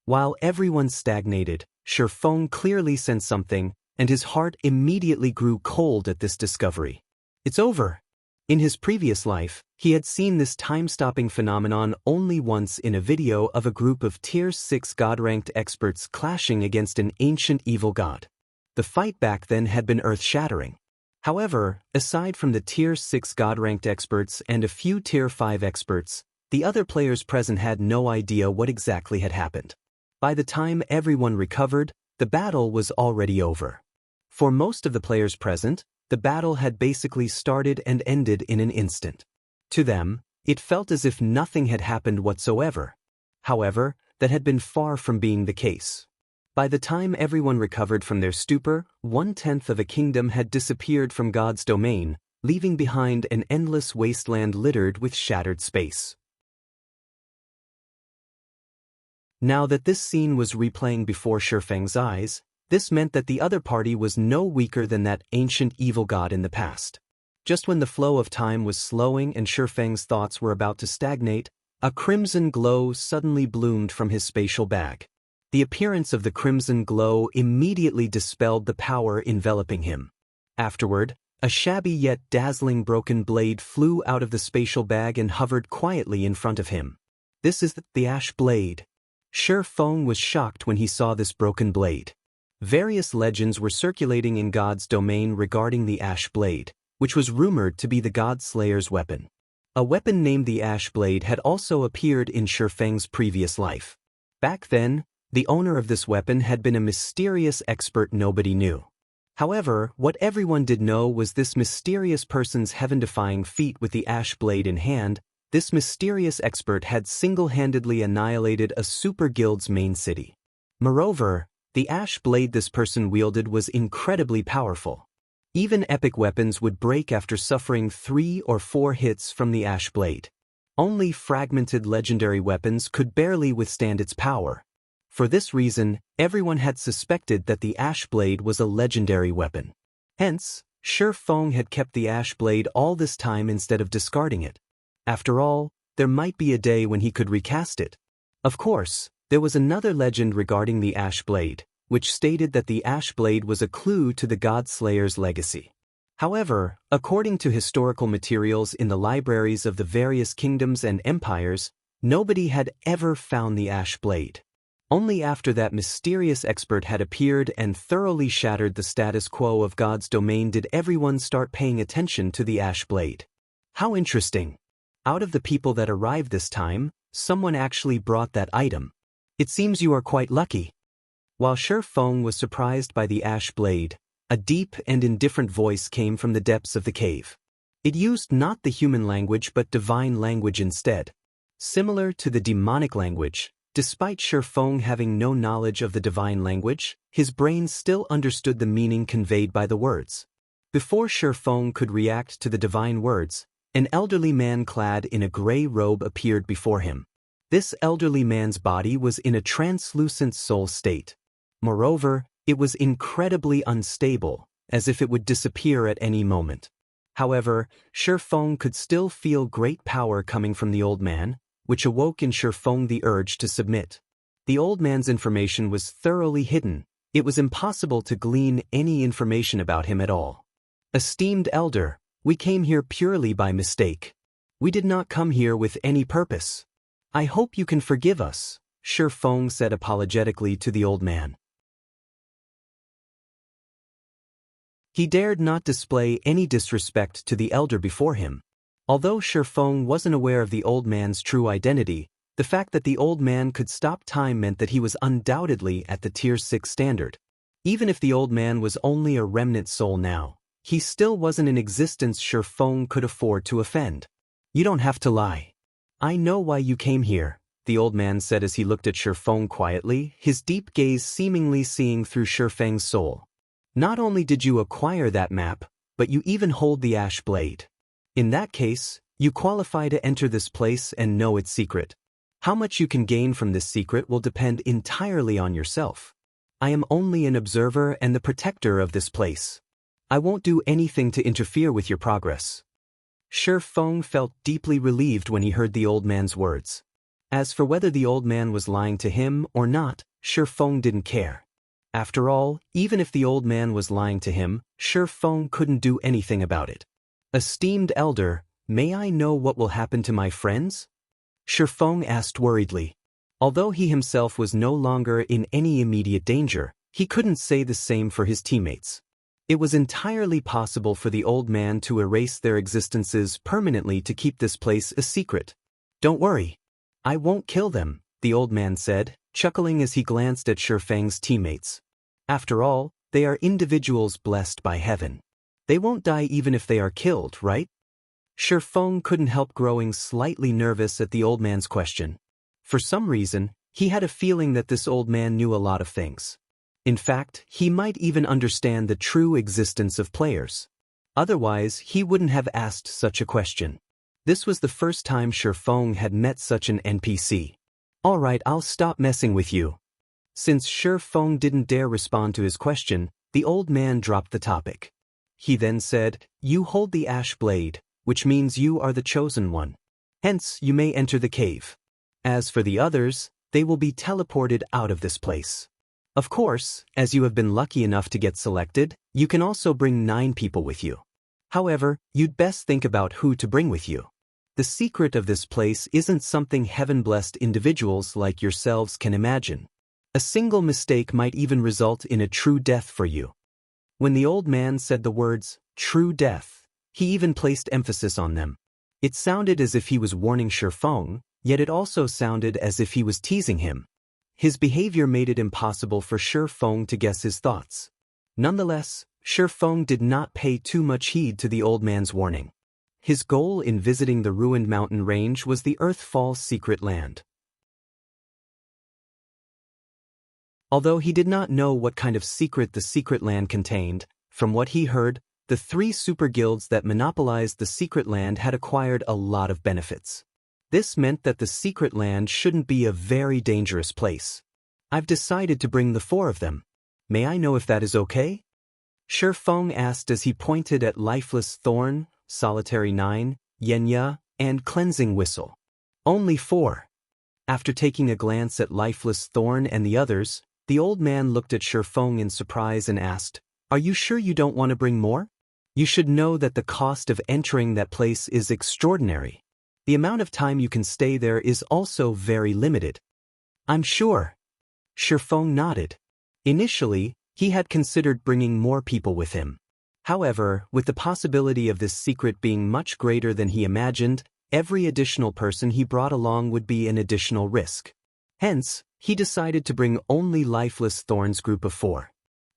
While everyone stagnated, Feng clearly sensed something, and his heart immediately grew cold at this discovery. It's over. In his previous life, he had seen this time-stopping phenomenon only once in a video of a group of Tier 6 God-ranked experts clashing against an ancient evil god. The fight back then had been earth-shattering. However, aside from the Tier 6 God-ranked experts and a few Tier 5 experts, the other players present had no idea what exactly had happened. By the time everyone recovered, the battle was already over. For most of the players present, the battle had basically started and ended in an instant. To them, it felt as if nothing had happened whatsoever. However, that had been far from being the case. By the time everyone recovered from their stupor, 1/10 of a kingdom had disappeared from God's domain, leaving behind an endless wasteland littered with shattered space. Now that this scene was replaying before Feng's eyes, this meant that the other party was no weaker than that ancient evil god in the past. Just when the flow of time was slowing and Feng's thoughts were about to stagnate, a crimson glow suddenly bloomed from his spatial bag. The appearance of the crimson glow immediately dispelled the power enveloping him. Afterward, a shabby yet dazzling broken blade flew out of the spatial bag and hovered quietly in front of him. This is the Ash Blade. Feng was shocked when he saw this broken blade. Various legends were circulating in God's domain regarding the Ash Blade, which was rumored to be the God Slayer's weapon. A weapon named the Ash Blade had also appeared in Feng's previous life. Back then, the owner of this weapon had been a mysterious expert nobody knew. However, what everyone did know was this mysterious person's heaven-defying feat with the Ash Blade in hand. This mysterious expert had single-handedly annihilated a super guild's main city. Moreover, the Ash Blade this person wielded was incredibly powerful. Even epic weapons would break after suffering 3 or 4 hits from the Ash Blade. Only fragmented legendary weapons could barely withstand its power. For this reason, everyone had suspected that the Ash Blade was a legendary weapon. Hence, Feng had kept the Ash Blade all this time instead of discarding it. After all, there might be a day when he could recast it. Of course, there was another legend regarding the Ash Blade, which stated that the Ash Blade was a clue to the God Slayer's legacy. However, according to historical materials in the libraries of the various kingdoms and empires, nobody had ever found the Ash Blade. Only after that mysterious expert had appeared and thoroughly shattered the status quo of God's domain did everyone start paying attention to the Ash Blade. How interesting! Out of the people that arrived this time, someone actually brought that item. It seems you are quite lucky. While Feng was surprised by the Ash Blade, a deep and indifferent voice came from the depths of the cave. It used not the human language but divine language instead. Similar to the demonic language, despite Feng having no knowledge of the divine language, his brain still understood the meaning conveyed by the words. Before Feng could react to the divine words, an elderly man clad in a gray robe appeared before him. This elderly man's body was in a translucent soul state. Moreover, it was incredibly unstable, as if it would disappear at any moment. However, Feng could still feel great power coming from the old man, which awoke in Feng the urge to submit. The old man's information was thoroughly hidden. It was impossible to glean any information about him at all. Esteemed elder, we came here purely by mistake. We did not come here with any purpose. I hope you can forgive us, Feng said apologetically to the old man. He dared not display any disrespect to the elder before him. Although Feng wasn't aware of the old man's true identity, the fact that the old man could stop time meant that he was undoubtedly at the Tier 6 standard. Even if the old man was only a remnant soul now, he still wasn't in existence Feng could afford to offend. You don't have to lie. I know why you came here, the old man said as he looked at Feng quietly, his deep gaze seemingly seeing through Feng's soul. Not only did you acquire that map, but you even hold the Ash Blade. In that case, you qualify to enter this place and know its secret. How much you can gain from this secret will depend entirely on yourself. I am only an observer and the protector of this place. I won't do anything to interfere with your progress. Feng felt deeply relieved when he heard the old man's words. As for whether the old man was lying to him or not, Feng didn't care. After all, even if the old man was lying to him, Feng couldn't do anything about it. Esteemed elder, may I know what will happen to my friends? Feng asked worriedly. Although he himself was no longer in any immediate danger, he couldn't say the same for his teammates. It was entirely possible for the old man to erase their existences permanently to keep this place a secret. Don't worry. I won't kill them, the old man said, chuckling as he glanced at Feng's teammates. After all, they are individuals blessed by heaven. They won't die even if they are killed, right? Feng couldn't help growing slightly nervous at the old man's question. For some reason, he had a feeling that this old man knew a lot of things. In fact, he might even understand the true existence of players. Otherwise, he wouldn't have asked such a question. This was the first time Feng had met such an NPC. Alright, I'll stop messing with you. Since Feng didn't dare respond to his question, the old man dropped the topic. He then said, "You hold the ash blade, which means you are the chosen one. Hence, you may enter the cave. As for the others, they will be teleported out of this place. Of course, as you have been lucky enough to get selected, you can also bring 9 people with you. However, you'd best think about who to bring with you. The secret of this place isn't something heaven-blessed individuals like yourselves can imagine. A single mistake might even result in a true death for you." When the old man said the words, "true death," he even placed emphasis on them. It sounded as if he was warning Feng, yet it also sounded as if he was teasing him. His behavior made it impossible for Feng to guess his thoughts. Nonetheless, Feng did not pay too much heed to the old man's warning. His goal in visiting the ruined mountain range was the Earthfall's secret land. Although he did not know what kind of secret the secret land contained, from what he heard, the 3 super guilds that monopolized the secret land had acquired a lot of benefits. This meant that the secret land shouldn't be a very dangerous place. I've decided to bring the 4 of them. May I know if that is okay? Feng asked as he pointed at Lifeless Thorn, Solitary 9, Xianxia, and Cleansing Whistle. Only 4. After taking a glance at Lifeless Thorn and the others, the old man looked at Feng in surprise and asked, "Are you sure you don't want to bring more? You should know that the cost of entering that place is extraordinary. The amount of time you can stay there is also very limited." "I'm sure." Feng nodded. Initially, he had considered bringing more people with him. However, with the possibility of this secret being much greater than he imagined, every additional person he brought along would be an additional risk. Hence, he decided to bring only Lifeless Thorn's group of 4.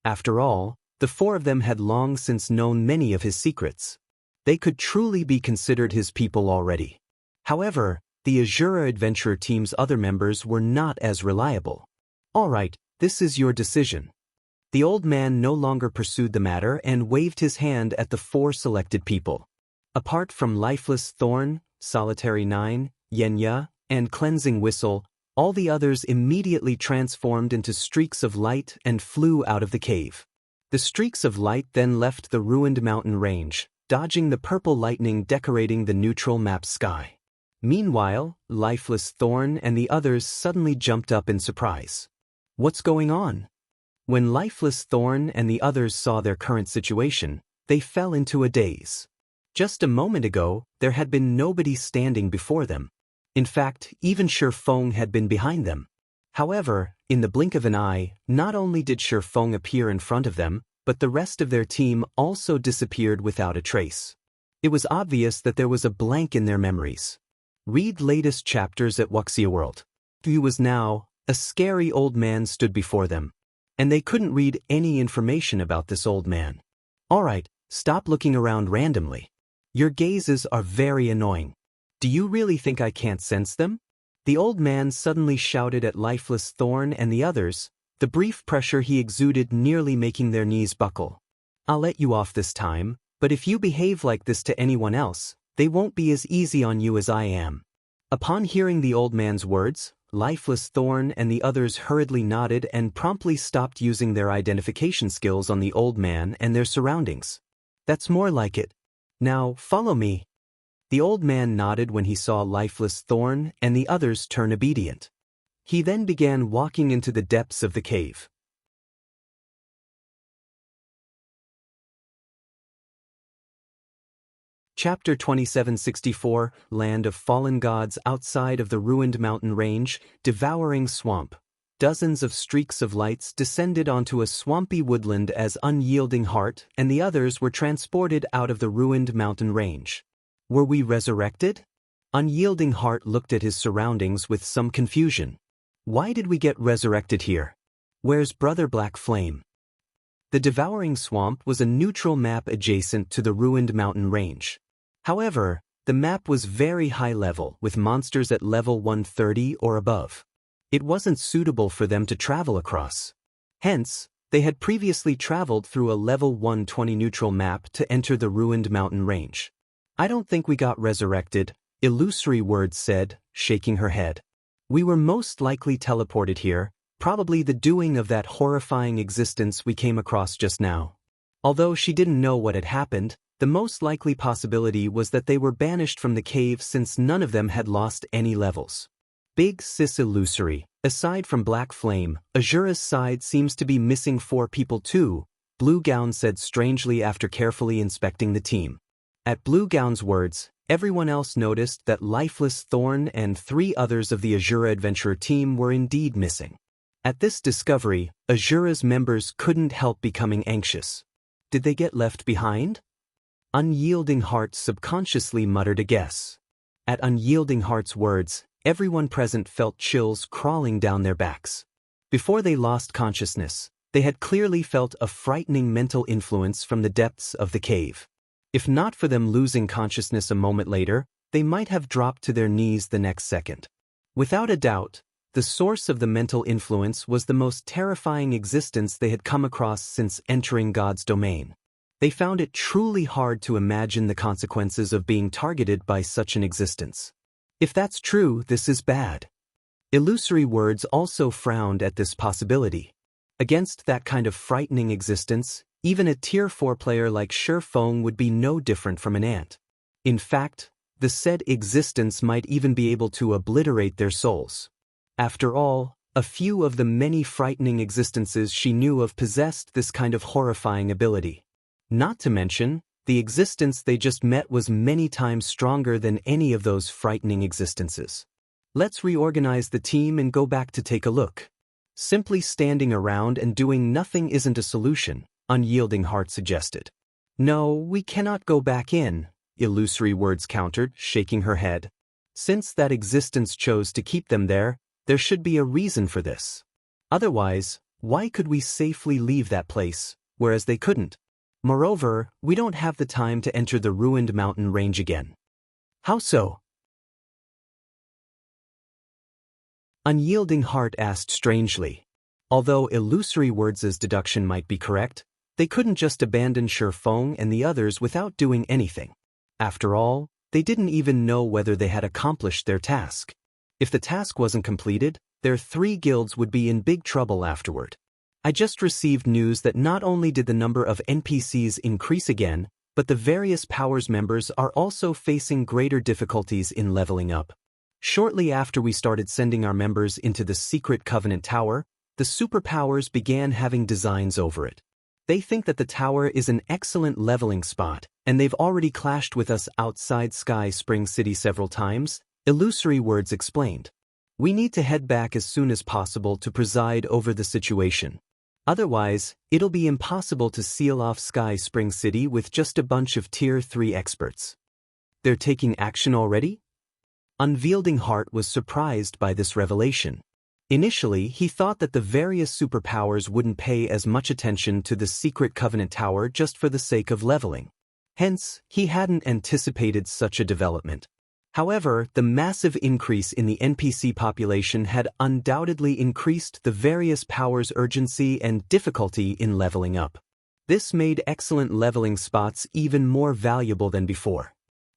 After all, the 4 of them had long since known many of his secrets. They could truly be considered his people already. However, the Azura Adventurer team's other members were not as reliable. "Alright, this is your decision." The old man no longer pursued the matter and waved his hand at the 4 selected people. Apart from Lifeless Thorn, Solitary 9, Xianxia, and Cleansing Whistle, all the others immediately transformed into streaks of light and flew out of the cave. The streaks of light then left the ruined mountain range, dodging the purple lightning decorating the neutral map sky. Meanwhile, Lifeless Thorn and the others suddenly jumped up in surprise. "What's going on?" When Lifeless Thorn and the others saw their current situation, they fell into a daze. Just a moment ago, there had been nobody standing before them. In fact, even Feng had been behind them. However, in the blink of an eye, not only did Feng appear in front of them, but the rest of their team also disappeared without a trace. It was obvious that there was a blank in their memories. Read latest chapters at Wuxia World. He was now, a scary old man stood before them. And they couldn't read any information about this old man. "Alright, stop looking around randomly. Your gazes are very annoying. Do you really think I can't sense them?" The old man suddenly shouted at Lifeless Thorn and the others, the brief pressure he exuded nearly making their knees buckle. "I'll let you off this time, but if you behave like this to anyone else, they won't be as easy on you as I am." Upon hearing the old man's words, Lifeless Thorn and the others hurriedly nodded and promptly stopped using their identification skills on the old man and their surroundings. "That's more like it. Now, follow me." The old man nodded when he saw Lifeless Thorn and the others turn obedient. He then began walking into the depths of the cave. Chapter 2764, Land of Fallen Gods. Outside of the ruined mountain range, devouring swamp. Dozens of streaks of lights descended onto a swampy woodland as Unyielding Heart and the others were transported out of the ruined mountain range. Were we resurrected? Unyielding Heart looked at his surroundings with some confusion. Why did we get resurrected here? Where's Brother Black Flame? The Devouring Swamp was a neutral map adjacent to the ruined mountain range. However, the map was very high level, with monsters at level 130 or above. It wasn't suitable for them to travel across. Hence, they had previously traveled through a level 120 neutral map to enter the ruined mountain range. "I don't think we got resurrected," Illusory Words said, shaking her head. We were most likely teleported here, probably the doing of that horrifying existence we came across just now. Although she didn't know what had happened, the most likely possibility was that they were banished from the cave since none of them had lost any levels. Big Sis Illusory. Aside from Black Flame, Azura's side seems to be missing 4 people too, Blue Gown said strangely after carefully inspecting the team. At Blue Gown's words, everyone else noticed that Lifeless Thorn and 3 others of the Azura Adventurer team were indeed missing. At this discovery, Azura's members couldn't help becoming anxious. Did they get left behind? Unyielding Heart subconsciously muttered a guess. At Unyielding Heart's words, everyone present felt chills crawling down their backs. Before they lost consciousness, they had clearly felt a frightening mental influence from the depths of the cave. If not for them losing consciousness a moment later, they might have dropped to their knees the next second. Without a doubt, the source of the mental influence was the most terrifying existence they had come across since entering God's domain. They found it truly hard to imagine the consequences of being targeted by such an existence. If that's true, this is bad. Illusory Words also frowned at this possibility. Against that kind of frightening existence, even a Tier 4 player like Feng would be no different from an ant. In fact, the said existence might even be able to obliterate their souls. After all, a few of the many frightening existences she knew of possessed this kind of horrifying ability. Not to mention, the existence they just met was many times stronger than any of those frightening existences. Let's reorganize the team and go back to take a look. Simply standing around and doing nothing isn't a solution, Unyielding Heart suggested. No, we cannot go back in, Illusory Words countered, shaking her head. Since that existence chose to keep them there should be a reason for this. Otherwise, why could we safely leave that place, whereas they couldn't? Moreover, we don't have the time to enter the ruined mountain range again. How so? Unyielding Heart asked strangely. Although Illusory Words' deduction might be correct, they couldn't just abandon Feng and the others without doing anything. After all, they didn't even know whether they had accomplished their task. If the task wasn't completed, their 3 guilds would be in big trouble afterward. I just received news that not only did the number of NPCs increase again, but the various powers members are also facing greater difficulties in leveling up. Shortly after we started sending our members into the secret Covenant Tower, the superpowers began having designs over it. They think that the tower is an excellent leveling spot, and they've already clashed with us outside Sky Spring City several times, Illusory Words explained. We need to head back as soon as possible to preside over the situation. Otherwise, it'll be impossible to seal off Sky Spring City with just a bunch of Tier 3 experts. They're taking action already? Unyielding Heart was surprised by this revelation. Initially, he thought that the various superpowers wouldn't pay as much attention to the secret Covenant Tower just for the sake of leveling. Hence, he hadn't anticipated such a development. However, the massive increase in the NPC population had undoubtedly increased the various powers' urgency and difficulty in leveling up. This made excellent leveling spots even more valuable than before.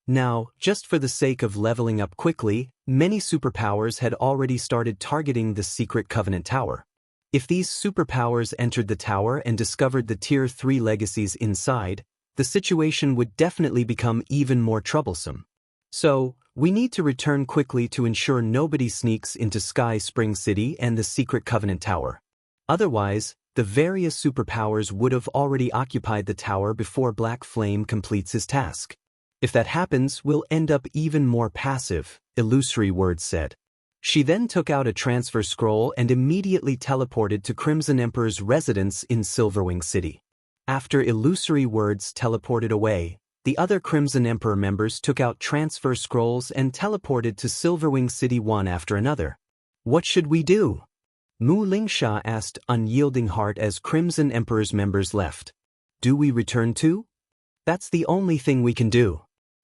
Now, just for the sake of leveling up quickly, many superpowers had already started targeting the secret Covenant Tower. If these superpowers entered the tower and discovered the Tier 3 legacies inside, the situation would definitely become even more troublesome. So, we need to return quickly to ensure nobody sneaks into Sky Spring City and the secret Covenant Tower. Otherwise, the various superpowers would have already occupied the tower before Black Flame completes his task. If that happens, we'll end up even more passive, Illusory Words said. She then took out a transfer scroll and immediately teleported to Crimson Emperor's residence in Silverwing City. After Illusory Words teleported away, the other Crimson Emperor members took out transfer scrolls and teleported to Silverwing City one after another. What should we do? Mu Lingsha asked Unyielding Heart as Crimson Emperor's members left. Do we return too? That's the only thing we can do.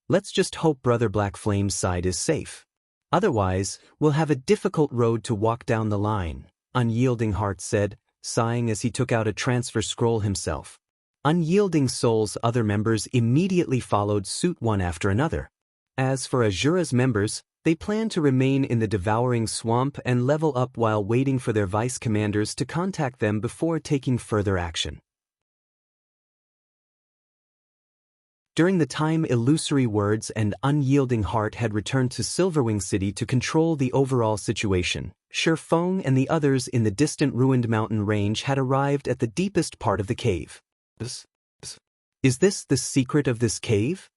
Let's just hope Brother Black Flame's side is safe. Otherwise, we'll have a difficult road to walk down the line, Unyielding Heart said, sighing as he took out a transfer scroll himself. Unyielding Soul's other members immediately followed suit one after another. As for Azura's members, They planned to remain in the devouring swamp and level up while waiting for their vice commanders to contact them before taking further action. During the time Illusory Words and Unyielding Heart had returned to Silverwing City to control the overall situation, Feng and the others in the distant ruined mountain range had arrived at the deepest part of the cave. Is this the secret of this cave?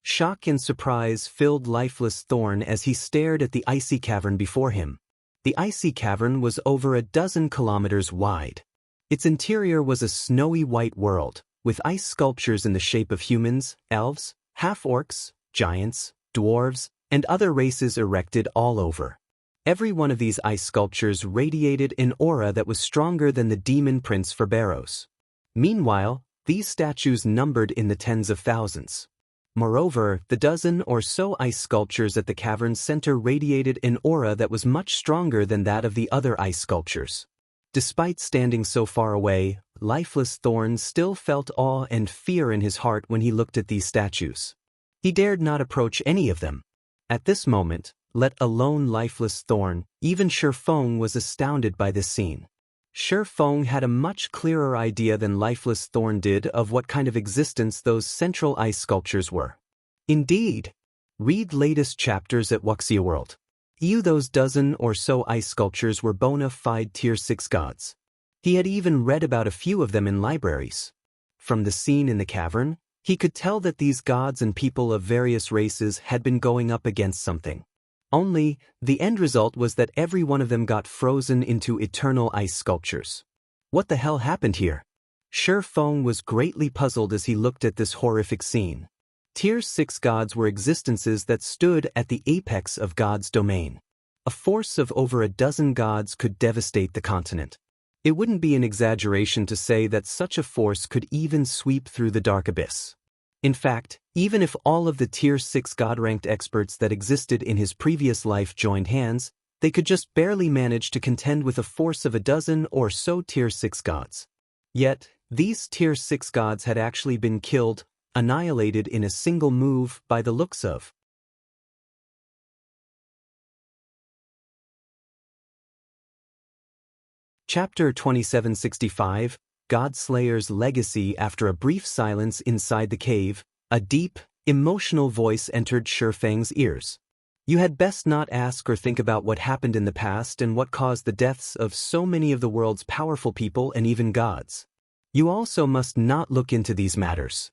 Shock and surprise filled Lifeless Thorn as he stared at the icy cavern before him. The icy cavern was over a dozen kilometers wide. Its interior was a snowy white world, with ice sculptures in the shape of humans, elves, half-orcs, giants, dwarves, and other races erected all over. Every one of these ice sculptures radiated an aura that was stronger than the demon Prince Ferberos. Meanwhile, these statues numbered in the tens of thousands. Moreover, the dozen or so ice sculptures at the cavern's center radiated an aura that was much stronger than that of the other ice sculptures. Despite standing so far away, Lifeless Thorn still felt awe and fear in his heart when he looked at these statues. He dared not approach any of them. At this moment, let alone Lifeless Thorn, even Feng was astounded by this scene. Feng had a much clearer idea than Lifeless Thorn did of what kind of existence those central ice sculptures were. Indeed, read latest chapters at Wuxia World. Those dozen or so ice sculptures were bona fide Tier 6 gods. He had even read about a few of them in libraries. From the scene in the cavern, he could tell that these gods and people of various races had been going up against something. Only, the end result was that every one of them got frozen into eternal ice sculptures. What the hell happened here? Feng was greatly puzzled as he looked at this horrific scene. Tier 6 gods were existences that stood at the apex of God's domain. A force of over a dozen gods could devastate the continent. It wouldn't be an exaggeration to say that such a force could even sweep through the dark abyss. In fact, even if all of the Tier 6 god-ranked experts that existed in his previous life joined hands, they could just barely manage to contend with a force of a dozen or so Tier 6 gods. Yet, these Tier 6 gods had actually been killed, annihilated in a single move by the looks of. Chapter 2765, Godslayer's Legacy. After a brief silence inside the cave, a deep, emotional voice entered Feng's ears. You had best not ask or think about what happened in the past and what caused the deaths of so many of the world's powerful people and even gods. You also must not look into these matters.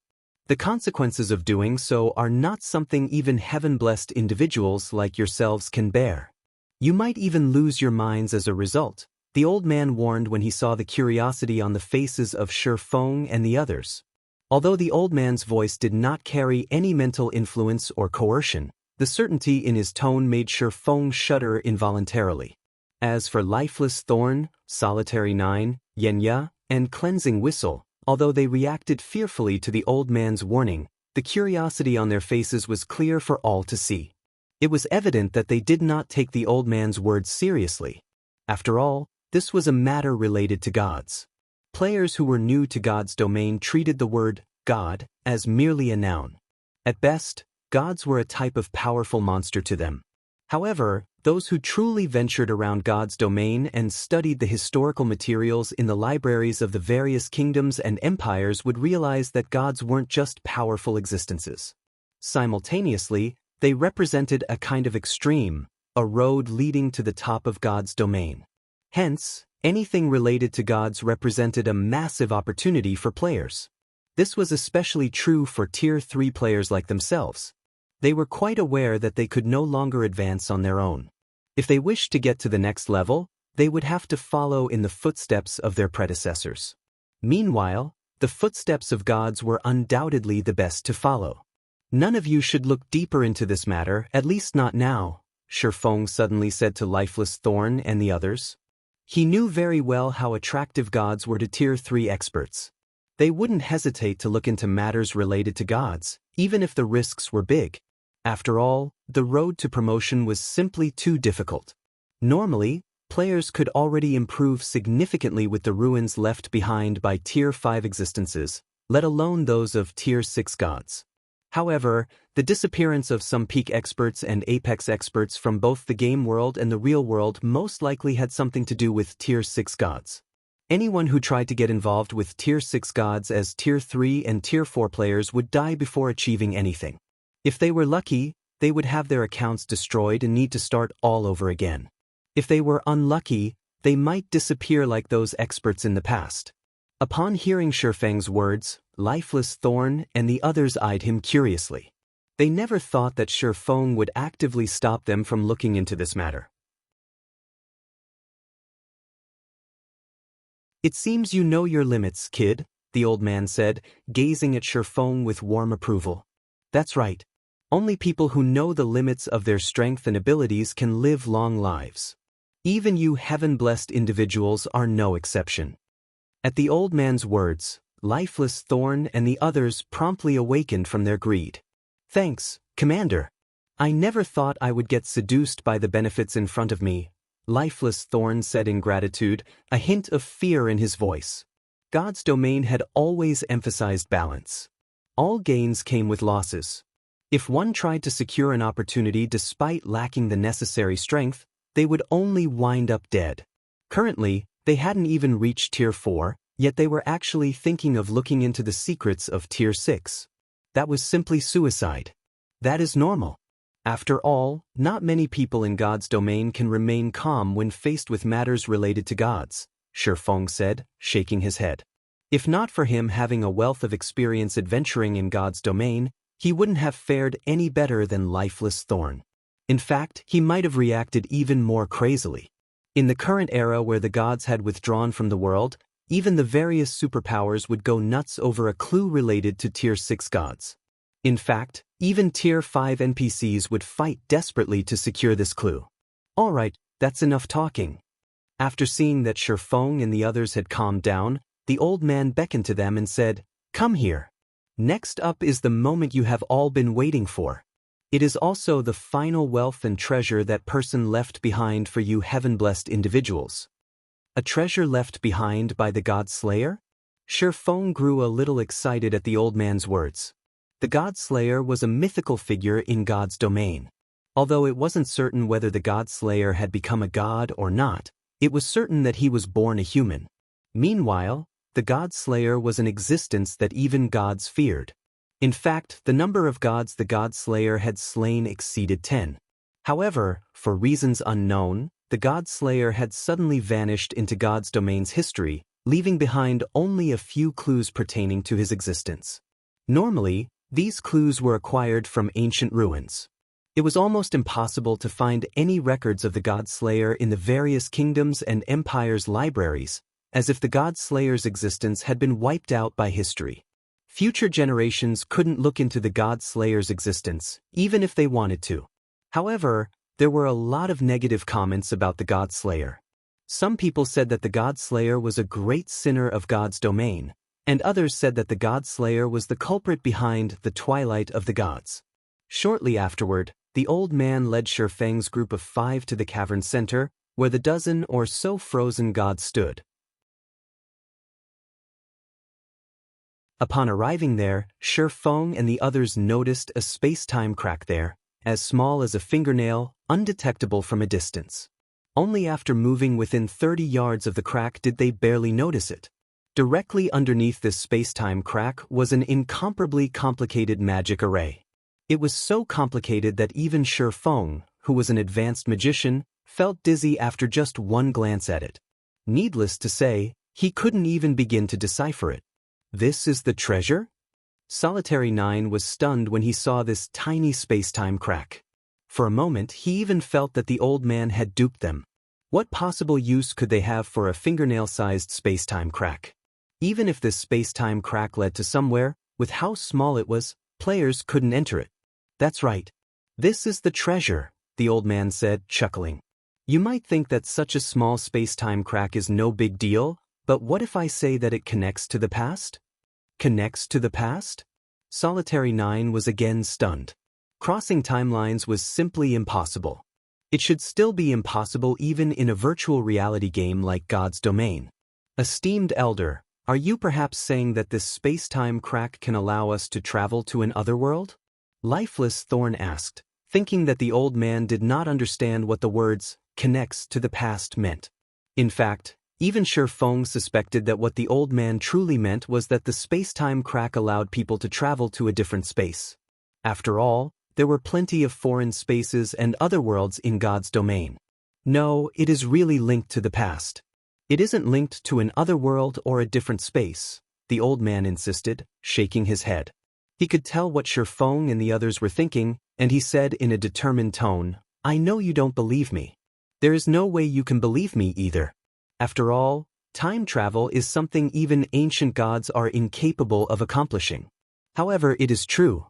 The consequences of doing so are not something even heaven-blessed individuals like yourselves can bear. You might even lose your minds as a result, the old man warned when he saw the curiosity on the faces of Feng and the others. Although the old man's voice did not carry any mental influence or coercion, the certainty in his tone made Feng shudder involuntarily. As for Lifeless Thorn, Solitary 9, Xianxia, and Cleansing Whistle, although they reacted fearfully to the old man's warning, the curiosity on their faces was clear for all to see. It was evident that they did not take the old man's words seriously. After all, this was a matter related to gods. Players who were new to God's domain treated the word God as merely a noun. At best, gods were a type of powerful monster to them. However, those who truly ventured around God's domain and studied the historical materials in the libraries of the various kingdoms and empires would realize that gods weren't just powerful existences. Simultaneously, they represented a kind of extreme, a road leading to the top of God's domain. Hence, anything related to gods represented a massive opportunity for players. This was especially true for Tier 3 players like themselves. They were quite aware that they could no longer advance on their own. If they wished to get to the next level, they would have to follow in the footsteps of their predecessors. Meanwhile, the footsteps of gods were undoubtedly the best to follow. None of you should look deeper into this matter, at least not now, Feng suddenly said to Lifeless Thorn and the others. He knew very well how attractive gods were to Tier 3 experts. They wouldn't hesitate to look into matters related to gods, even if the risks were big. After all, the road to promotion was simply too difficult. Normally, players could already improve significantly with the ruins left behind by Tier 5 existences, let alone those of Tier 6 gods. However, the disappearance of some peak experts and apex experts from both the game world and the real world most likely had something to do with Tier 6 gods. Anyone who tried to get involved with Tier 6 gods as Tier 3 and Tier 4 players would die before achieving anything. If they were lucky, they would have their accounts destroyed and need to start all over again. If they were unlucky, they might disappear like those experts in the past. Upon hearing Feng's words, Lifeless Thorn and the others eyed him curiously. They never thought that Feng would actively stop them from looking into this matter. "It seems you know your limits, kid," the old man said, gazing at Feng with warm approval. "That's right. Only people who know the limits of their strength and abilities can live long lives. Even you heaven-blessed individuals are no exception." At the old man's words, Lifeless Thorn and the others promptly awakened from their greed. "Thanks, Commander. I never thought I would get seduced by the benefits in front of me," Lifeless Thorn said in gratitude, a hint of fear in his voice. God's domain had always emphasized balance. All gains came with losses. If one tried to secure an opportunity despite lacking the necessary strength, they would only wind up dead. Currently, they hadn't even reached Tier 4, yet they were actually thinking of looking into the secrets of Tier 6. That was simply suicide. That is normal. After all, not many people in God's domain can remain calm when faced with matters related to gods, Feng said, shaking his head. If not for him having a wealth of experience adventuring in God's domain, he wouldn't have fared any better than Lifeless Thorn. In fact, he might have reacted even more crazily. In the current era where the gods had withdrawn from the world, even the various superpowers would go nuts over a clue related to Tier 6 gods. In fact, even Tier 5 NPCs would fight desperately to secure this clue. Alright, that's enough talking. After seeing that Feng and the others had calmed down, the old man beckoned to them and said, "Come here. Next up is the moment you have all been waiting for. It is also the final wealth and treasure that person left behind for you heaven-blessed individuals." A treasure left behind by the God Slayer? Feng grew a little excited at the old man's words. The God Slayer was a mythical figure in God's domain. Although it wasn't certain whether the God Slayer had become a god or not, it was certain that he was born a human. Meanwhile, the God Slayer was an existence that even gods feared. In fact, the number of gods the God Slayer had slain exceeded 10. However, for reasons unknown, the God Slayer had suddenly vanished into God's domain's history, leaving behind only a few clues pertaining to his existence. Normally, these clues were acquired from ancient ruins. It was almost impossible to find any records of the God Slayer in the various kingdoms and empires' libraries, as if the God Slayer's existence had been wiped out by history. Future generations couldn't look into the God Slayer's existence, even if they wanted to. However, there were a lot of negative comments about the God Slayer. Some people said that the God Slayer was a great sinner of God's domain, and others said that the God Slayer was the culprit behind the Twilight of the Gods. Shortly afterward, the old man led Feng's group of 5 to the cavern center, where the dozen or so frozen gods stood. Upon arriving there, Feng and the others noticed a space-time crack there, as small as a fingernail, undetectable from a distance. Only after moving within 30 yards of the crack did they barely notice it. Directly underneath this space-time crack was an incomparably complicated magic array. It was so complicated that even Feng, who was an advanced magician, felt dizzy after just one glance at it. Needless to say, he couldn't even begin to decipher it. This is the treasure? Solitary 9 was stunned when he saw this tiny space-time crack. For a moment, he even felt that the old man had duped them. What possible use could they have for a fingernail-sized space-time crack? Even if this space-time crack led to somewhere, with how small it was, players couldn't enter it. That's right. This is the treasure, the old man said, chuckling. You might think that such a small space-time crack is no big deal, but what if I say that it connects to the past? Connects to the past? Solitary 9 was again stunned. Crossing timelines was simply impossible. It should still be impossible even in a virtual reality game like God's Domain. Esteemed Elder, are you perhaps saying that this space-time crack can allow us to travel to an other world? Lifeless Thorn asked, thinking that the old man did not understand what the words, connects to the past meant. In fact, even Feng suspected that what the old man truly meant was that the space-time crack allowed people to travel to a different space. After all, there were plenty of foreign spaces and other worlds in God's domain. No, it is really linked to the past. It isn't linked to an other world or a different space, the old man insisted, shaking his head. He could tell what Feng and the others were thinking, and he said in a determined tone, "I know you don't believe me. There is no way you can believe me either. After all, time travel is something even ancient gods are incapable of accomplishing. However, it is true.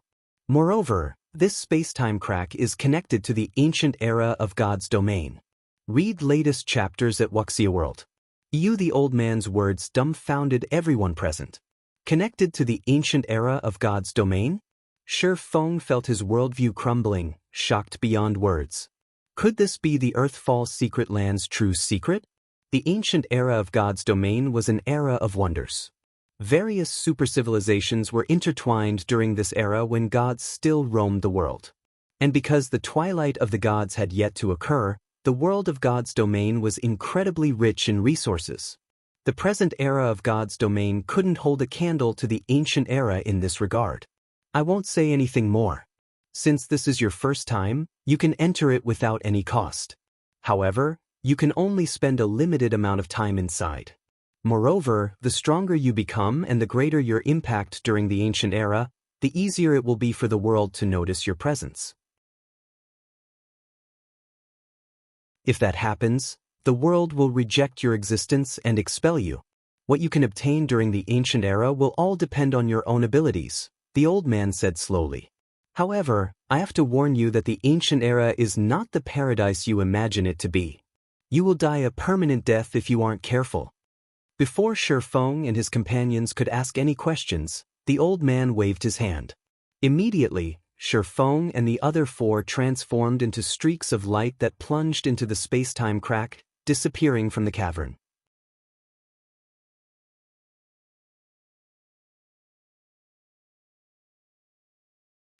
Moreover, this space-time crack is connected to the ancient era of God's domain. Read latest chapters at Wuxia World." The old man's words dumbfounded everyone present. Connected to the ancient era of God's domain? Feng felt his worldview crumbling, shocked beyond words. Could this be the Earthfall secret land's true secret? The ancient era of God's domain was an era of wonders. Various supercivilizations were intertwined during this era when gods still roamed the world. And because the twilight of the gods had yet to occur, the world of God's domain was incredibly rich in resources. The present era of God's domain couldn't hold a candle to the ancient era in this regard. I won't say anything more. Since this is your first time, you can enter it without any cost. However, you can only spend a limited amount of time inside. Moreover, the stronger you become and the greater your impact during the ancient era, the easier it will be for the world to notice your presence. If that happens, the world will reject your existence and expel you. What you can obtain during the ancient era will all depend on your own abilities, the old man said slowly. However, I have to warn you that the ancient era is not the paradise you imagine it to be. You will die a permanent death if you aren't careful. Before Feng and his companions could ask any questions, the old man waved his hand. Immediately, Feng and the other four transformed into streaks of light that plunged into the space-time crack, disappearing from the cavern.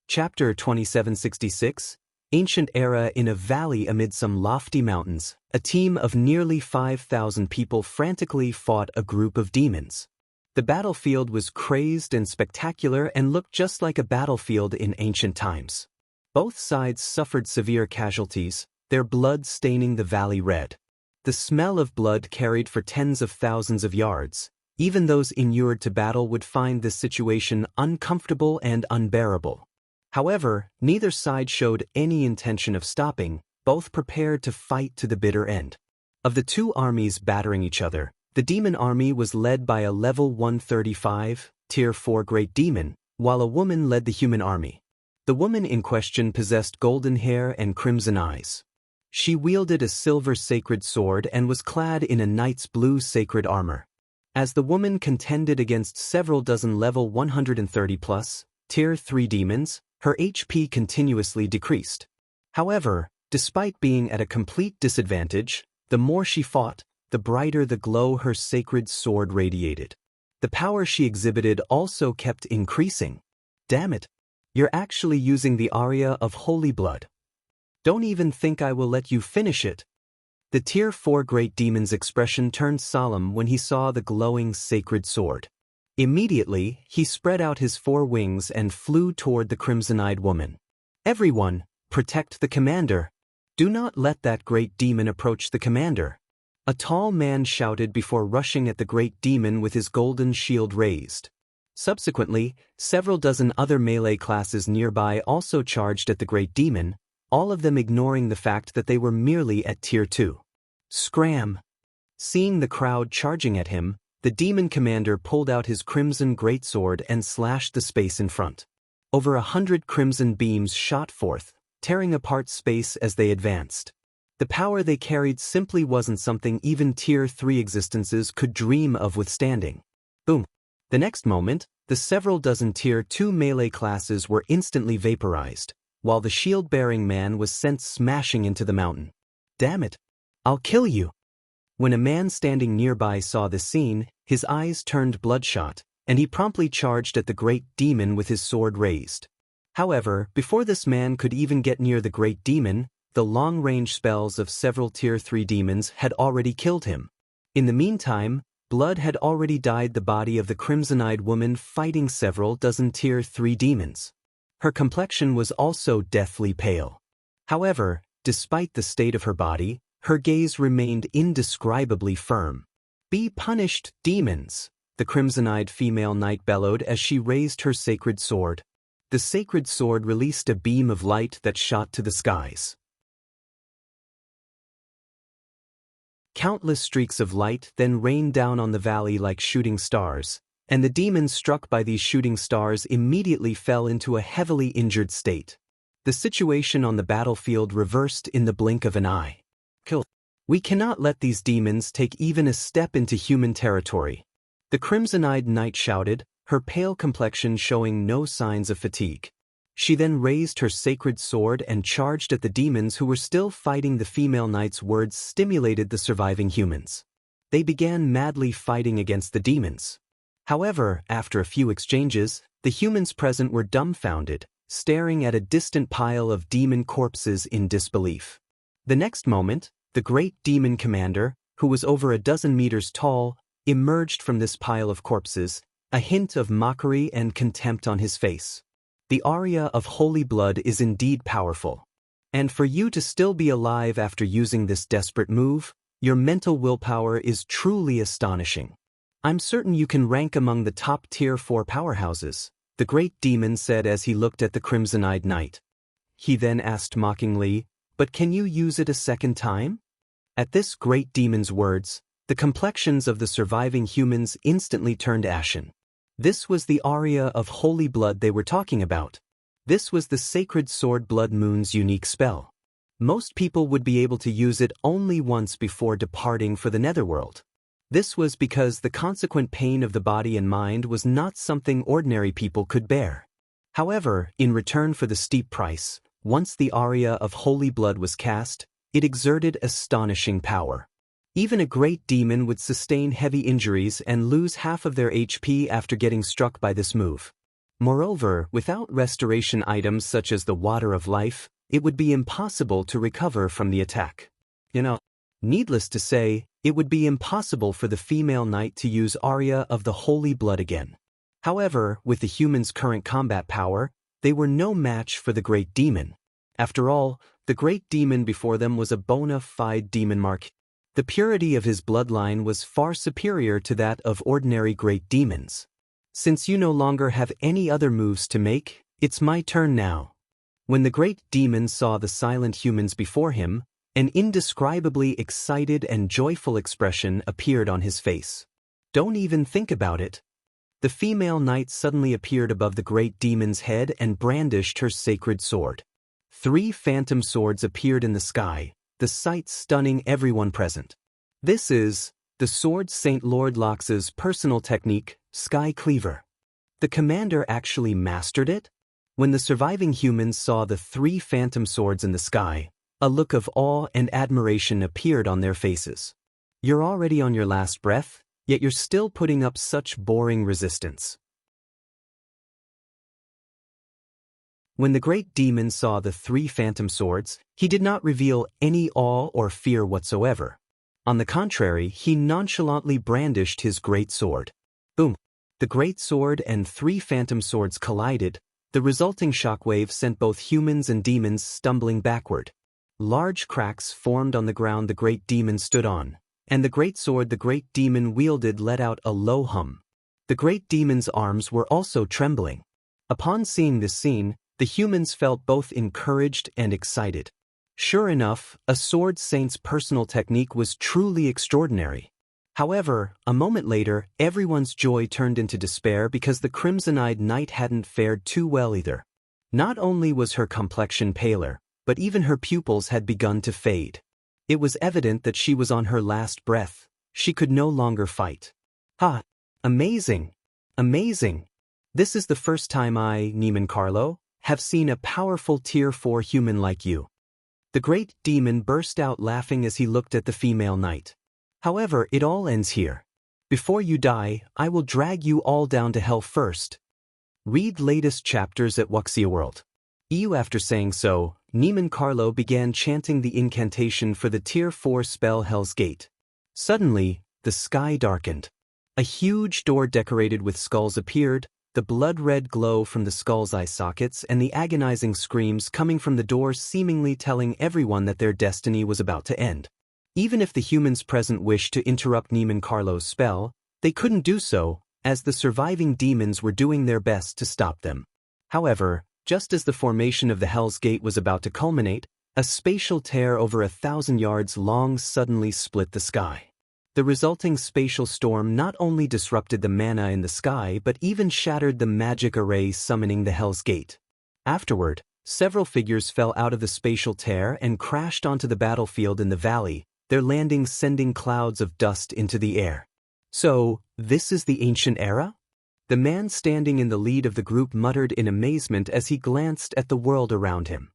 Chapter 2766, Ancient Era. In a valley amid some lofty mountains, a team of nearly 5,000 people frantically fought a group of demons. The battlefield was crazed and spectacular and looked just like a battlefield in ancient times. Both sides suffered severe casualties, their blood staining the valley red. The smell of blood carried for tens of thousands of yards. Even those inured to battle would find this situation uncomfortable and unbearable. However, neither side showed any intention of stopping, both prepared to fight to the bitter end. Of the two armies battering each other, the demon army was led by a level 135, tier 4 great demon, while a woman led the human army. The woman in question possessed golden hair and crimson eyes. She wielded a silver sacred sword and was clad in a knight's blue sacred armor. As the woman contended against several dozen level 130+, tier 3 demons, her HP continuously decreased. However, despite being at a complete disadvantage, the more she fought, the brighter the glow her sacred sword radiated. The power she exhibited also kept increasing. Damn it! You're actually using the aria of holy blood. Don't even think I will let you finish it. The tier 4 great demon's expression turned solemn when he saw the glowing sacred sword. Immediately, he spread out his 4 wings and flew toward the crimson-eyed woman. Everyone, protect the commander. Do not let that great demon approach the commander. A tall man shouted before rushing at the great demon with his golden shield raised. Subsequently, several dozen other melee classes nearby also charged at the great demon, all of them ignoring the fact that they were merely at tier 2. Scram! Seeing the crowd charging at him, the demon commander pulled out his crimson greatsword and slashed the space in front. Over 100 crimson beams shot forth, tearing apart space as they advanced. The power they carried simply wasn't something even tier 3 existences could dream of withstanding. Boom! The next moment, the several dozen tier 2 melee classes were instantly vaporized, while the shield-bearing man was sent smashing into the mountain. Damn it! I'll kill you! When a man standing nearby saw the scene, his eyes turned bloodshot, and he promptly charged at the great demon with his sword raised. However, before this man could even get near the great demon, the long-range spells of several Tier 3 demons had already killed him. In the meantime, blood had already dyed the body of the crimson-eyed woman fighting several dozen Tier 3 demons. Her complexion was also deathly pale. However, despite the state of her body, her gaze remained indescribably firm. "Be punished, demons!" the crimson-eyed female knight bellowed as she raised her sacred sword. The sacred sword released a beam of light that shot to the skies. Countless streaks of light then rained down on the valley like shooting stars, and the demons struck by these shooting stars immediately fell into a heavily injured state. The situation on the battlefield reversed in the blink of an eye. "Kill. We cannot let these demons take even a step into human territory," the crimson-eyed knight shouted, her pale complexion showing no signs of fatigue. She then raised her sacred sword and charged at the demons who were still fighting. The female knight's words stimulated the surviving humans. They began madly fighting against the demons. However, after a few exchanges, the humans present were dumbfounded, staring at a distant pile of demon corpses in disbelief. The next moment, the great demon commander, who was over a dozen meters tall, emerged from this pile of corpses, a hint of mockery and contempt on his face. "The aria of holy blood is indeed powerful. And for you to still be alive after using this desperate move, your mental willpower is truly astonishing. I'm certain you can rank among the top Tier 4 powerhouses," the great demon said as he looked at the crimson-eyed knight. He then asked mockingly, "But can you use it a second time?" At this great demon's words, the complexions of the surviving humans instantly turned ashen. This was the aria of holy blood they were talking about. This was the sacred sword Blood Moon's unique spell. Most people would be able to use it only once before departing for the netherworld. This was because the consequent pain of the body and mind was not something ordinary people could bear. However, in return for the steep price, once the aria of holy blood was cast, it exerted astonishing power. Even a great demon would sustain heavy injuries and lose half of their HP after getting struck by this move. Moreover, without restoration items such as the Water of Life, it would be impossible to recover from the attack. Needless to say, it would be impossible for the female knight to use aria of the holy blood again. However, with the humans' current combat power, they were no match for the great demon. After all, the great demon before them was a bona fide demon mark. The purity of his bloodline was far superior to that of ordinary great demons. "Since you no longer have any other moves to make, it's my turn now." When the great demon saw the silent humans before him, an indescribably excited and joyful expression appeared on his face. "Don't even think about it." The female knight suddenly appeared above the great demon's head and brandished her sacred sword. 3 phantom swords appeared in the sky, the sight stunning everyone present. This is the sword Saint Lord Lox's personal technique, Sky Cleaver. The commander actually mastered it? When the surviving humans saw the 3 phantom swords in the sky, a look of awe and admiration appeared on their faces. "You're already on your last breath, yet you're still putting up such boring resistance." When the great demon saw the 3 phantom swords, he did not reveal any awe or fear whatsoever. On the contrary, he nonchalantly brandished his great sword. Boom! The great sword and 3 phantom swords collided. The resulting shockwave sent both humans and demons stumbling backward. Large cracks formed on the ground the great demon stood on, and the great sword the great demon wielded let out a low hum. The great demon's arms were also trembling. Upon seeing this scene, the humans felt both encouraged and excited. Sure enough, a sword saint's personal technique was truly extraordinary. However, a moment later, everyone's joy turned into despair because the crimson-eyed knight hadn't fared too well either. Not only was her complexion paler, but even her pupils had begun to fade. It was evident that she was on her last breath. She could no longer fight. "Ha! Amazing! Amazing! This is the first time I, Neiman Carlo, have seen a powerful Tier 4 human like you." The great demon burst out laughing as he looked at the female knight. "However, it all ends here. Before you die, I will drag you all down to hell first." Read latest chapters at Wuxia World. EU. After saying so, Neiman Carlo began chanting the incantation for the Tier 4 spell Hell's Gate. Suddenly, the sky darkened. A huge door decorated with skulls appeared, the blood-red glow from the skull's eye sockets and the agonizing screams coming from the door seemingly telling everyone that their destiny was about to end. Even if the humans present wished to interrupt Neiman Carlo's spell, they couldn't do so, as the surviving demons were doing their best to stop them. However, just as the formation of the Hell's Gate was about to culminate, a spatial tear over 1,000 yards long suddenly split the sky. The resulting spatial storm not only disrupted the mana in the sky but even shattered the magic array summoning the Hell's Gate. Afterward, several figures fell out of the spatial tear and crashed onto the battlefield in the valley, their landing sending clouds of dust into the air. So, this is the ancient era? The man standing in the lead of the group muttered in amazement as he glanced at the world around him.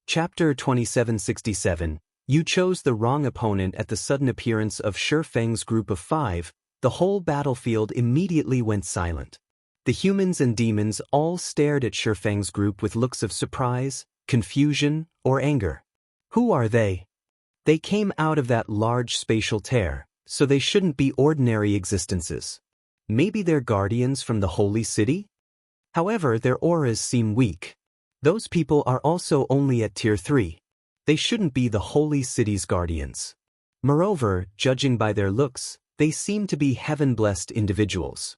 Chapter 2767. You chose the wrong opponent. At the sudden appearance of Feng's group of 5, the whole battlefield immediately went silent. The humans and demons all stared at Feng's group with looks of surprise, confusion, or anger. Who are they? They came out of that large spatial tear, so they shouldn't be ordinary existences. Maybe they're guardians from the holy city? However, their auras seem weak. Those people are also only at Tier 3. They shouldn't be the holy city's guardians. Moreover, judging by their looks, they seem to be heaven-blessed individuals.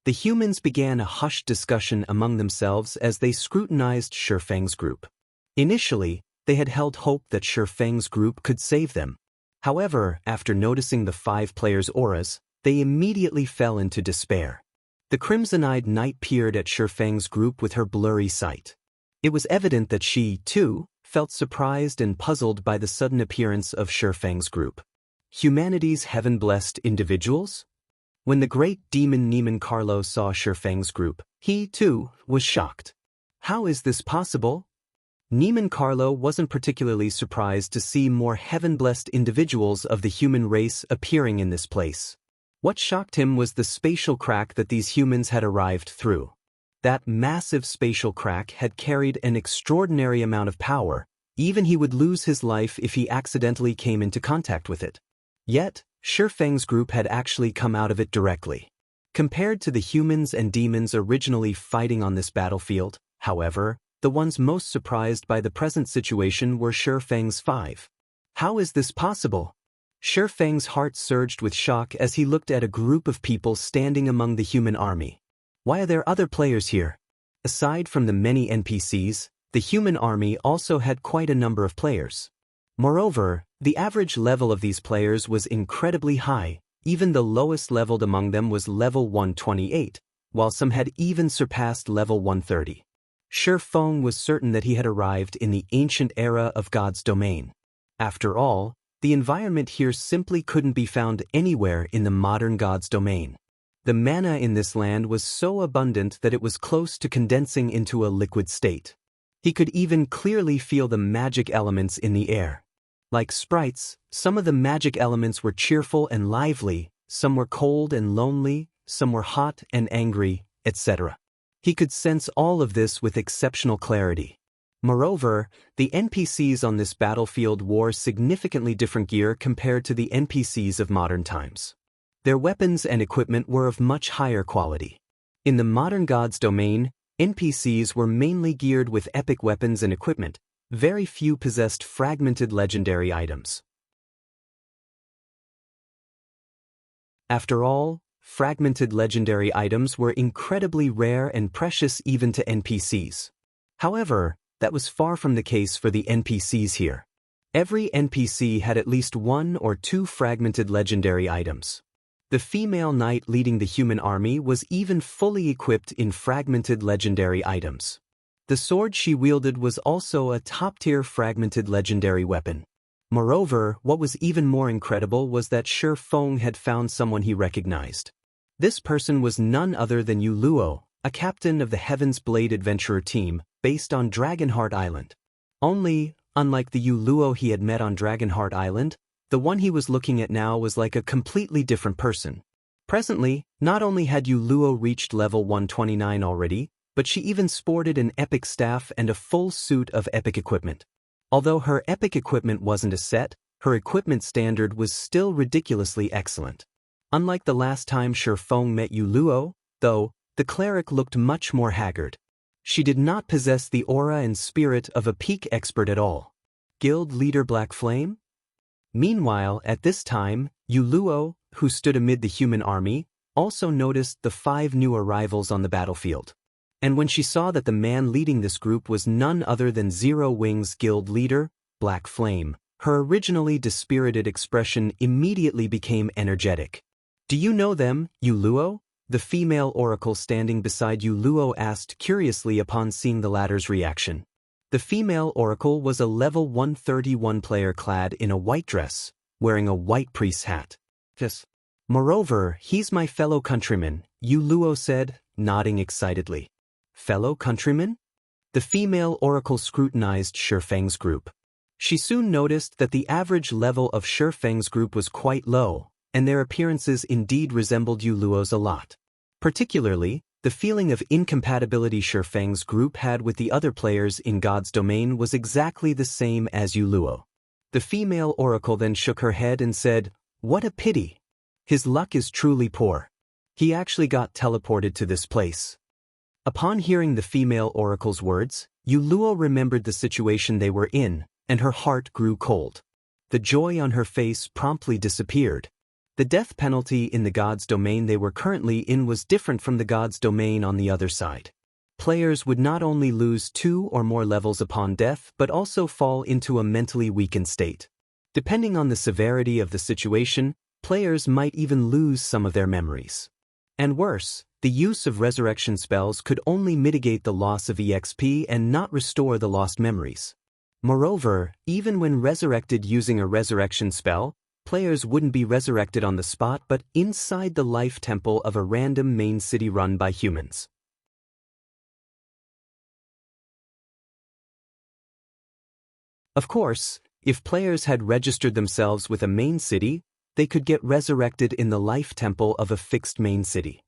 The humans began a hushed discussion among themselves as they scrutinized Feng's group. Initially, they had held hope that Feng's group could save them. However, after noticing the 5 players' auras, they immediately fell into despair. The crimson-eyed knight peered at Feng's group with her blurry sight. It was evident that she, too, felt surprised and puzzled by the sudden appearance of Feng's group. Humanity's heaven-blessed individuals? When the great demon Neiman Carlo saw Feng's group, he, too, was shocked. How is this possible? Neiman Carlo wasn't particularly surprised to see more heaven-blessed individuals of the human race appearing in this place. What shocked him was the spatial crack that these humans had arrived through. That massive spatial crack had carried an extraordinary amount of power, even he would lose his life if he accidentally came into contact with it. Yet, Feng's group had actually come out of it directly. Compared to the humans and demons originally fighting on this battlefield, however, the ones most surprised by the present situation were Feng's 5. How is this possible? Feng's heart surged with shock as he looked at a group of people standing among the human army. Why are there other players here? Aside from the many NPCs, the human army also had quite a number of players. Moreover, the average level of these players was incredibly high. Even the lowest leveled among them was level 128, while some had even surpassed level 130. Feng was certain that he had arrived in the ancient era of God's domain. After all, the environment here simply couldn't be found anywhere in the modern God's domain. The mana in this land was so abundant that it was close to condensing into a liquid state. He could even clearly feel the magic elements in the air. Like sprites, some of the magic elements were cheerful and lively, some were cold and lonely, some were hot and angry, etc. He could sense all of this with exceptional clarity. Moreover, the NPCs on this battlefield wore significantly different gear compared to the NPCs of modern times. Their weapons and equipment were of much higher quality. In the modern God's domain, NPCs were mainly geared with epic weapons and equipment. Very few possessed fragmented legendary items. After all, fragmented legendary items were incredibly rare and precious even to NPCs. However, that was far from the case for the NPCs here. Every NPC had at least 1 or 2 fragmented legendary items. The female knight leading the human army was even fully equipped in fragmented legendary items. The sword she wielded was also a top-tier fragmented legendary weapon. Moreover, what was even more incredible was that Feng had found someone he recognized. This person was none other than Luo, a captain of the Heaven's Blade Adventurer team, based on Dragonheart Island. Only, unlike the Luo he had met on Dragonheart Island, The one he was looking at now was like a completely different person. Presently, not only had Yu Luo reached level 129 already, but she even sported an epic staff and a full suit of epic equipment. Although her epic equipment wasn't a set, her equipment standard was still ridiculously excellent. Unlike the last time Feng met Yu Luo, though, the cleric looked much more haggard. She did not possess the aura and spirit of a peak expert at all. Guild leader Black Flame? Meanwhile, at this time, Yu Luo, who stood amid the human army, also noticed the 5 new arrivals on the battlefield. And when she saw that the man leading this group was none other than Zero Wing's guild leader, Black Flame, her originally dispirited expression immediately became energetic. "Do you know them, Yu Luo?" The female oracle standing beside Yu Luo asked curiously upon seeing the latter's reaction. The female oracle was a level 131 player clad in a white dress, wearing a white priest's hat. "Yes. Moreover, he's my fellow countryman," Yu Luo said, nodding excitedly. "Fellow countryman?" The female oracle scrutinized Feng's group. She soon noticed that the average level of Feng's group was quite low, and their appearances indeed resembled Yu Luo's a lot. Particularly, the feeling of incompatibility Feng's group had with the other players in God's domain was exactly the same as Yu Luo. The female oracle then shook her head and said, "What a pity. His luck is truly poor. He actually got teleported to this place." Upon hearing the female oracle's words, Yu Luo remembered the situation they were in, and her heart grew cold. The joy on her face promptly disappeared. The death penalty in the God's domain they were currently in was different from the God's domain on the other side. Players would not only lose 2 or more levels upon death but also fall into a mentally weakened state. Depending on the severity of the situation, players might even lose some of their memories. And worse, the use of resurrection spells could only mitigate the loss of EXP and not restore the lost memories. Moreover, even when resurrected using a resurrection spell, players wouldn't be resurrected on the spot but inside the life temple of a random main city run by humans. Of course, if players had registered themselves with a main city, they could get resurrected in the life temple of a fixed main city.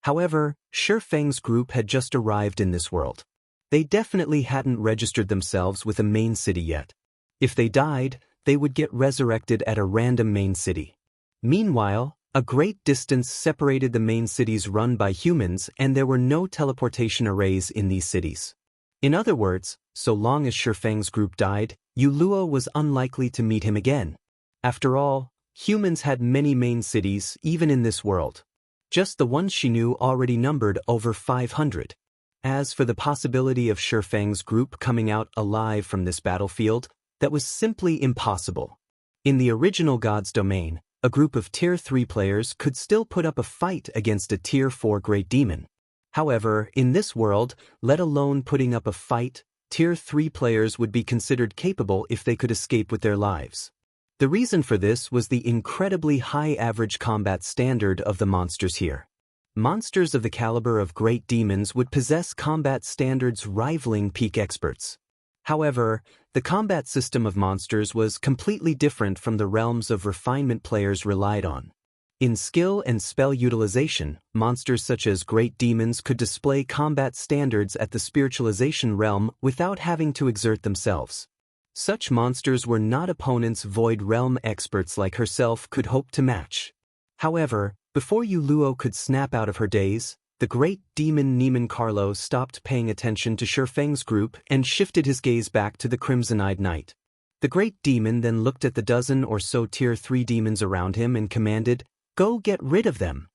However, Feng's group had just arrived in this world. They definitely hadn't registered themselves with a main city yet. If they died, they would get resurrected at a random main city. Meanwhile, a great distance separated the main cities run by humans and there were no teleportation arrays in these cities. In other words, so long as Feng's group died, Yu Luo was unlikely to meet him again. After all, humans had many main cities even in this world. Just the ones she knew already numbered over 500. As for the possibility of Feng's group coming out alive from this battlefield, that was simply impossible. In the original God's domain, a group of Tier 3 players could still put up a fight against a Tier 4 Great Demon. However, in this world, let alone putting up a fight, Tier 3 players would be considered capable if they could escape with their lives. The reason for this was the incredibly high average combat standard of the monsters here. Monsters of the caliber of Great Demons would possess combat standards rivaling peak experts. However, the combat system of monsters was completely different from the realms of refinement players relied on. In skill and spell utilization, monsters such as Great Demons could display combat standards at the spiritualization realm without having to exert themselves. Such monsters were not opponents Void Realm experts like herself could hope to match. However, before Yu Luo could snap out of her daze, the great demon Neiman Carlo stopped paying attention to Feng's group and shifted his gaze back to the crimson-eyed knight. The great demon then looked at the dozen or so Tier 3 demons around him and commanded, "Go get rid of them.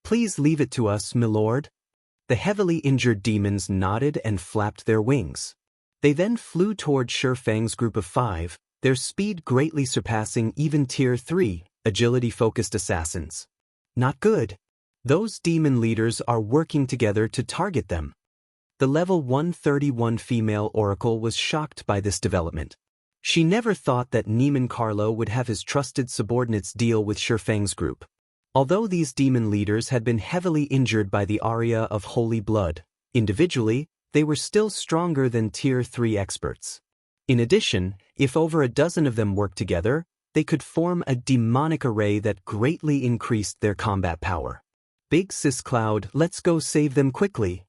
Please leave it to us, milord." The heavily injured demons nodded and flapped their wings. They then flew toward Feng's group of 5, their speed greatly surpassing even Tier 3, agility-focused assassins. Not good. Those demon leaders are working together to target them. The level 131 female oracle was shocked by this development. She never thought that Neiman Carlo would have his trusted subordinates deal with Feng's group. Although these demon leaders had been heavily injured by the aria of holy blood, individually, they were still stronger than Tier 3 experts. In addition, if over a dozen of them worked together, they could form a demonic array that greatly increased their combat power. Big Sis Cloud, let's go save them quickly.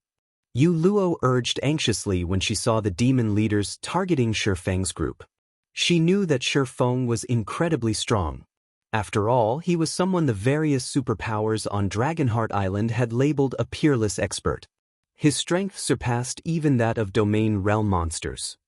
Yu Luo urged anxiously when she saw the demon leaders targeting Shi Feng's group. She knew that Shi Feng was incredibly strong. After all, he was someone the various superpowers on Dragonheart Island had labeled a peerless expert. His strength surpassed even that of domain realm monsters.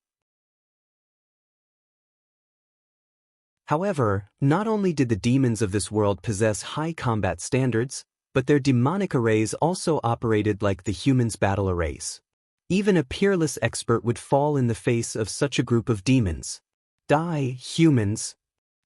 However, not only did the demons of this world possess high combat standards, but their demonic arrays also operated like the humans' battle arrays. Even a peerless expert would fall in the face of such a group of demons. Die, humans!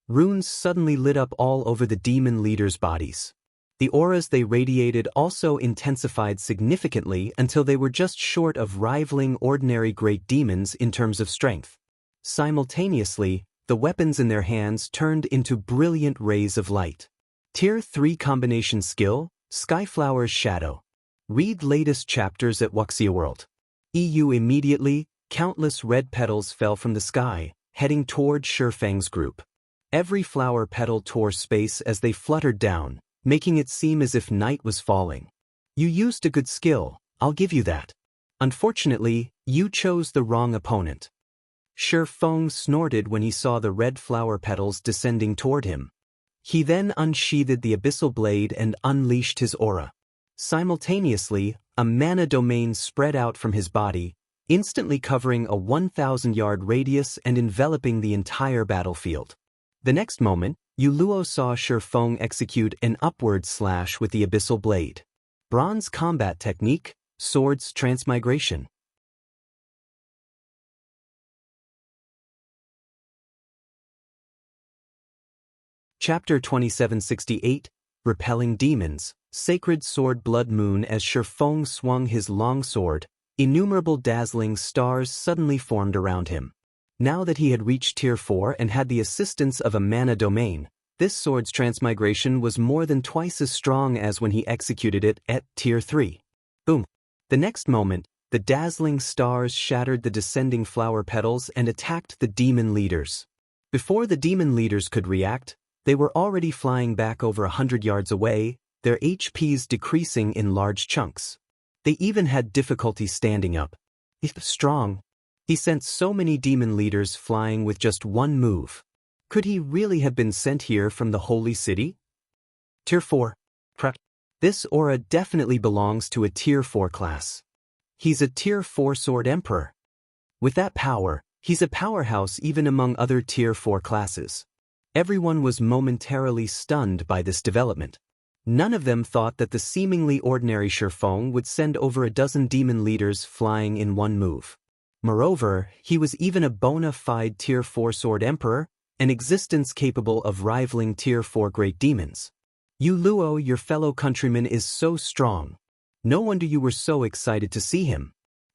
Runes suddenly lit up all over the demon leaders' bodies. The auras they radiated also intensified significantly until they were just short of rivaling ordinary great demons in terms of strength. Simultaneously, the weapons in their hands turned into brilliant rays of light. Tier 3 combination skill, Skyflower's Shadow. Read latest chapters at Wuxia World. EU immediately, countless red petals fell from the sky, heading toward Shi Feng's group. Every flower petal tore space as they fluttered down, making it seem as if night was falling. You used a good skill, I'll give you that. Unfortunately, you chose the wrong opponent. Shi Feng snorted when he saw the red flower petals descending toward him. He then unsheathed the abyssal blade and unleashed his aura. Simultaneously, a mana domain spread out from his body, instantly covering a 1,000-yard radius and enveloping the entire battlefield. The next moment, Yu Luo saw Shi Feng execute an upward slash with the abyssal blade. Bronze combat technique, Swords Transmigration. Chapter 2768, Repelling Demons, Sacred Sword Blood Moon. As Shi Feng swung his long sword, innumerable dazzling stars suddenly formed around him. Now that he had reached Tier 4 and had the assistance of a mana domain, this sword's transmigration was more than twice as strong as when he executed it at Tier 3. Boom! The next moment, the dazzling stars shattered the descending flower petals and attacked the demon leaders. Before the demon leaders could react, they were already flying back over 100 yards away, their HPs decreasing in large chunks. They even had difficulty standing up. Strong. He sent so many demon leaders flying with just one move. Could he really have been sent here from the Holy City? Tier 4. This aura definitely belongs to a Tier 4 class. He's a Tier 4 Sword Emperor. With that power, he's a powerhouse even among other Tier 4 classes. Everyone was momentarily stunned by this development. None of them thought that the seemingly ordinary Shi Feng would send over a dozen demon leaders flying in one move. Moreover, he was even a bona fide Tier 4 Sword Emperor, an existence capable of rivaling Tier 4 Great Demons. Yu Luo, your fellow countryman, is so strong. No wonder you were so excited to see him.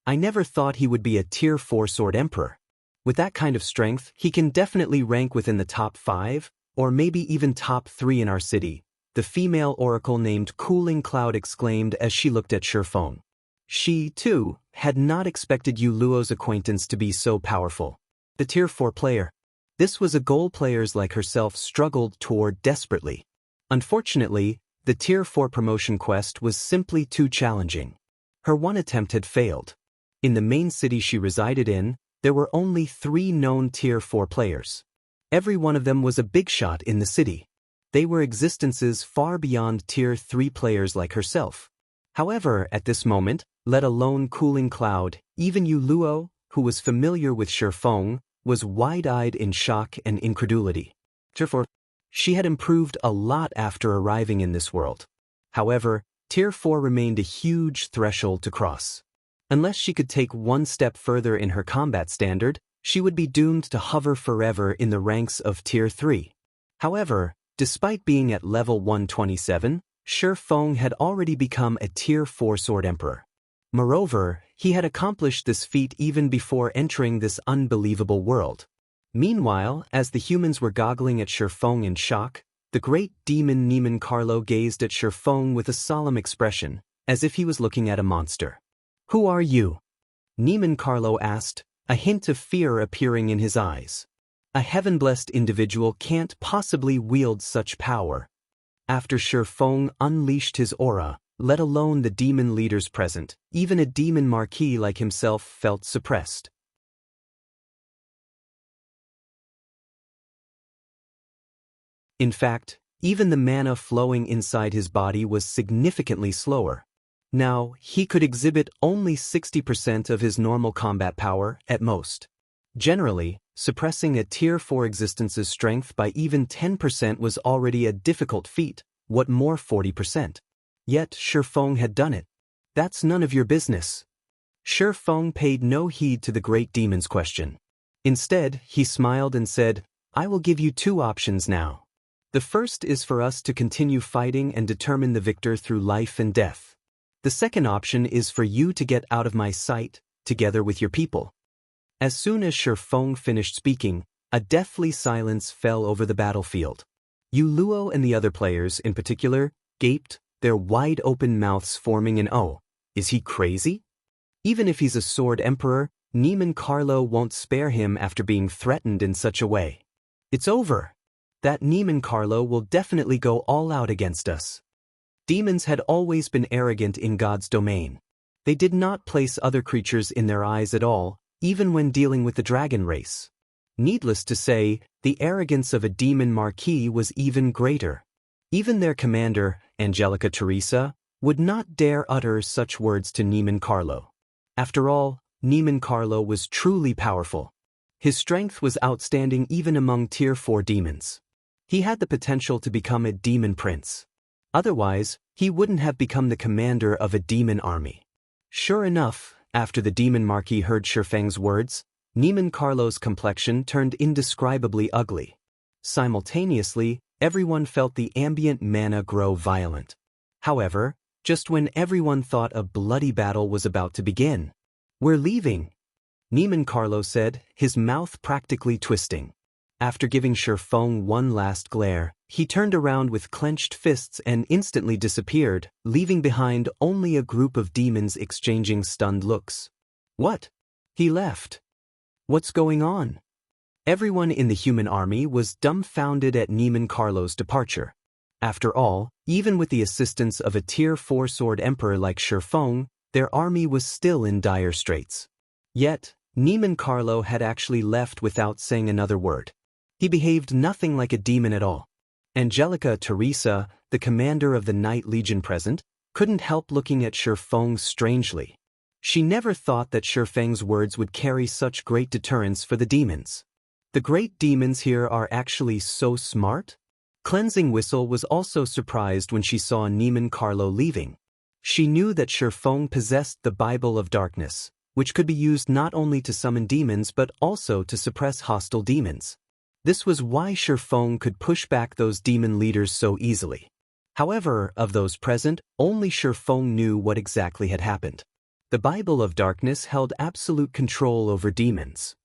I never thought he would be a Tier 4 Sword Emperor. With that kind of strength, he can definitely rank within the top 5, or maybe even top 3 in our city, the female oracle named Cooling Cloud exclaimed as she looked at Shi Feng. She, too, had not expected Yu Luo's acquaintance to be so powerful. The Tier 4 player. This was a goal players like herself struggled toward desperately. Unfortunately, the Tier 4 promotion quest was simply too challenging. Her one attempt had failed. In the main city she resided in, there were only 3 known Tier 4 players. Every one of them was a big shot in the city. They were existences far beyond Tier 3 players like herself. However, at this moment, let alone Cooling Cloud, even Yu Luo, who was familiar with Shi Feng, was wide-eyed in shock and incredulity. Tier 4. She had improved a lot after arriving in this world. However, Tier 4 remained a huge threshold to cross. Unless she could take one step further in her combat standard, she would be doomed to hover forever in the ranks of Tier 3. However, despite being at level 127, Shi Feng had already become a Tier 4 Sword Emperor. Moreover, he had accomplished this feat even before entering this unbelievable world. Meanwhile, as the humans were goggling at Shi Feng in shock, the great demon Niemann Carlo gazed at Shi Feng with a solemn expression, as if he was looking at a monster. "Who are you?" Niemann Carlo asked, a hint of fear appearing in his eyes. A heaven-blessed individual can't possibly wield such power. After Feng unleashed his aura, let alone the demon leaders present, even a demon marquis like himself felt suppressed. In fact, even the mana flowing inside his body was significantly slower. Now, he could exhibit only 60% of his normal combat power at most. Generally, suppressing a Tier 4 existence's strength by even 10% was already a difficult feat, what more 40%? Yet, Feng had done it. That's none of your business. Feng paid no heed to the great demon's question. Instead, he smiled and said, I will give you two options now. The first is for us to continue fighting and determine the victor through life and death. The second option is for you to get out of my sight, together with your people. As soon as Feng finished speaking, a deathly silence fell over the battlefield. Yu Luo and the other players, in particular, gaped, their wide-open mouths forming an "Oh, is he crazy?" Even if he's a sword emperor, Neiman Carlo won't spare him after being threatened in such a way. It's over. That Neiman Carlo will definitely go all out against us. Demons had always been arrogant in God's domain. They did not place other creatures in their eyes at all, even when dealing with the dragon race. Needless to say, the arrogance of a demon marquis was even greater. Even their commander, Angelica Teresa, would not dare utter such words to Neiman Carlo. After all, Neiman Carlo was truly powerful. His strength was outstanding even among Tier 4 demons. He had the potential to become a demon prince. Otherwise, he wouldn't have become the commander of a demon army. Sure enough, after the demon marquis heard Feng's words, Neiman Carlo's complexion turned indescribably ugly. Simultaneously, everyone felt the ambient mana grow violent. However, just when everyone thought a bloody battle was about to begin, "We're leaving," Neiman Carlo said, his mouth practically twisting. After giving Feng one last glare, he turned around with clenched fists and instantly disappeared, leaving behind only a group of demons exchanging stunned looks. What? He left. What's going on? Everyone in the human army was dumbfounded at Neiman Carlo's departure. After all, even with the assistance of a Tier 4 sword emperor like Feng, their army was still in dire straits. Yet, Neiman Carlo had actually left without saying another word. He behaved nothing like a demon at all. Angelica Teresa, the commander of the Night Legion present, couldn't help looking at Feng strangely. She never thought that Feng's words would carry such great deterrence for the demons. The great demons here are actually so smart? Cleansing Whistle was also surprised when she saw Neiman Carlo leaving. She knew that Feng possessed the Bible of Darkness, which could be used not only to summon demons but also to suppress hostile demons. This was why Feng could push back those demon leaders so easily. However, of those present, only Feng knew what exactly had happened. The Bible of Darkness held absolute control over demons.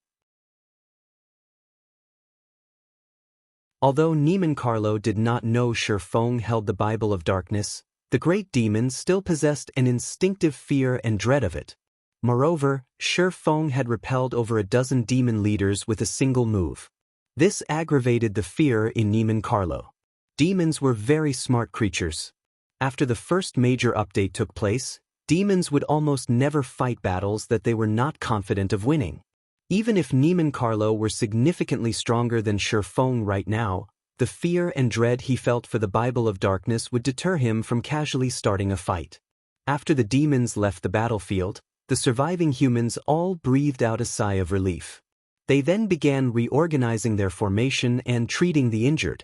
Although Neiman Carlo did not know Feng held the Bible of Darkness, the great demons still possessed an instinctive fear and dread of it. Moreover, Feng had repelled over a dozen demon leaders with a single move. This aggravated the fear in Neiman Carlo. Demons were very smart creatures. After the first major update took place, demons would almost never fight battles that they were not confident of winning. Even if Neiman Carlo were significantly stronger than Feng right now, the fear and dread he felt for the Bible of Darkness would deter him from casually starting a fight. After the demons left the battlefield, the surviving humans all breathed out a sigh of relief. They then began reorganizing their formation and treating the injured.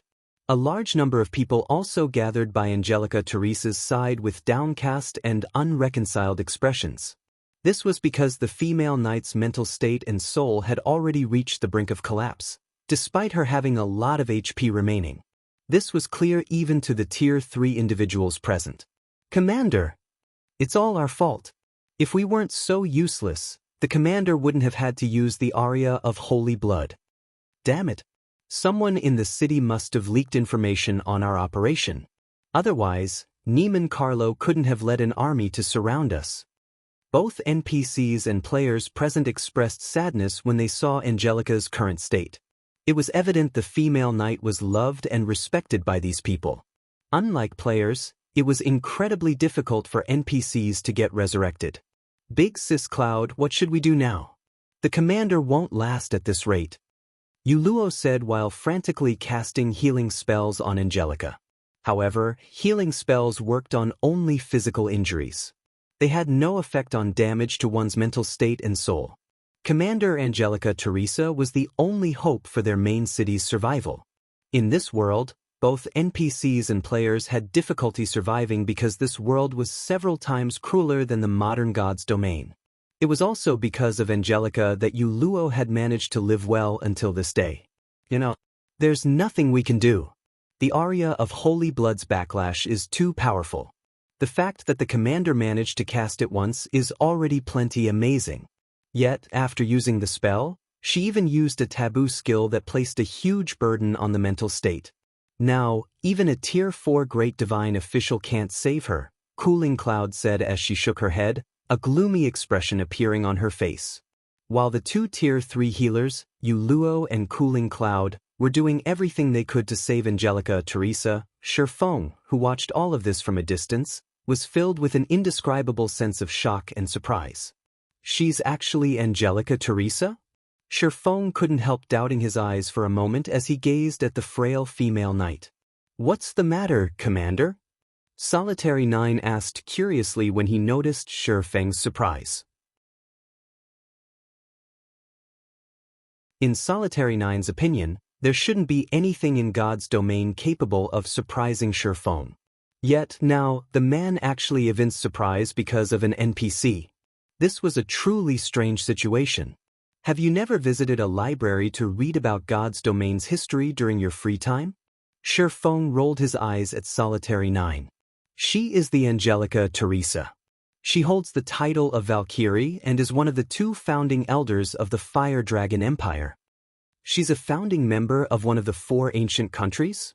A large number of people also gathered by Angelica Teresa's side with downcast and unreconciled expressions. This was because the female knight's mental state and soul had already reached the brink of collapse, despite her having a lot of HP remaining. This was clear even to the Tier 3 individuals present. "Commander, it's all our fault. If we weren't so useless, the commander wouldn't have had to use the aria of holy blood. Damn it. Someone in the city must have leaked information on our operation. Otherwise, Neiman Carlo couldn't have led an army to surround us." Both NPCs and players present expressed sadness when they saw Angelica's current state. It was evident the female knight was loved and respected by these people. Unlike players, it was incredibly difficult for NPCs to get resurrected. Big Sis Cloud, what should we do now? The commander won't last at this rate, Yuluo said while frantically casting healing spells on Angelica. However, healing spells worked on only physical injuries. They had no effect on damage to one's mental state and soul. Commander Angelica Teresa was the only hope for their main city's survival. In this world, both NPCs and players had difficulty surviving because this world was several times crueler than the modern god's domain. It was also because of Angelica that Yuluo had managed to live well until this day. There's nothing we can do. The aria of Holy Blood's backlash is too powerful. The fact that the commander managed to cast it once is already plenty amazing. Yet, after using the spell, she even used a taboo skill that placed a huge burden on the mental state. Now, even a Tier 4 Great Divine official can't save her, Cooling Cloud said as she shook her head, a gloomy expression appearing on her face. While the two Tier 3 healers, Yuluo and Cooling Cloud, were doing everything they could to save Angelica Teresa, Feng, who watched all of this from a distance, was filled with an indescribable sense of shock and surprise. She's actually Angelica Teresa? Feng couldn't help doubting his eyes for a moment as he gazed at the frail female knight. What's the matter, Commander? Solitary 9 asked curiously when he noticed Feng's surprise. In Solitary 9's opinion, there shouldn't be anything in God's domain capable of surprising Feng. Yet now, the man actually evinced surprise because of an NPC. This was a truly strange situation. Have you never visited a library to read about God's domain's history during your free time? Feng rolled his eyes at Solitary 9. She is the Angelica Teresa. She holds the title of Valkyrie and is one of the two founding elders of the Fire Dragon Empire. She's a founding member of one of the 4 ancient countries?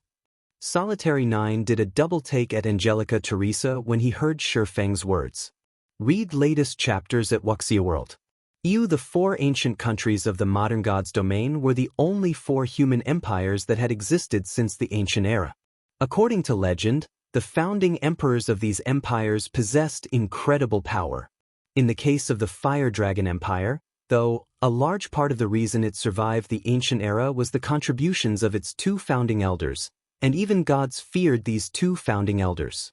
Solitary 9 did a double take at Angelica Teresa when he heard Feng's words. Read latest chapters at Wuxia World. The 4 ancient countries of the modern god's domain were the only 4 human empires that had existed since the ancient era. According to legend, the founding emperors of these empires possessed incredible power. In the case of the Fire Dragon Empire, though, a large part of the reason it survived the ancient era was the contributions of its 2 founding elders, and even gods feared these 2 founding elders.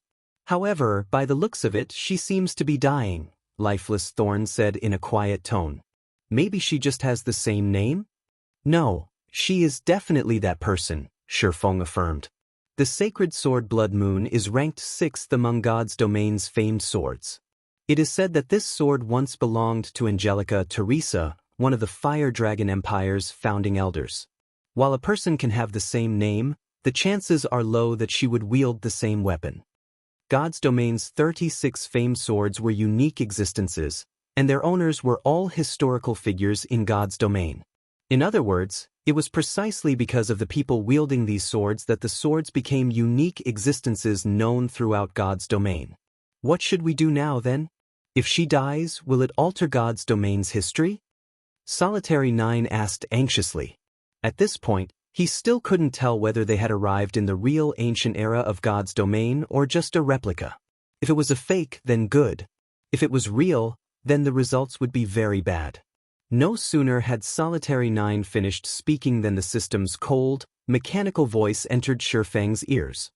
However, by the looks of it, she seems to be dying, Lifeless Thorn said in a quiet tone. Maybe she just has the same name? No, she is definitely that person, Feng affirmed. The sacred sword Blood Moon is ranked 6th among God's domain's famed swords. It is said that this sword once belonged to Angelica Teresa, one of the Fire Dragon Empire's founding elders. While a person can have the same name, the chances are low that she would wield the same weapon. God's domain's 36 famed swords were unique existences, and their owners were all historical figures in God's domain. In other words, it was precisely because of the people wielding these swords that the swords became unique existences known throughout God's domain. What should we do now, then? If she dies, will it alter God's domain's history? Solitary 9 asked anxiously. At this point, he still couldn't tell whether they had arrived in the real ancient era of God's domain or just a replica. If it was a fake, then good. If it was real, then the results would be very bad. No sooner had Solitary 9 finished speaking than the system's cold, mechanical voice entered Feng's ears.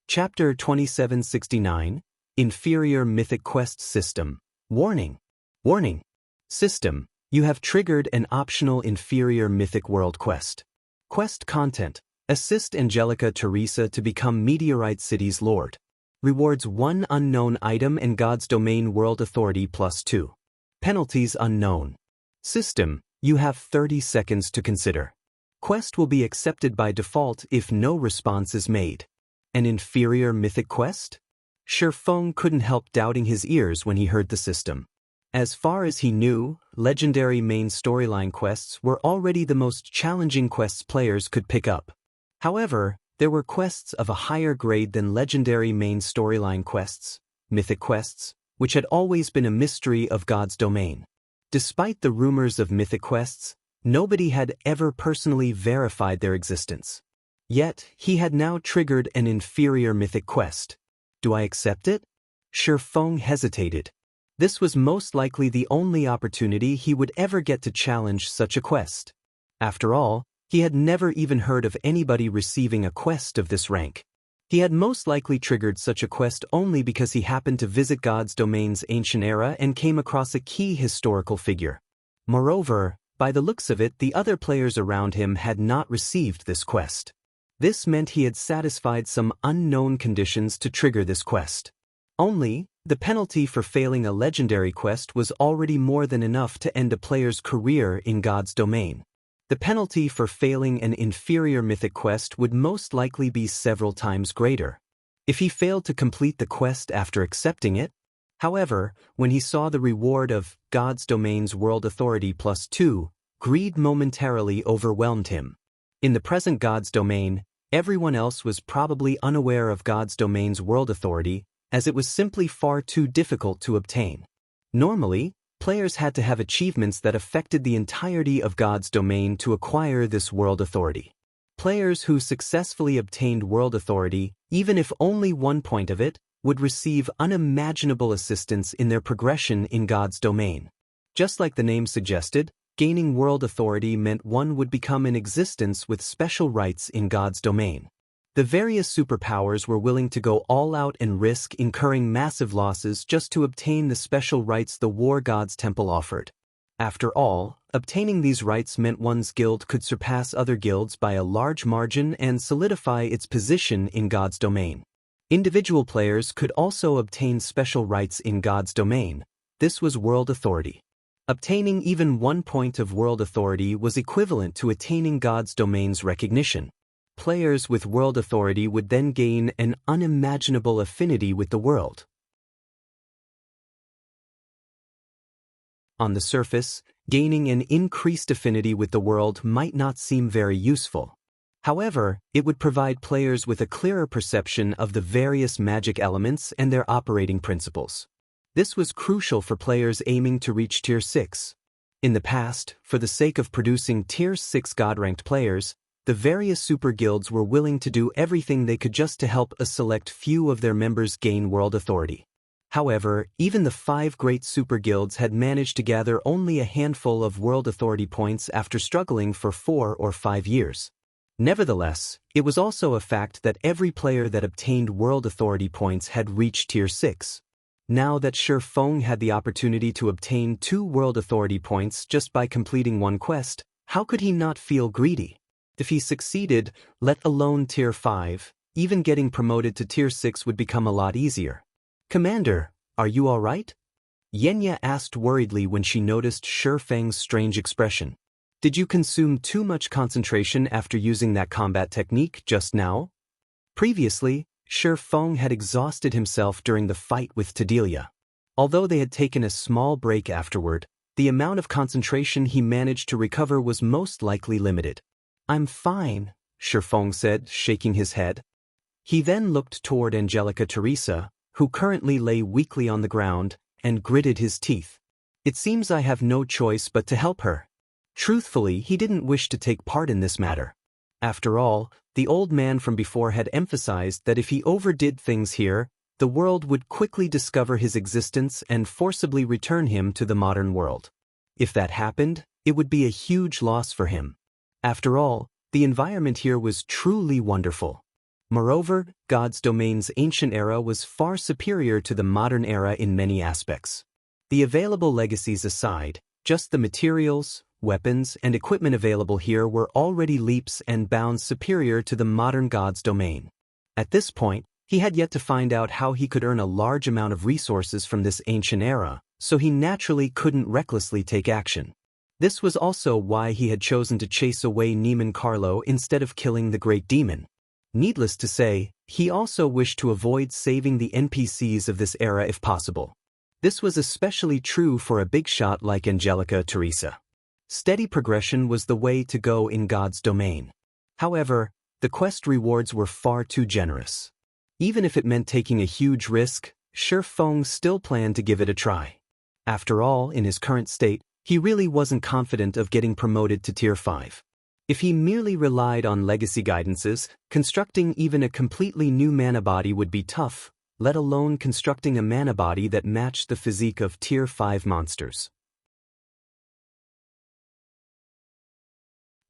Chapter 2769, Inferior Mythic Quest System. Warning. Warning. System, you have triggered an optional Inferior Mythic World quest. Quest content. Assist Angelica Teresa to become Meteorite City's Lord. Rewards 1 unknown item and God's Domain World Authority +2. Penalties unknown. System, you have 30 seconds to consider. Quest will be accepted by default if no response is made. An inferior mythic quest? Feng couldn't help doubting his ears when he heard the system. As far as he knew, legendary main storyline quests were already the most challenging quests players could pick up. However, there were quests of a higher grade than legendary main storyline quests, mythic quests, which had always been a mystery of God's domain. Despite the rumors of mythic quests, nobody had ever personally verified their existence. Yet, he had now triggered an inferior mythic quest. Do I accept it? Feng hesitated. This was most likely the only opportunity he would ever get to challenge such a quest. After all, he had never even heard of anybody receiving a quest of this rank. He had most likely triggered such a quest only because he happened to visit God's domain's ancient era and came across a key historical figure. Moreover, by the looks of it, the other players around him had not received this quest. This meant he had satisfied some unknown conditions to trigger this quest. Only, the penalty for failing a legendary quest was already more than enough to end a player's career in God's domain. The penalty for failing an inferior mythic quest would most likely be several times greater. If he failed to complete the quest after accepting it, however, when he saw the reward of God's domain's world authority +2, greed momentarily overwhelmed him. In the present God's domain, everyone else was probably unaware of God's domain's world authority, as it was simply far too difficult to obtain. Normally, players had to have achievements that affected the entirety of God's domain to acquire this world authority. Players who successfully obtained world authority, even if only 1 point of it, would receive unimaginable assistance in their progression in God's domain. Just like the name suggested, gaining world authority meant one would become in existence with special rights in God's domain. The various superpowers were willing to go all out and risk incurring massive losses just to obtain the special rights the War God's Temple offered. After all, obtaining these rights meant one's guild could surpass other guilds by a large margin and solidify its position in God's domain. Individual players could also obtain special rights in God's domain. This was world authority. Obtaining even 1 point of world authority was equivalent to attaining God's domain's recognition. Players with world authority would then gain an unimaginable affinity with the world. On the surface, gaining an increased affinity with the world might not seem very useful. However, it would provide players with a clearer perception of the various magic elements and their operating principles. This was crucial for players aiming to reach Tier 6. In the past, for the sake of producing Tier 6 God-ranked players, the various super guilds were willing to do everything they could just to help a select few of their members gain world authority. However, even the 5 great super guilds had managed to gather only a handful of world authority points after struggling for 4 or 5 years. Nevertheless, it was also a fact that every player that obtained world authority points had reached Tier 6. Now that Feng had the opportunity to obtain 2 world authority points just by completing 1 quest, how could he not feel greedy? If he succeeded, let alone Tier 5, even getting promoted to Tier 6 would become a lot easier. "Commander, are you all right?" Xianxia asked worriedly when she noticed Feng's strange expression. "Did you consume too much concentration after using that combat technique just now?" Previously, Feng had exhausted himself during the fight with Tadelia. Although they had taken a small break afterward, the amount of concentration he managed to recover was most likely limited. "I'm fine," Feng said, shaking his head. He then looked toward Angelica Teresa, who currently lay weakly on the ground, and gritted his teeth. "It seems I have no choice but to help her." Truthfully, he didn't wish to take part in this matter. After all, the old man from before had emphasized that if he overdid things here, the world would quickly discover his existence and forcibly return him to the modern world. If that happened, it would be a huge loss for him. After all, the environment here was truly wonderful. Moreover, God's domain's ancient era was far superior to the modern era in many aspects. The available legacies aside, just the materials, weapons, and equipment available here were already leaps and bounds superior to the modern God's domain. At this point, he had yet to find out how he could earn a large amount of resources from this ancient era, so he naturally couldn't recklessly take action. This was also why he had chosen to chase away Neiman Carlo instead of killing the Great Demon. Needless to say, he also wished to avoid saving the NPCs of this era if possible. This was especially true for a big shot like Angelica Teresa. Steady progression was the way to go in God's domain. However, the quest rewards were far too generous. Even if it meant taking a huge risk, Feng still planned to give it a try. After all, in his current state, he really wasn't confident of getting promoted to Tier 5. If he merely relied on legacy guidances, constructing even a completely new mana body would be tough, let alone constructing a mana body that matched the physique of Tier 5 monsters.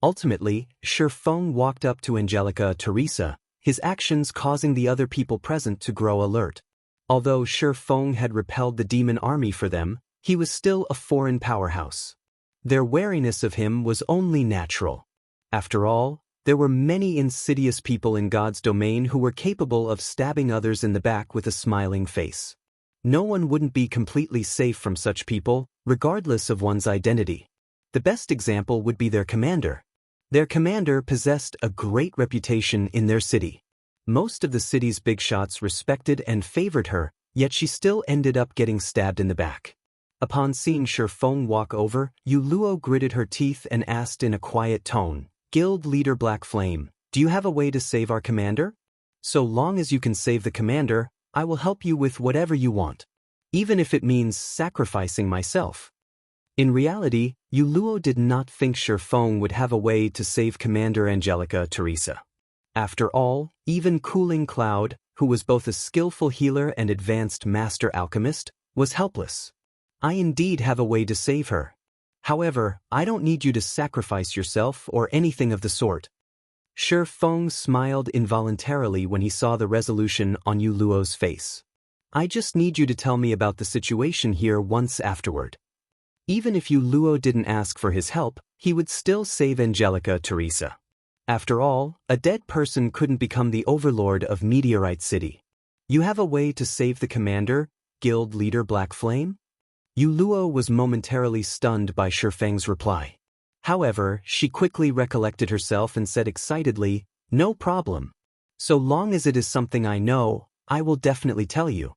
Ultimately, Feng walked up to Angelica Teresa, his actions causing the other people present to grow alert. Although Feng had repelled the demon army for them, he was still a foreign powerhouse. Their wariness of him was only natural. After all, there were many insidious people in God's domain who were capable of stabbing others in the back with a smiling face. No one wouldn't be completely safe from such people, regardless of one's identity. The best example would be their commander. Their commander possessed a great reputation in their city. Most of the city's big shots respected and favored her, yet she still ended up getting stabbed in the back. Upon seeing Feng walk over, Yu Luo gritted her teeth and asked in a quiet tone, "Guild leader Black Flame, do you have a way to save our commander? So long as you can save the commander, I will help you with whatever you want. Even if it means sacrificing myself." In reality, Yu Luo did not think Feng would have a way to save Commander Angelica Teresa. After all, even Cooling Cloud, who was both a skillful healer and advanced master alchemist, was helpless. "I indeed have a way to save her. However, I don't need you to sacrifice yourself or anything of the sort." Feng smiled involuntarily when he saw the resolution on Yu Luo's face. "I just need you to tell me about the situation here once afterward." Even if Yu Luo didn't ask for his help, he would still save Angelica Teresa. After all, a dead person couldn't become the overlord of Meteorite City. "You have a way to save the commander, guild leader Black Flame?" Yu Luo was momentarily stunned by Feng's reply. However, she quickly recollected herself and said excitedly, "No problem. So long as it is something I know, I will definitely tell you."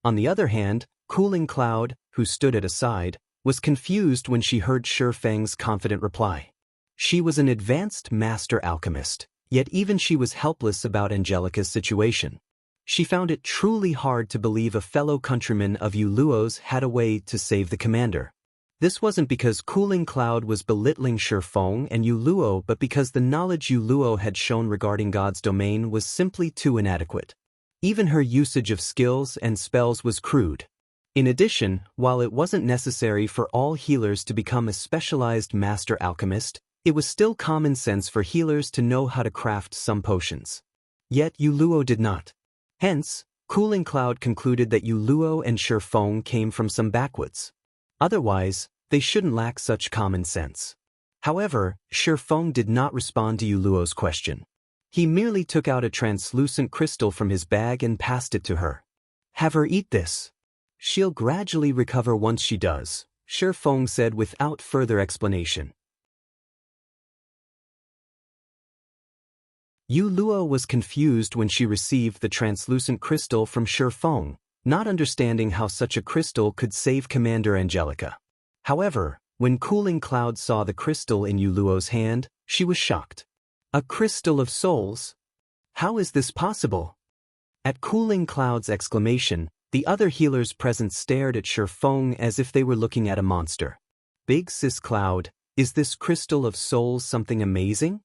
On the other hand, Cooling Cloud, who stood at a side, was confused when she heard Feng's confident reply. She was an advanced master alchemist, yet even she was helpless about Angelica's situation. She found it truly hard to believe a fellow countryman of Yu Luo's had a way to save the commander. This wasn't because Cooling Cloud was belittling Feng and Yu Luo, but because the knowledge Yu Luo had shown regarding God's domain was simply too inadequate. Even her usage of skills and spells was crude. In addition, while it wasn't necessary for all healers to become a specialized master alchemist, it was still common sense for healers to know how to craft some potions. Yet Yu Luo did not. Hence, Cooling Cloud concluded that Yu Luo and Feng came from some backwoods. Otherwise, they shouldn't lack such common sense. However, Feng did not respond to Yu Luo's question. He merely took out a translucent crystal from his bag and passed it to her. "Have her eat this. She'll gradually recover once she does," Feng said without further explanation. Yu Luo was confused when she received the translucent crystal from Feng, not understanding how such a crystal could save Commander Angelica. However, when Cooling Cloud saw the crystal in Yu Luo's hand, she was shocked. "A crystal of souls? How is this possible?" At Cooling Cloud's exclamation, the other healers present stared at Feng as if they were looking at a monster. "Big Sis Cloud, is this crystal of souls something amazing?"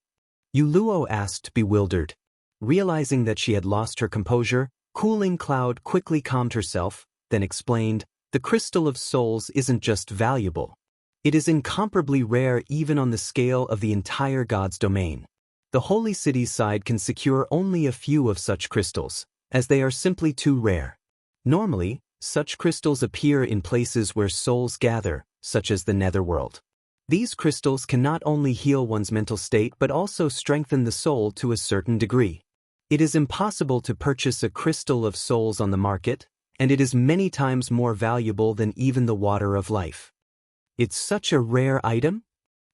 Yu Luo asked, bewildered. Realizing that she had lost her composure, Cooling Cloud quickly calmed herself, then explained, "The crystal of souls isn't just valuable. It is incomparably rare even on the scale of the entire God's domain. The Holy City's side can secure only a few of such crystals, as they are simply too rare. Normally, such crystals appear in places where souls gather, such as the Netherworld. These crystals can not only heal one's mental state but also strengthen the soul to a certain degree. It is impossible to purchase a crystal of souls on the market, and it is many times more valuable than even the water of life." "It's such a rare item?"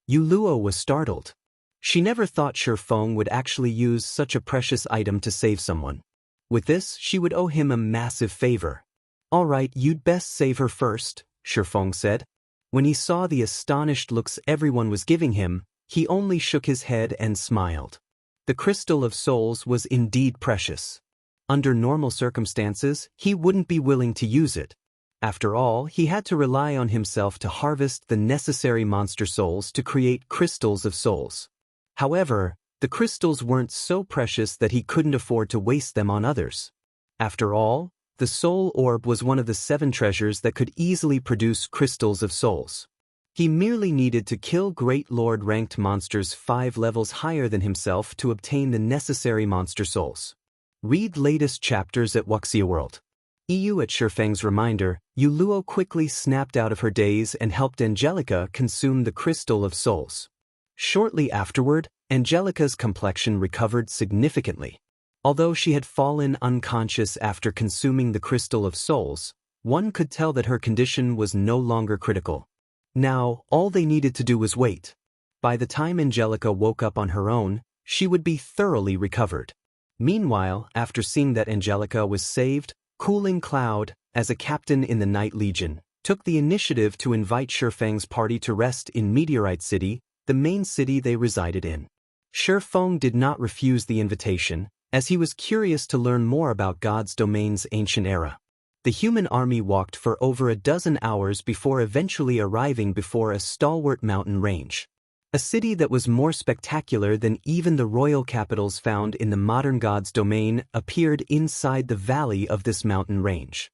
Yu Luo was startled. She never thought Feng would actually use such a precious item to save someone. With this, she would owe him a massive favor. "All right, you'd best save her first," Feng said. When he saw the astonished looks everyone was giving him, he only shook his head and smiled. The crystal of souls was indeed precious. Under normal circumstances, he wouldn't be willing to use it. After all, he had to rely on himself to harvest the necessary monster souls to create crystals of souls. However, the crystals weren't so precious that he couldn't afford to waste them on others. After all, the soul orb was one of the 7 treasures that could easily produce crystals of souls. He merely needed to kill Great Lord-ranked monsters 5 levels higher than himself to obtain the necessary monster souls. Read latest chapters at Wuxia World. EU at Feng's reminder, Luo quickly snapped out of her daze and helped Angelica consume the crystal of souls. Shortly afterward, Angelica's complexion recovered significantly. Although she had fallen unconscious after consuming the crystal of souls, one could tell that her condition was no longer critical. Now, all they needed to do was wait. By the time Angelica woke up on her own, she would be thoroughly recovered. Meanwhile, after seeing that Angelica was saved, Cooling Cloud, as a captain in the Night Legion, took the initiative to invite Feng's party to rest in Meteorite City, the main city they resided in. Feng did not refuse the invitation, as he was curious to learn more about God's domain's ancient era. The human army walked for over a dozen hours before eventually arriving before a stalwart mountain range. A city that was more spectacular than even the royal capitals found in the modern God's domain appeared inside the valley of this mountain range.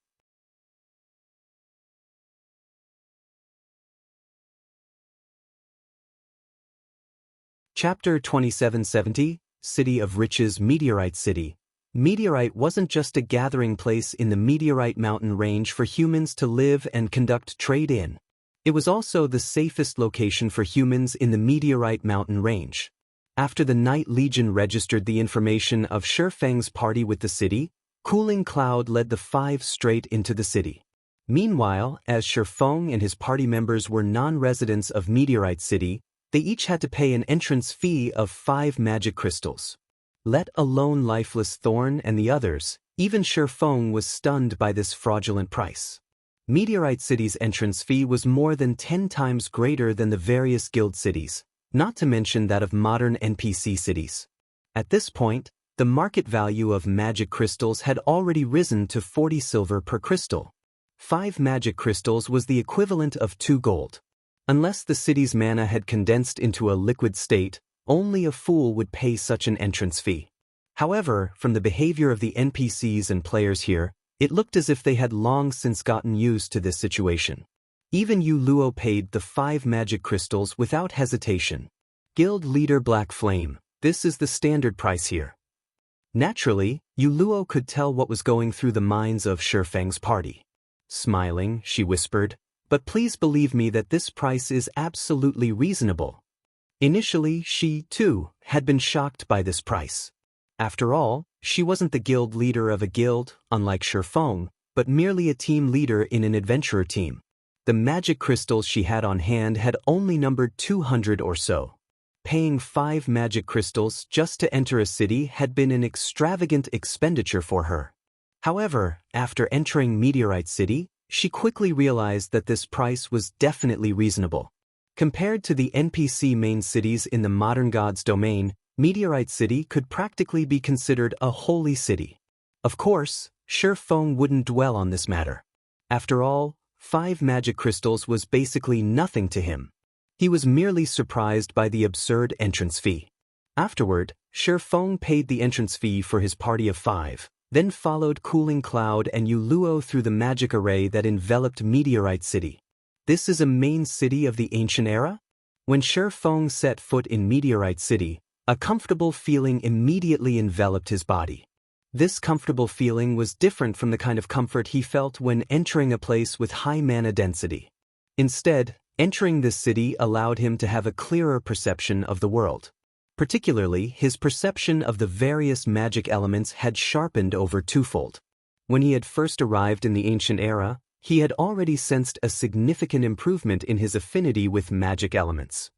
Chapter 2770, City of Riches, Meteorite City. Meteorite wasn't just a gathering place in the Meteorite mountain range for humans to live and conduct trade in. It was also the safest location for humans in the Meteorite mountain range. After the Night Legion registered the information of Feng's party with the city, Cooling Cloud led the 5 straight into the city. Meanwhile, as Feng and his party members were non-residents of Meteorite City, they each had to pay an entrance fee of 5 magic crystals. Let alone Lifeless Thorn and the others, even Feng was stunned by this fraudulent price. Meteorite City's entrance fee was more than 10 times greater than the various guild cities, not to mention that of modern NPC cities. At this point, the market value of magic crystals had already risen to 40 silver per crystal. 5 magic crystals was the equivalent of 2 gold. Unless the city's mana had condensed into a liquid state, only a fool would pay such an entrance fee. However, from the behavior of the NPCs and players here, it looked as if they had long since gotten used to this situation. Even Luo paid the 5 magic crystals without hesitation. Guild leader Black Flame, this is the standard price here. Naturally, Luo could tell what was going through the minds of Feng's party. Smiling, she whispered, "But please believe me that this price is absolutely reasonable." Initially, she, too, had been shocked by this price. After all, she wasn't the guild leader of a guild, unlike Feng, but merely a team leader in an adventurer team. The magic crystals she had on hand had only numbered 200 or so. Paying 5 magic crystals just to enter a city had been an extravagant expenditure for her. However, after entering Meteorite City, she quickly realized that this price was definitely reasonable. Compared to the NPC main cities in the modern God's domain, Meteorite City could practically be considered a holy city. Of course, Feng wouldn't dwell on this matter. After all, 5 magic crystals was basically nothing to him. He was merely surprised by the absurd entrance fee. Afterward, Feng paid the entrance fee for his party of 5, then followed Cooling Cloud and Luo through the magic array that enveloped Meteorite City. This is a main city of the ancient era? When Feng set foot in Meteorite City, a comfortable feeling immediately enveloped his body. This comfortable feeling was different from the kind of comfort he felt when entering a place with high mana density. Instead, entering this city allowed him to have a clearer perception of the world. Particularly, his perception of the various magic elements had sharpened over twofold. When he had first arrived in the ancient era, he had already sensed a significant improvement in his affinity with magic elements.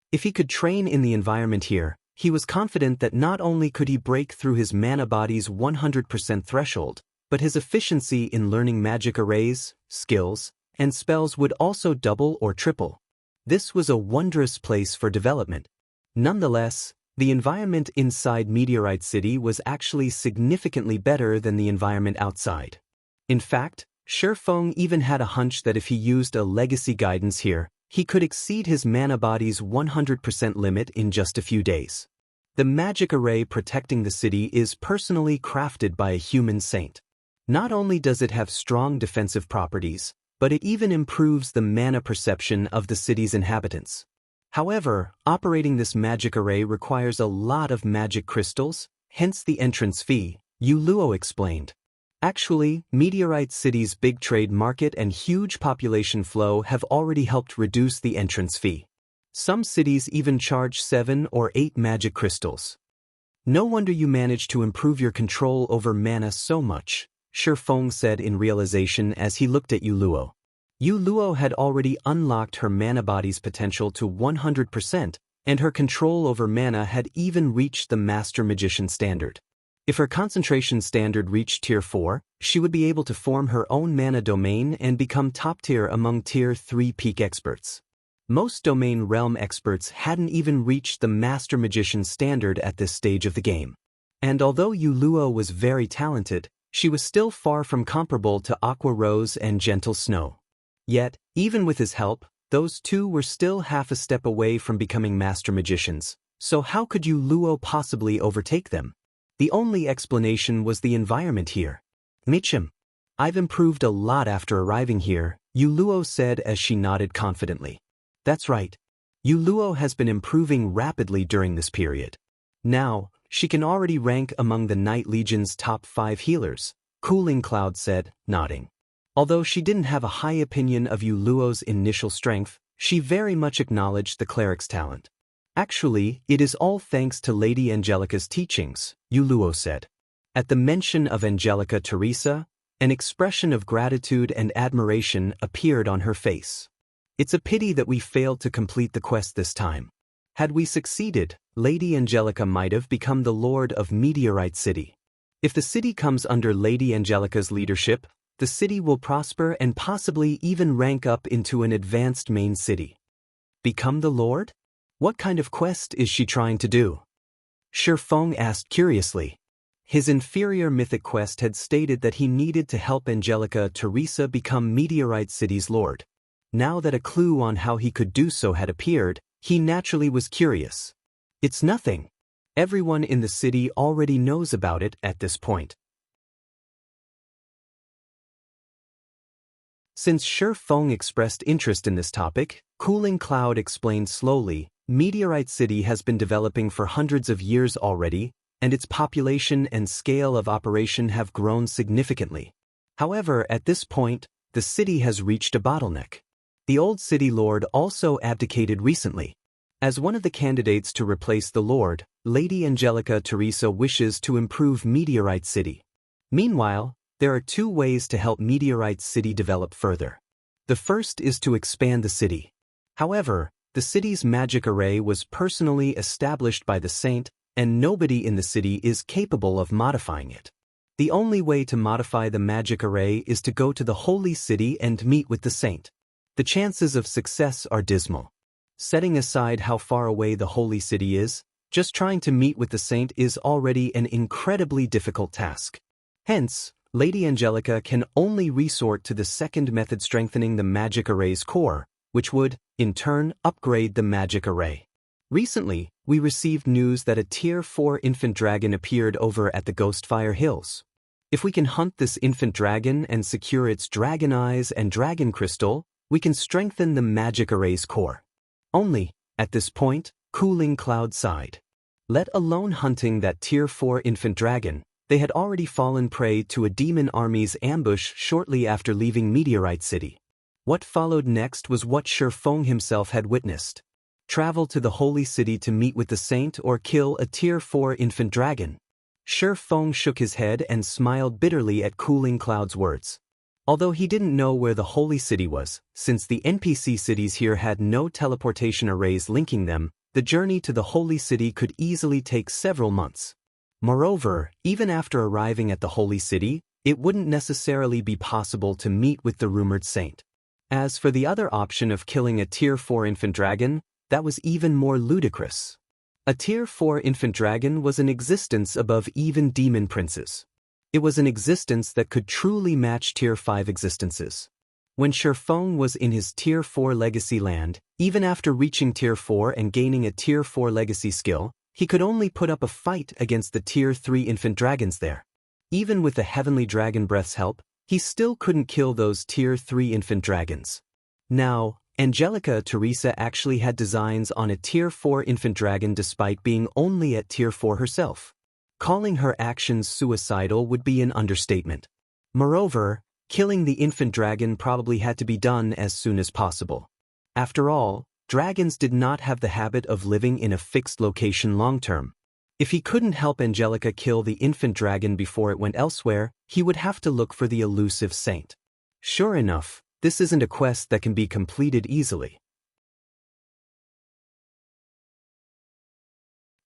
If he could train in the environment here, he was confident that not only could he break through his mana body's 100% threshold, but his efficiency in learning magic arrays, skills, and spells would also double or triple. This was a wondrous place for development. Nonetheless, The environment inside Meteorite City was actually significantly better than the environment outside. In fact, Feng even had a hunch that if he used a legacy guidance here, he could exceed his mana body's 100% limit in just a few days. The magic array protecting the city is personally crafted by a human saint. Not only does it have strong defensive properties, but it even improves the mana perception of the city's inhabitants. However, operating this magic array requires a lot of magic crystals, hence the entrance fee, Luo explained. Actually, Meteorite City's big trade market and huge population flow have already helped reduce the entrance fee. Some cities even charge 7 or 8 magic crystals. No wonder you managed to improve your control over mana so much, Feng said in realization as he looked at Luo. Luo had already unlocked her mana body's potential to 100%, and her control over mana had even reached the Master Magician standard. If her concentration standard reached Tier 4, she would be able to form her own mana domain and become top tier among Tier 3 peak experts. Most domain realm experts hadn't even reached the Master Magician standard at this stage of the game. And although Luo was very talented, she was still far from comparable to Aqua Rose and Gentle Snow. Yet, even with his help, those two were still half a step away from becoming Master Magicians, so how could Luo possibly overtake them? The only explanation was the environment here. Michim. I've improved a lot after arriving here, Luo said as she nodded confidently. That's right. Luo has been improving rapidly during this period. Now, she can already rank among the Night Legion's top 5 healers, Cooling Cloud said, nodding. Although she didn't have a high opinion of Luo's initial strength, she very much acknowledged the cleric's talent. Actually, it is all thanks to Lady Angelica's teachings, Luo said. At the mention of Angelica Teresa, an expression of gratitude and admiration appeared on her face. It's a pity that we failed to complete the quest this time. Had we succeeded, Lady Angelica might have become the Lord of Meteorite City. If the city comes under Lady Angelica's leadership, the city will prosper and possibly even rank up into an advanced main city. Become the Lord? What kind of quest is she trying to do? Feng asked curiously. His inferior mythic quest had stated that he needed to help Angelica Teresa become Meteorite City's Lord. Now that a clue on how he could do so had appeared, he naturally was curious. It's nothing. Everyone in the city already knows about it at this point. Since Feng expressed interest in this topic, Cooling Cloud explained slowly, Meteorite City has been developing for hundreds of years already, and its population and scale of operation have grown significantly. However, at this point, the city has reached a bottleneck. The old city lord also abdicated recently. As one of the candidates to replace the lord, Lady Angelica Teresa wishes to improve Meteorite City. Meanwhile, there are 2 ways to help Meteorite City develop further. The first is to expand the city. However, the city's magic array was personally established by the saint, and nobody in the city is capable of modifying it. The only way to modify the magic array is to go to the holy city and meet with the saint. The chances of success are dismal. Setting aside how far away the holy city is, just trying to meet with the saint is already an incredibly difficult task. Hence, Lady Angelica can only resort to the second method, strengthening the magic array's core, which would, in turn, upgrade the magic array. Recently, we received news that a Tier 4 infant dragon appeared over at the Ghostfire Hills. If we can hunt this infant dragon and secure its dragon eyes and dragon crystal, we can strengthen the magic array's core. Only, at this point, Cooling Cloud sighed. Let alone hunting that Tier 4 infant dragon, they had already fallen prey to a demon army's ambush shortly after leaving Meteorite City. What followed next was what Feng himself had witnessed. Travel to the holy city to meet with the saint or kill a Tier 4 infant dragon. Feng shook his head and smiled bitterly at Cooling Cloud's words. Although he didn't know where the holy city was, since the NPC cities here had no teleportation arrays linking them, the journey to the holy city could easily take several months. Moreover, even after arriving at the holy city, it wouldn't necessarily be possible to meet with the rumored saint. As for the other option of killing a Tier 4 infant dragon, that was even more ludicrous. A Tier 4 infant dragon was an existence above even demon princes. It was an existence that could truly match Tier 5 existences. When Feng was in his Tier 4 legacy land, even after reaching Tier 4 and gaining a Tier 4 legacy skill, he could only put up a fight against the Tier 3 infant dragons there. Even with the Heavenly Dragon Breath's help, he still couldn't kill those Tier 3 infant dragons. Now, Angelica Teresa actually had designs on a Tier 4 infant dragon despite being only at Tier 4 herself. Calling her actions suicidal would be an understatement. Moreover, killing the infant dragon probably had to be done as soon as possible. After all, dragons did not have the habit of living in a fixed location long-term. If he couldn't help Angelica kill the infant dragon before it went elsewhere, he would have to look for the elusive saint. Sure enough, this isn't a quest that can be completed easily.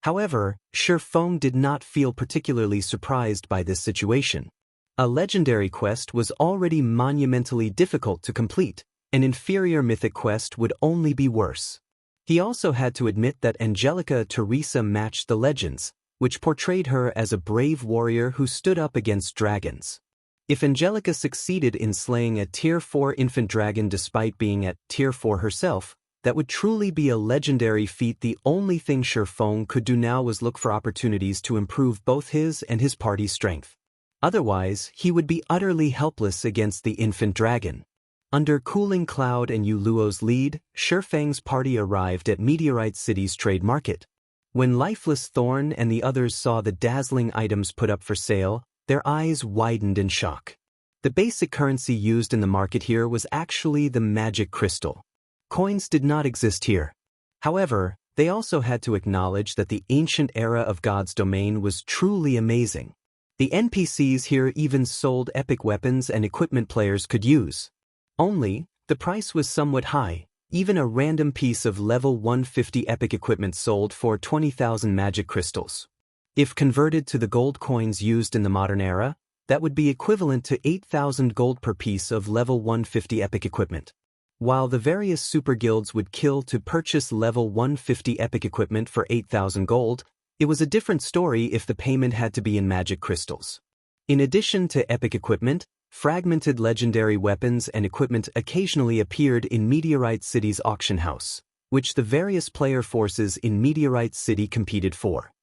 However, Feng did not feel particularly surprised by this situation. A legendary quest was already monumentally difficult to complete. An inferior mythic quest would only be worse. He also had to admit that Angelica Teresa matched the legends, which portrayed her as a brave warrior who stood up against dragons. If Angelica succeeded in slaying a Tier 4 infant dragon despite being at Tier 4 herself, that would truly be a legendary feat. The only thing Feng could do now was look for opportunities to improve both his and his party's strength. Otherwise, he would be utterly helpless against the infant dragon. Under Cooling Cloud and Yu Luo's lead, Feng's party arrived at Meteorite City's trade market. When Lifeless Thorn and the others saw the dazzling items put up for sale, their eyes widened in shock. The basic currency used in the market here was actually the magic crystal. Coins did not exist here. However, they also had to acknowledge that the ancient era of God's domain was truly amazing. The NPCs here even sold epic weapons and equipment players could use. Only, the price was somewhat high. Even a random piece of level 150 epic equipment sold for 20,000 magic crystals. If converted to the gold coins used in the modern era, that would be equivalent to 8,000 gold per piece of level 150 epic equipment. While the various super guilds would kill to purchase level 150 epic equipment for 8,000 gold, it was a different story if the payment had to be in magic crystals. In addition to epic equipment, fragmented legendary weapons and equipment occasionally appeared in Meteorite City's auction house, which the various player forces in Meteorite City competed for.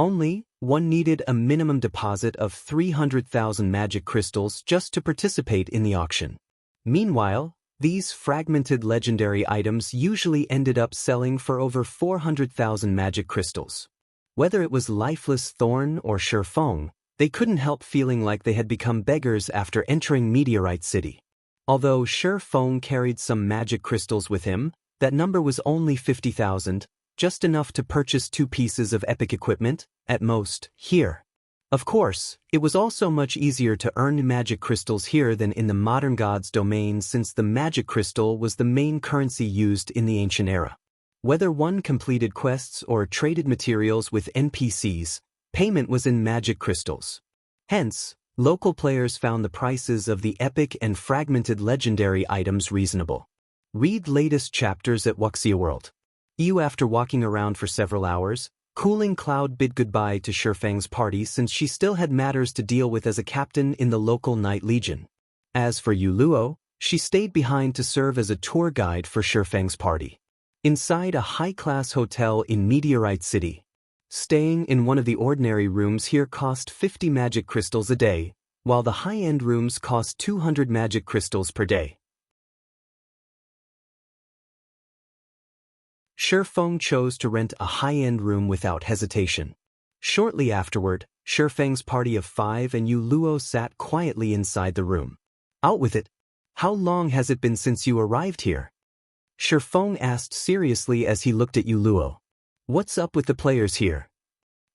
Only, one needed a minimum deposit of 300,000 magic crystals just to participate in the auction. Meanwhile, these fragmented legendary items usually ended up selling for over 400,000 magic crystals. Whether it was Lifeless Thorn or Feng, they couldn't help feeling like they had become beggars after entering Meteorite City. Although Feng carried some magic crystals with him, that number was only 50,000, just enough to purchase 2 pieces of epic equipment, at most, here. Of course, it was also much easier to earn magic crystals here than in the modern God's domain since the magic crystal was the main currency used in the ancient era. Whether one completed quests or traded materials with NPCs, payment was in magic crystals. Hence, local players found the prices of the epic and fragmented legendary items reasonable. Read latest chapters at Wuxia World. After walking around for several hours, Cooling Cloud bid goodbye to Feng's party since she still had matters to deal with as a captain in the local Night Legion. As for Yu Luo, she stayed behind to serve as a tour guide for Feng's party. Inside a high-class hotel in Meteorite City. Staying in one of the ordinary rooms here cost 50 magic crystals a day, while the high-end rooms cost 200 magic crystals per day. Feng chose to rent a high-end room without hesitation. Shortly afterward, Feng's party of 5 and Yu Luo sat quietly inside the room. Out with it. How long has it been since you arrived here? Feng asked seriously as he looked at Yu Luo. What's up with the players here?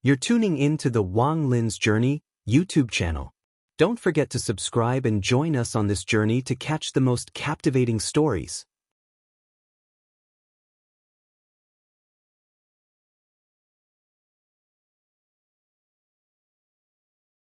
You're tuning in to the Wang Lin's Journey YouTube channel. Don't forget to subscribe and join us on this journey to catch the most captivating stories.